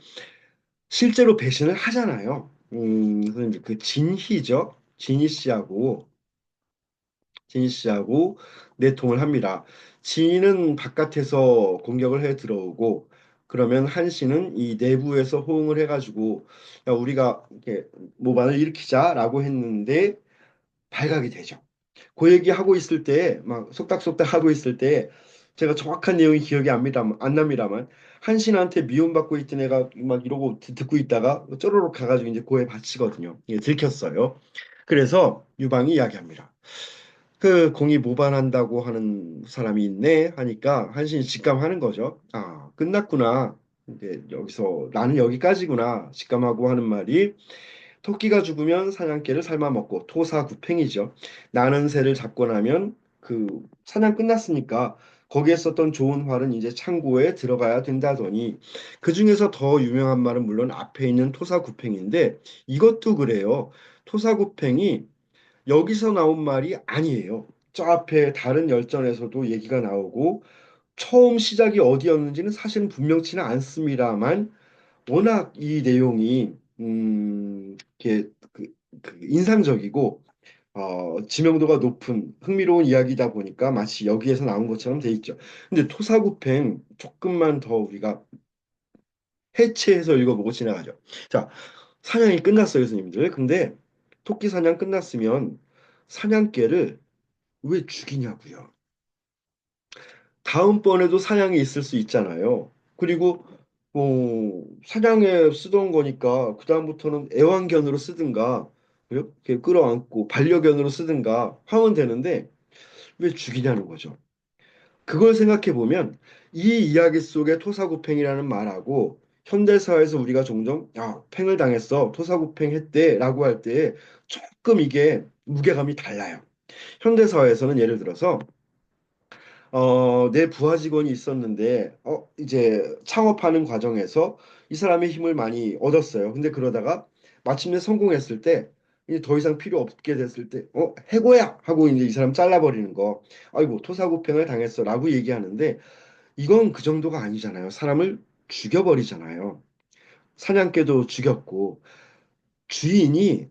실제로 배신을 하잖아요. 그래서 이제 그 진희죠. 진희 씨하고 내통을 합니다. 진희는 바깥에서 공격을 해 들어오고 그러면 한 씨는 이 내부에서 호응을 해가지고 야, 우리가 이렇게 모반을 일으키자라고 했는데 발각이 되죠. 그 얘기 하고 있을 때, 막 속닥속닥 하고 있을 때, 제가 정확한 내용이 기억이 안 납니다만, 한신한테 미움받고 있던 애가 막 이러고 듣고 있다가 쪼로록 가가지고 이제 고에 바치거든요. 이게 들켰어요. 그래서 유방이 이야기합니다. 그 공이 모반한다고 하는 사람이 있네 하니까 한신이 직감하는 거죠. 아, 끝났구나. 이제 여기서 나는 여기까지구나. 직감하고 하는 말이 토끼가 죽으면 사냥개를 삶아 먹고 토사구팽이죠. 나는 새를 잡고 나면 그 사냥 끝났으니까 거기에 썼던 좋은 활은 이제 창고에 들어가야 된다더니 그 중에서 더 유명한 말은 물론 앞에 있는 토사구팽인데 이것도 그래요. 토사구팽이 여기서 나온 말이 아니에요. 저 앞에 다른 열전에서도 얘기가 나오고 처음 시작이 어디였는지는 사실은 분명치는 않습니다만 워낙 이 내용이 이렇게 그 인상적이고 지명도가 높은 흥미로운 이야기다 보니까 마치 여기에서 나온 것처럼 돼 있죠. 근데 토사구팽 조금만 더 우리가 해체해서 읽어보고 지나가죠. 자, 사냥이 끝났어요, 교수님들. 근데 토끼 사냥 끝났으면 사냥개를 왜 죽이냐고요. 다음번에도 사냥이 있을 수 있잖아요. 그리고 사냥에 쓰던 거니까 그다음부터는 애완견으로 쓰든가 이렇게 끌어안고 반려견으로 쓰든가 하면 되는데 왜 죽이냐는 거죠. 그걸 생각해 보면 이 이야기 속의 토사구팽이라는 말하고 현대사회에서 우리가 종종 야, 팽을 당했어. 토사구팽 했대라고 할 때 조금 이게 무게감이 달라요. 현대사회에서는 예를 들어서 내 부하 직원이 있었는데, 이제 창업하는 과정에서 이 사람의 힘을 많이 얻었어요. 근데 그러다가 마침내 성공했을 때, 이제 더 이상 필요 없게 됐을 때, 해고야! 하고 이제 이 사람 잘라버리는 거. 아이고, 토사구팽을 당했어. 라고 얘기하는데, 이건 그 정도가 아니잖아요. 사람을 죽여버리잖아요. 사냥개도 죽였고, 주인이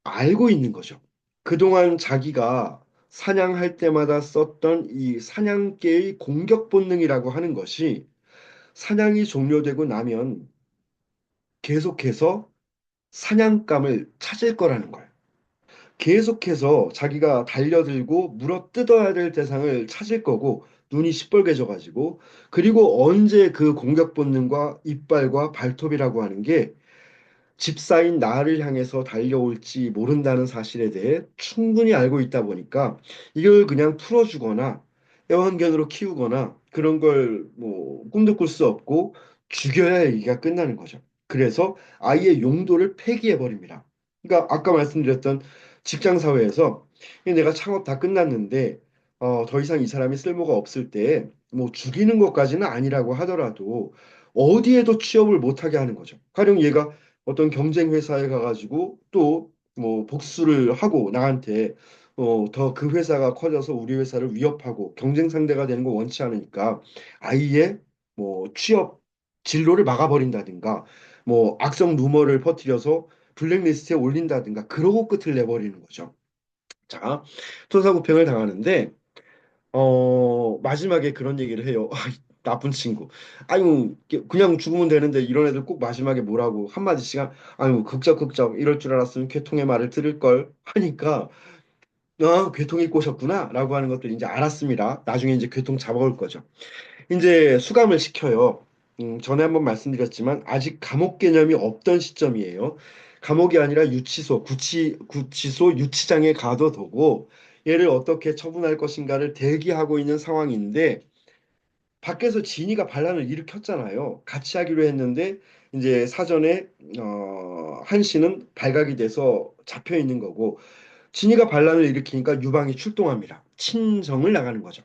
알고 있는 거죠. 그동안 자기가 사냥할 때마다 썼던 이 사냥개의 공격 본능이라고 하는 것이 사냥이 종료되고 나면 계속해서 사냥감을 찾을 거라는 거예요. 계속해서 자기가 달려들고 물어 뜯어야 될 대상을 찾을 거고 눈이 시뻘개져가지고 그리고 언제 그 공격 본능과 이빨과 발톱이라고 하는 게 집사인 나를 향해서 달려올지 모른다는 사실에 대해 충분히 알고 있다 보니까 이걸 그냥 풀어주거나 애완견으로 키우거나 그런 걸 뭐 꿈도 꿀 수 없고 죽여야 얘기가 끝나는 거죠. 그래서 아이의 용도를 폐기해 버립니다. 그러니까 아까 말씀드렸던 직장 사회에서 내가 창업 다 끝났는데 더 이상 이 사람이 쓸모가 없을 때 뭐 죽이는 것까지는 아니라고 하더라도 어디에도 취업을 못하게 하는 거죠. 가령 얘가 어떤 경쟁 회사에 가가지고 또 뭐 복수를 하고 나한테 더 그 회사가 커져서 우리 회사를 위협하고 경쟁 상대가 되는 거 원치 않으니까 아이의 뭐 취업 진로를 막아버린다든가 뭐 악성 루머를 퍼뜨려서 블랙리스트에 올린다든가 그러고 끝을 내버리는 거죠. 자, 토사구팽을 당하는데 마지막에 그런 얘기를 해요. 아, 나쁜 친구. 아유, 그냥 죽으면 되는데 이런 애들 꼭 마지막에 뭐라고 한마디씩 아유, 극적극적 이럴 줄 알았으면 괴통의 말을 들을 걸 하니까 괴통이 꼬셨구나 라고 하는 것들 이제 알았습니다. 나중에 이제 괴통 잡아올 거죠. 이제 수감을 시켜요. 전에 한번 말씀드렸지만 아직 감옥 개념이 없던 시점이에요. 감옥이 아니라 유치소, 구치소 유치장에 가둬두고 얘를 어떻게 처분할 것인가를 대기하고 있는 상황인데 밖에서 진이가 반란을 일으켰잖아요. 같이 하기로 했는데 이제 사전에 한 씨는 발각이 돼서 잡혀 있는 거고 진이가 반란을 일으키니까 유방이 출동합니다. 친정을 나가는 거죠.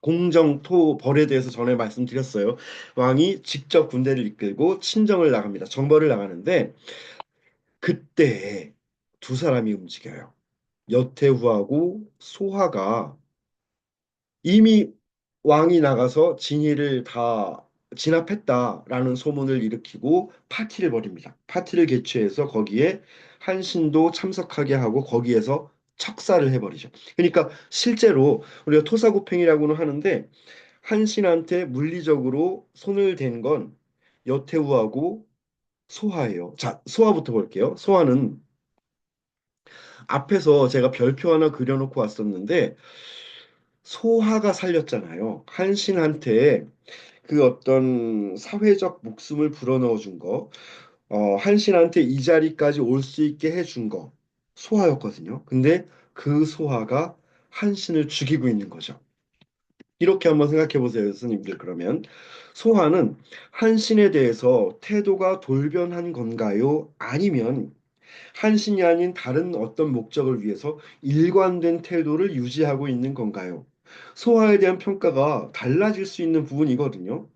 공정토 벌에 대해서 전에 말씀드렸어요. 왕이 직접 군대를 이끌고 친정을 나갑니다. 정벌을 나가는데 그때 두 사람이 움직여요. 여태후하고 소하가 이미 왕이 나가서 진위를 다 진압했다라는 소문을 일으키고 파티를 벌입니다. 파티를 개최해서 거기에 한신도 참석하게 하고 거기에서 척사를 해버리죠. 그러니까 실제로 우리가 토사구팽이라고는 하는데 한신한테 물리적으로 손을 댄 건 여태우하고 소하예요. 자, 소하부터 볼게요. 소하는 앞에서 제가 별표 하나 그려놓고 왔었는데 소하가 살렸잖아요. 한신한테 그 어떤 사회적 목숨을 불어넣어 준 거, 한신한테 이 자리까지 올 수 있게 해준 거, 소하였거든요. 근데 그 소하가 한신을 죽이고 있는 거죠. 이렇게 한번 생각해 보세요, 교수님들. 그러면 소하는 한신에 대해서 태도가 돌변한 건가요? 아니면 한신이 아닌 다른 어떤 목적을 위해서 일관된 태도를 유지하고 있는 건가요? 소화에 대한 평가가 달라질 수 있는 부분이거든요.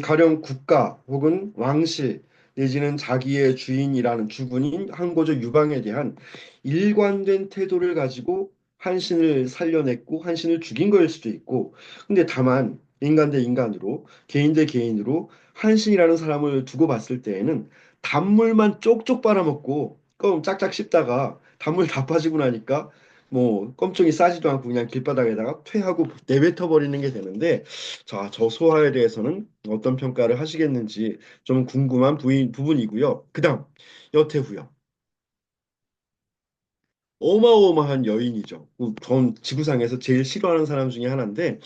가령 국가 혹은 왕실 내지는 자기의 주인이라는 주군인 항고조 유방에 대한 일관된 태도를 가지고 한신을 살려냈고 한신을 죽인 거일 수도 있고, 근데 다만 인간 대 인간으로 개인 대 개인으로 한신이라는 사람을 두고 봤을 때에는 단물만 쪽쪽 빨아먹고 껌 짝짝 씹다가 단물 다 빠지고 나니까 뭐 껌통이 싸지도 않고 그냥 길바닥에다가 퇴하고 내뱉어 버리는 게 되는데, 자, 저 소화에 대해서는 어떤 평가를 하시겠는지 좀 궁금한 부분이고요. 그다음 여태후요. 어마어마한 여인이죠. 전 지구상에서 제일 싫어하는 사람 중에 하나인데,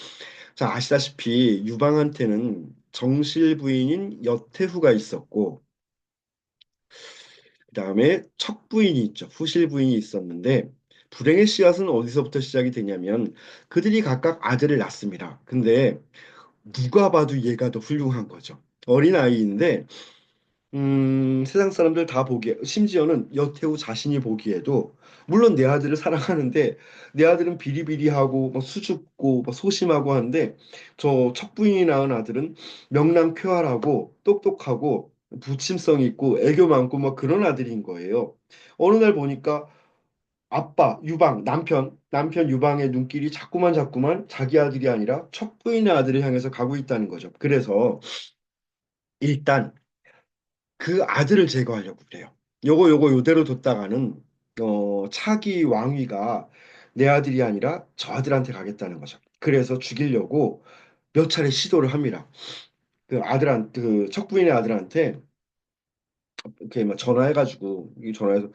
자, 아시다시피 유방한테는 정실 부인인 여태후가 있었고, 그다음에 척 부인이 있죠. 후실 부인이 있었는데, 불행의 씨앗은 어디서부터 시작이 되냐면 그들이 각각 아들을 낳습니다. 근데 누가 봐도 얘가 더 훌륭한 거죠. 어린 아이인데 세상 사람들 다 보기에, 심지어는 여태우 자신이 보기에도, 물론 내 아들을 사랑하는데 내 아들은 비리비리하고 막 수줍고 막 소심하고 하는데 저 척부인이 낳은 아들은 명랑쾌활하고 똑똑하고 부침성 있고 애교 많고 막 그런 아들인 거예요. 어느 날 보니까 아빠 유방 남편 유방의 눈길이 자꾸만 자기 아들이 아니라 척부인의 아들을 향해서 가고 있다는 거죠. 그래서 일단 그 아들을 제거하려고 그래요. 요거 요대로 뒀다가는 차기 왕위가 내 아들이 아니라 저 아들한테 가겠다는 거죠. 그래서 죽이려고 몇 차례 시도를 합니다. 그 척부인의 아들한테 이렇게 막 전화해가지고 이 전화해서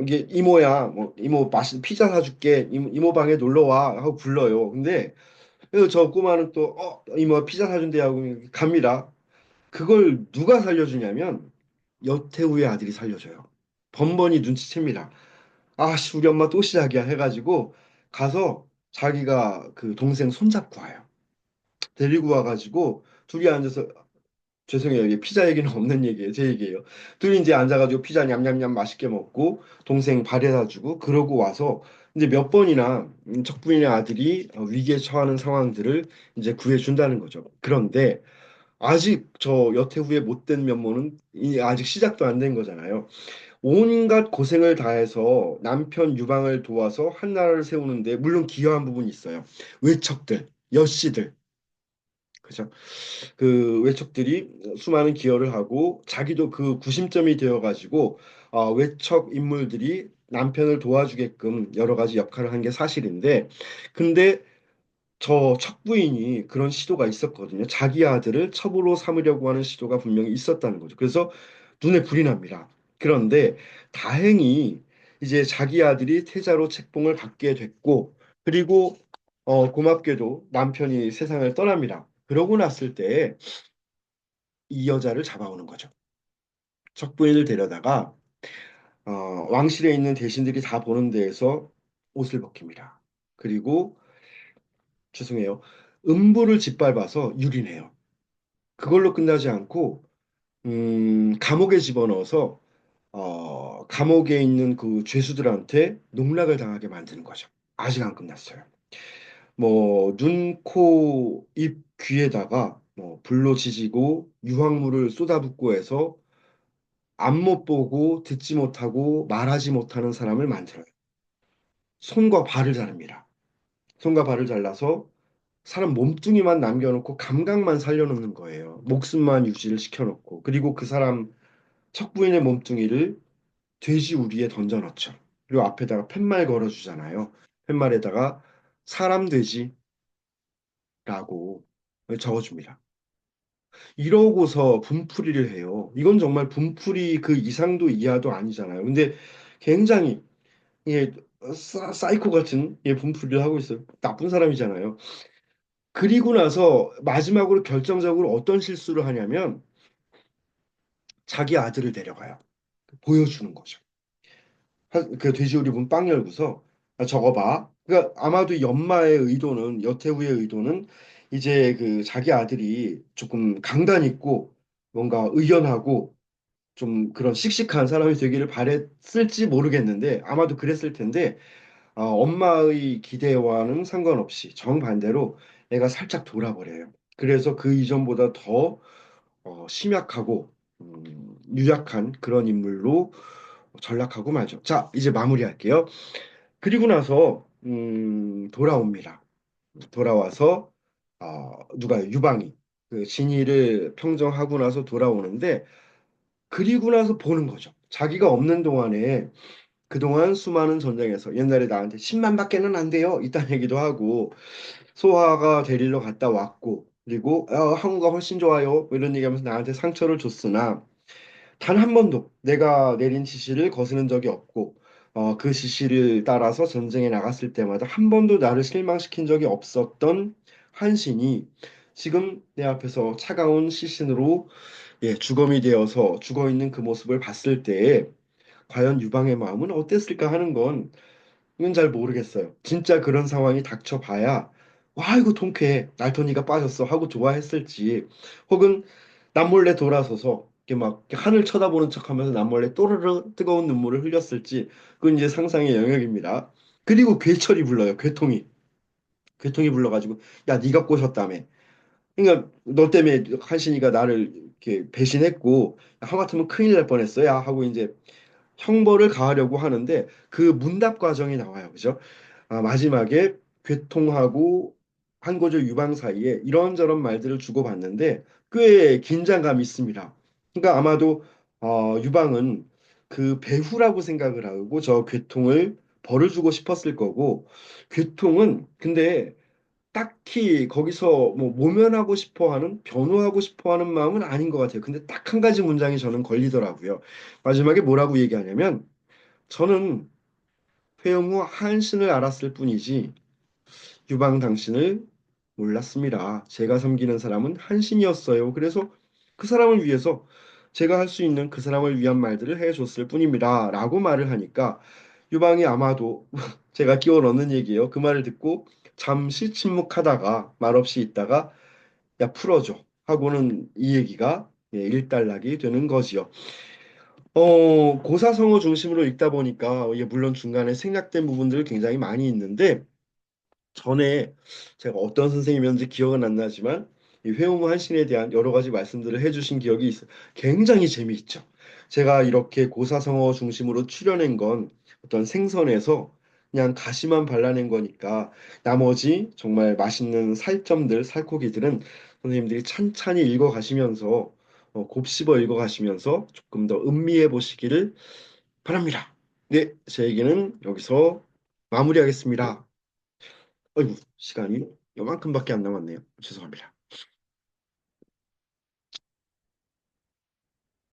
이게 이모야 뭐 이모 맛있는 피자 사줄게 이모 방에 놀러 와 하고 불러요. 근데 그래서 저 꼬마는 또 이모 피자 사준대 하고 갑니다. 그걸 누가 살려주냐면 여태우의 아들이 살려줘요. 번번이 눈치챕니다. 아씨 우리 엄마 또 시작이야 해가지고 가서 자기가 그 동생 손잡고 와요. 데리고 와가지고 둘이 앉아서, 죄송해요, 이게 피자 얘기는 없는 얘기예요, 제 얘기예요. 둘이 이제 앉아가지고 피자 냠냠냠 맛있게 먹고 동생 발에다 주고 그러고 와서 이제 몇 번이나 척부인의 아들이 위기에 처하는 상황들을 이제 구해준다는 거죠. 그런데 아직 저 여태후의 못된 면모는 아직 시작도 안 된 거잖아요. 온갖 고생을 다해서 남편 유방을 도와서 한 나라를 세우는데 물론 기여한 부분이 있어요. 외척들, 여씨들, 그죠? 그 외척들이 수많은 기여를 하고 자기도 그 구심점이 되어가지고 외척 인물들이 남편을 도와주게끔 여러 가지 역할을 한 게 사실인데, 근데 저 척부인이 그런 시도가 있었거든요. 자기 아들을 첩으로 삼으려고 하는 시도가 분명히 있었다는 거죠. 그래서 눈에 불이 납니다. 그런데 다행히 이제 자기 아들이 태자로 책봉을 받게 됐고, 그리고 고맙게도 남편이 세상을 떠납니다. 그러고 났을 때 이 여자를 잡아오는 거죠. 척부인을 데려다가 어, 왕실에 있는 대신들이 다 보는 데에서 옷을 벗깁니다. 그리고 죄송해요. 음부를 짓밟아서 유린해요. 그걸로 끝나지 않고 감옥에 집어넣어서 감옥에 있는 그 죄수들한테 농락을 당하게 만드는 거죠. 아직 안 끝났어요. 뭐 눈, 코, 입, 귀에다가 뭐 불로 지지고 유황물을 쏟아붓고 해서 앞 못 보고 듣지 못하고 말하지 못하는 사람을 만들어요. 손과 발을 자릅니다. 손과 발을 잘라서 사람 몸뚱이만 남겨놓고 감각만 살려놓는 거예요. 목숨만 유지를 시켜놓고. 그리고 그 사람 척부인의 몸뚱이를 돼지 우리에 던져넣죠. 그리고 앞에다가 팻말 걸어주잖아요. 팻말에다가 사람 돼지라고 적어줍니다. 이러고서 분풀이를 해요. 이건 정말 분풀이 그 이상도 이하도 아니잖아요. 근데 굉장히 예, 사이코 같은 예, 분풀이를 하고 있어요. 나쁜 사람이잖아요. 그리고 나서 마지막으로 결정적으로 어떤 실수를 하냐면 자기 아들을 데려가요. 보여주는 거죠. 그 돼지우리 문 빵 열고서 아, 저거 봐. 그러니까 아마도 이 엄마의 의도는 여태우의 의도는 이제 그 자기 아들이 조금 강단 있고 뭔가 의연하고 좀 그런 씩씩한 사람이 되기를 바랬을지 모르겠는데 아마도 그랬을 텐데 엄마의 기대와는 상관없이 정반대로 애가 살짝 돌아버려요. 그래서 그 이전보다 더 심약하고 유약한 그런 인물로 전락하고 말죠. 자, 이제 마무리할게요. 그리고 나서 돌아옵니다. 돌아와서 누가 유방이 그 진위를 평정하고 나서 돌아오는데 그리고 나서 보는 거죠. 자기가 없는 동안에 그동안 수많은 전쟁에서 옛날에 나한테 10만밖에는 안 돼요. 이딴 얘기도 하고 소화가 데리러 갔다 왔고 그리고 한국가 훨씬 좋아요. 뭐 이런 얘기하면서 나한테 상처를 줬으나 단 한 번도 내가 내린 지시를 거스른 적이 없고 그 지시를 따라서 전쟁에 나갔을 때마다 한 번도 나를 실망시킨 적이 없었던 한신이 지금 내 앞에서 차가운 시신으로 예, 주검이 되어서 죽어 있는 그 모습을 봤을 때에 과연 유방의 마음은 어땠을까 하는 건 이건 잘 모르겠어요. 진짜 그런 상황이 닥쳐봐야 와 이거 통쾌해 날토니가 빠졌어 하고 좋아했을지 혹은 남몰래 돌아서서 이렇게 막 이렇게 하늘 쳐다보는 척하면서 남몰래 또르르 뜨거운 눈물을 흘렸을지 그건 이제 상상의 영역입니다. 그리고 괴철이 불러요. 괴통이 불러가지고 야 네가 꼬셨다며. 그러니까 너 때문에 한신이가 나를 이렇게 배신했고 하마터면 큰일 날 뻔했어야 하고 이제 형벌을 가하려고 하는데 그 문답 과정이 나와요. 그죠? 마지막에 괴통하고 한고조 유방 사이에 이런저런 말들을 주고받는데 꽤 긴장감이 있습니다. 그러니까 아마도 유방은 그 배후라고 생각을 하고 저 괴통을 벌을 주고 싶었을 거고 괴통은 근데 딱히 거기서 뭐 모면하고 싶어 하는 변호하고 싶어 하는 마음은 아닌 것 같아요. 근데 딱 한 가지 문장이 저는 걸리더라고요. 마지막에 뭐라고 얘기하냐면 저는 회용 후 한신을 알았을 뿐이지 유방 당신을 몰랐습니다. 제가 섬기는 사람은 한신이었어요. 그래서 그 사람을 위해서 제가 할 수 있는 그 사람을 위한 말들을 해줬을 뿐입니다. 라고 말을 하니까 유방이 아마도 제가 끼워 넣는 얘기예요. 그 말을 듣고 잠시 침묵하다가 말없이 있다가 야 풀어줘 하고는 이 얘기가 예, 일단락이 되는 거지요. 고사성어 중심으로 읽다 보니까 이게 물론 중간에 생략된 부분들 굉장히 많이 있는데 전에 제가 어떤 선생님이었는지 기억은 안 나지만 이 회오무 한신에 대한 여러 가지 말씀들을 해주신 기억이 있어요. 굉장히 재미있죠. 제가 이렇게 고사성어 중심으로 추려낸 건 어떤 생선에서 그냥 가시만 발라낸 거니까 나머지 정말 맛있는 살점들, 살코기들은 선생님들이 찬찬히 읽어가시면서 곱씹어 읽어가시면서 조금 더 음미해 보시기를 바랍니다. 네, 제 얘기는 여기서 마무리하겠습니다. 어이구, 시간이 요만큼밖에 안 남았네요. 죄송합니다.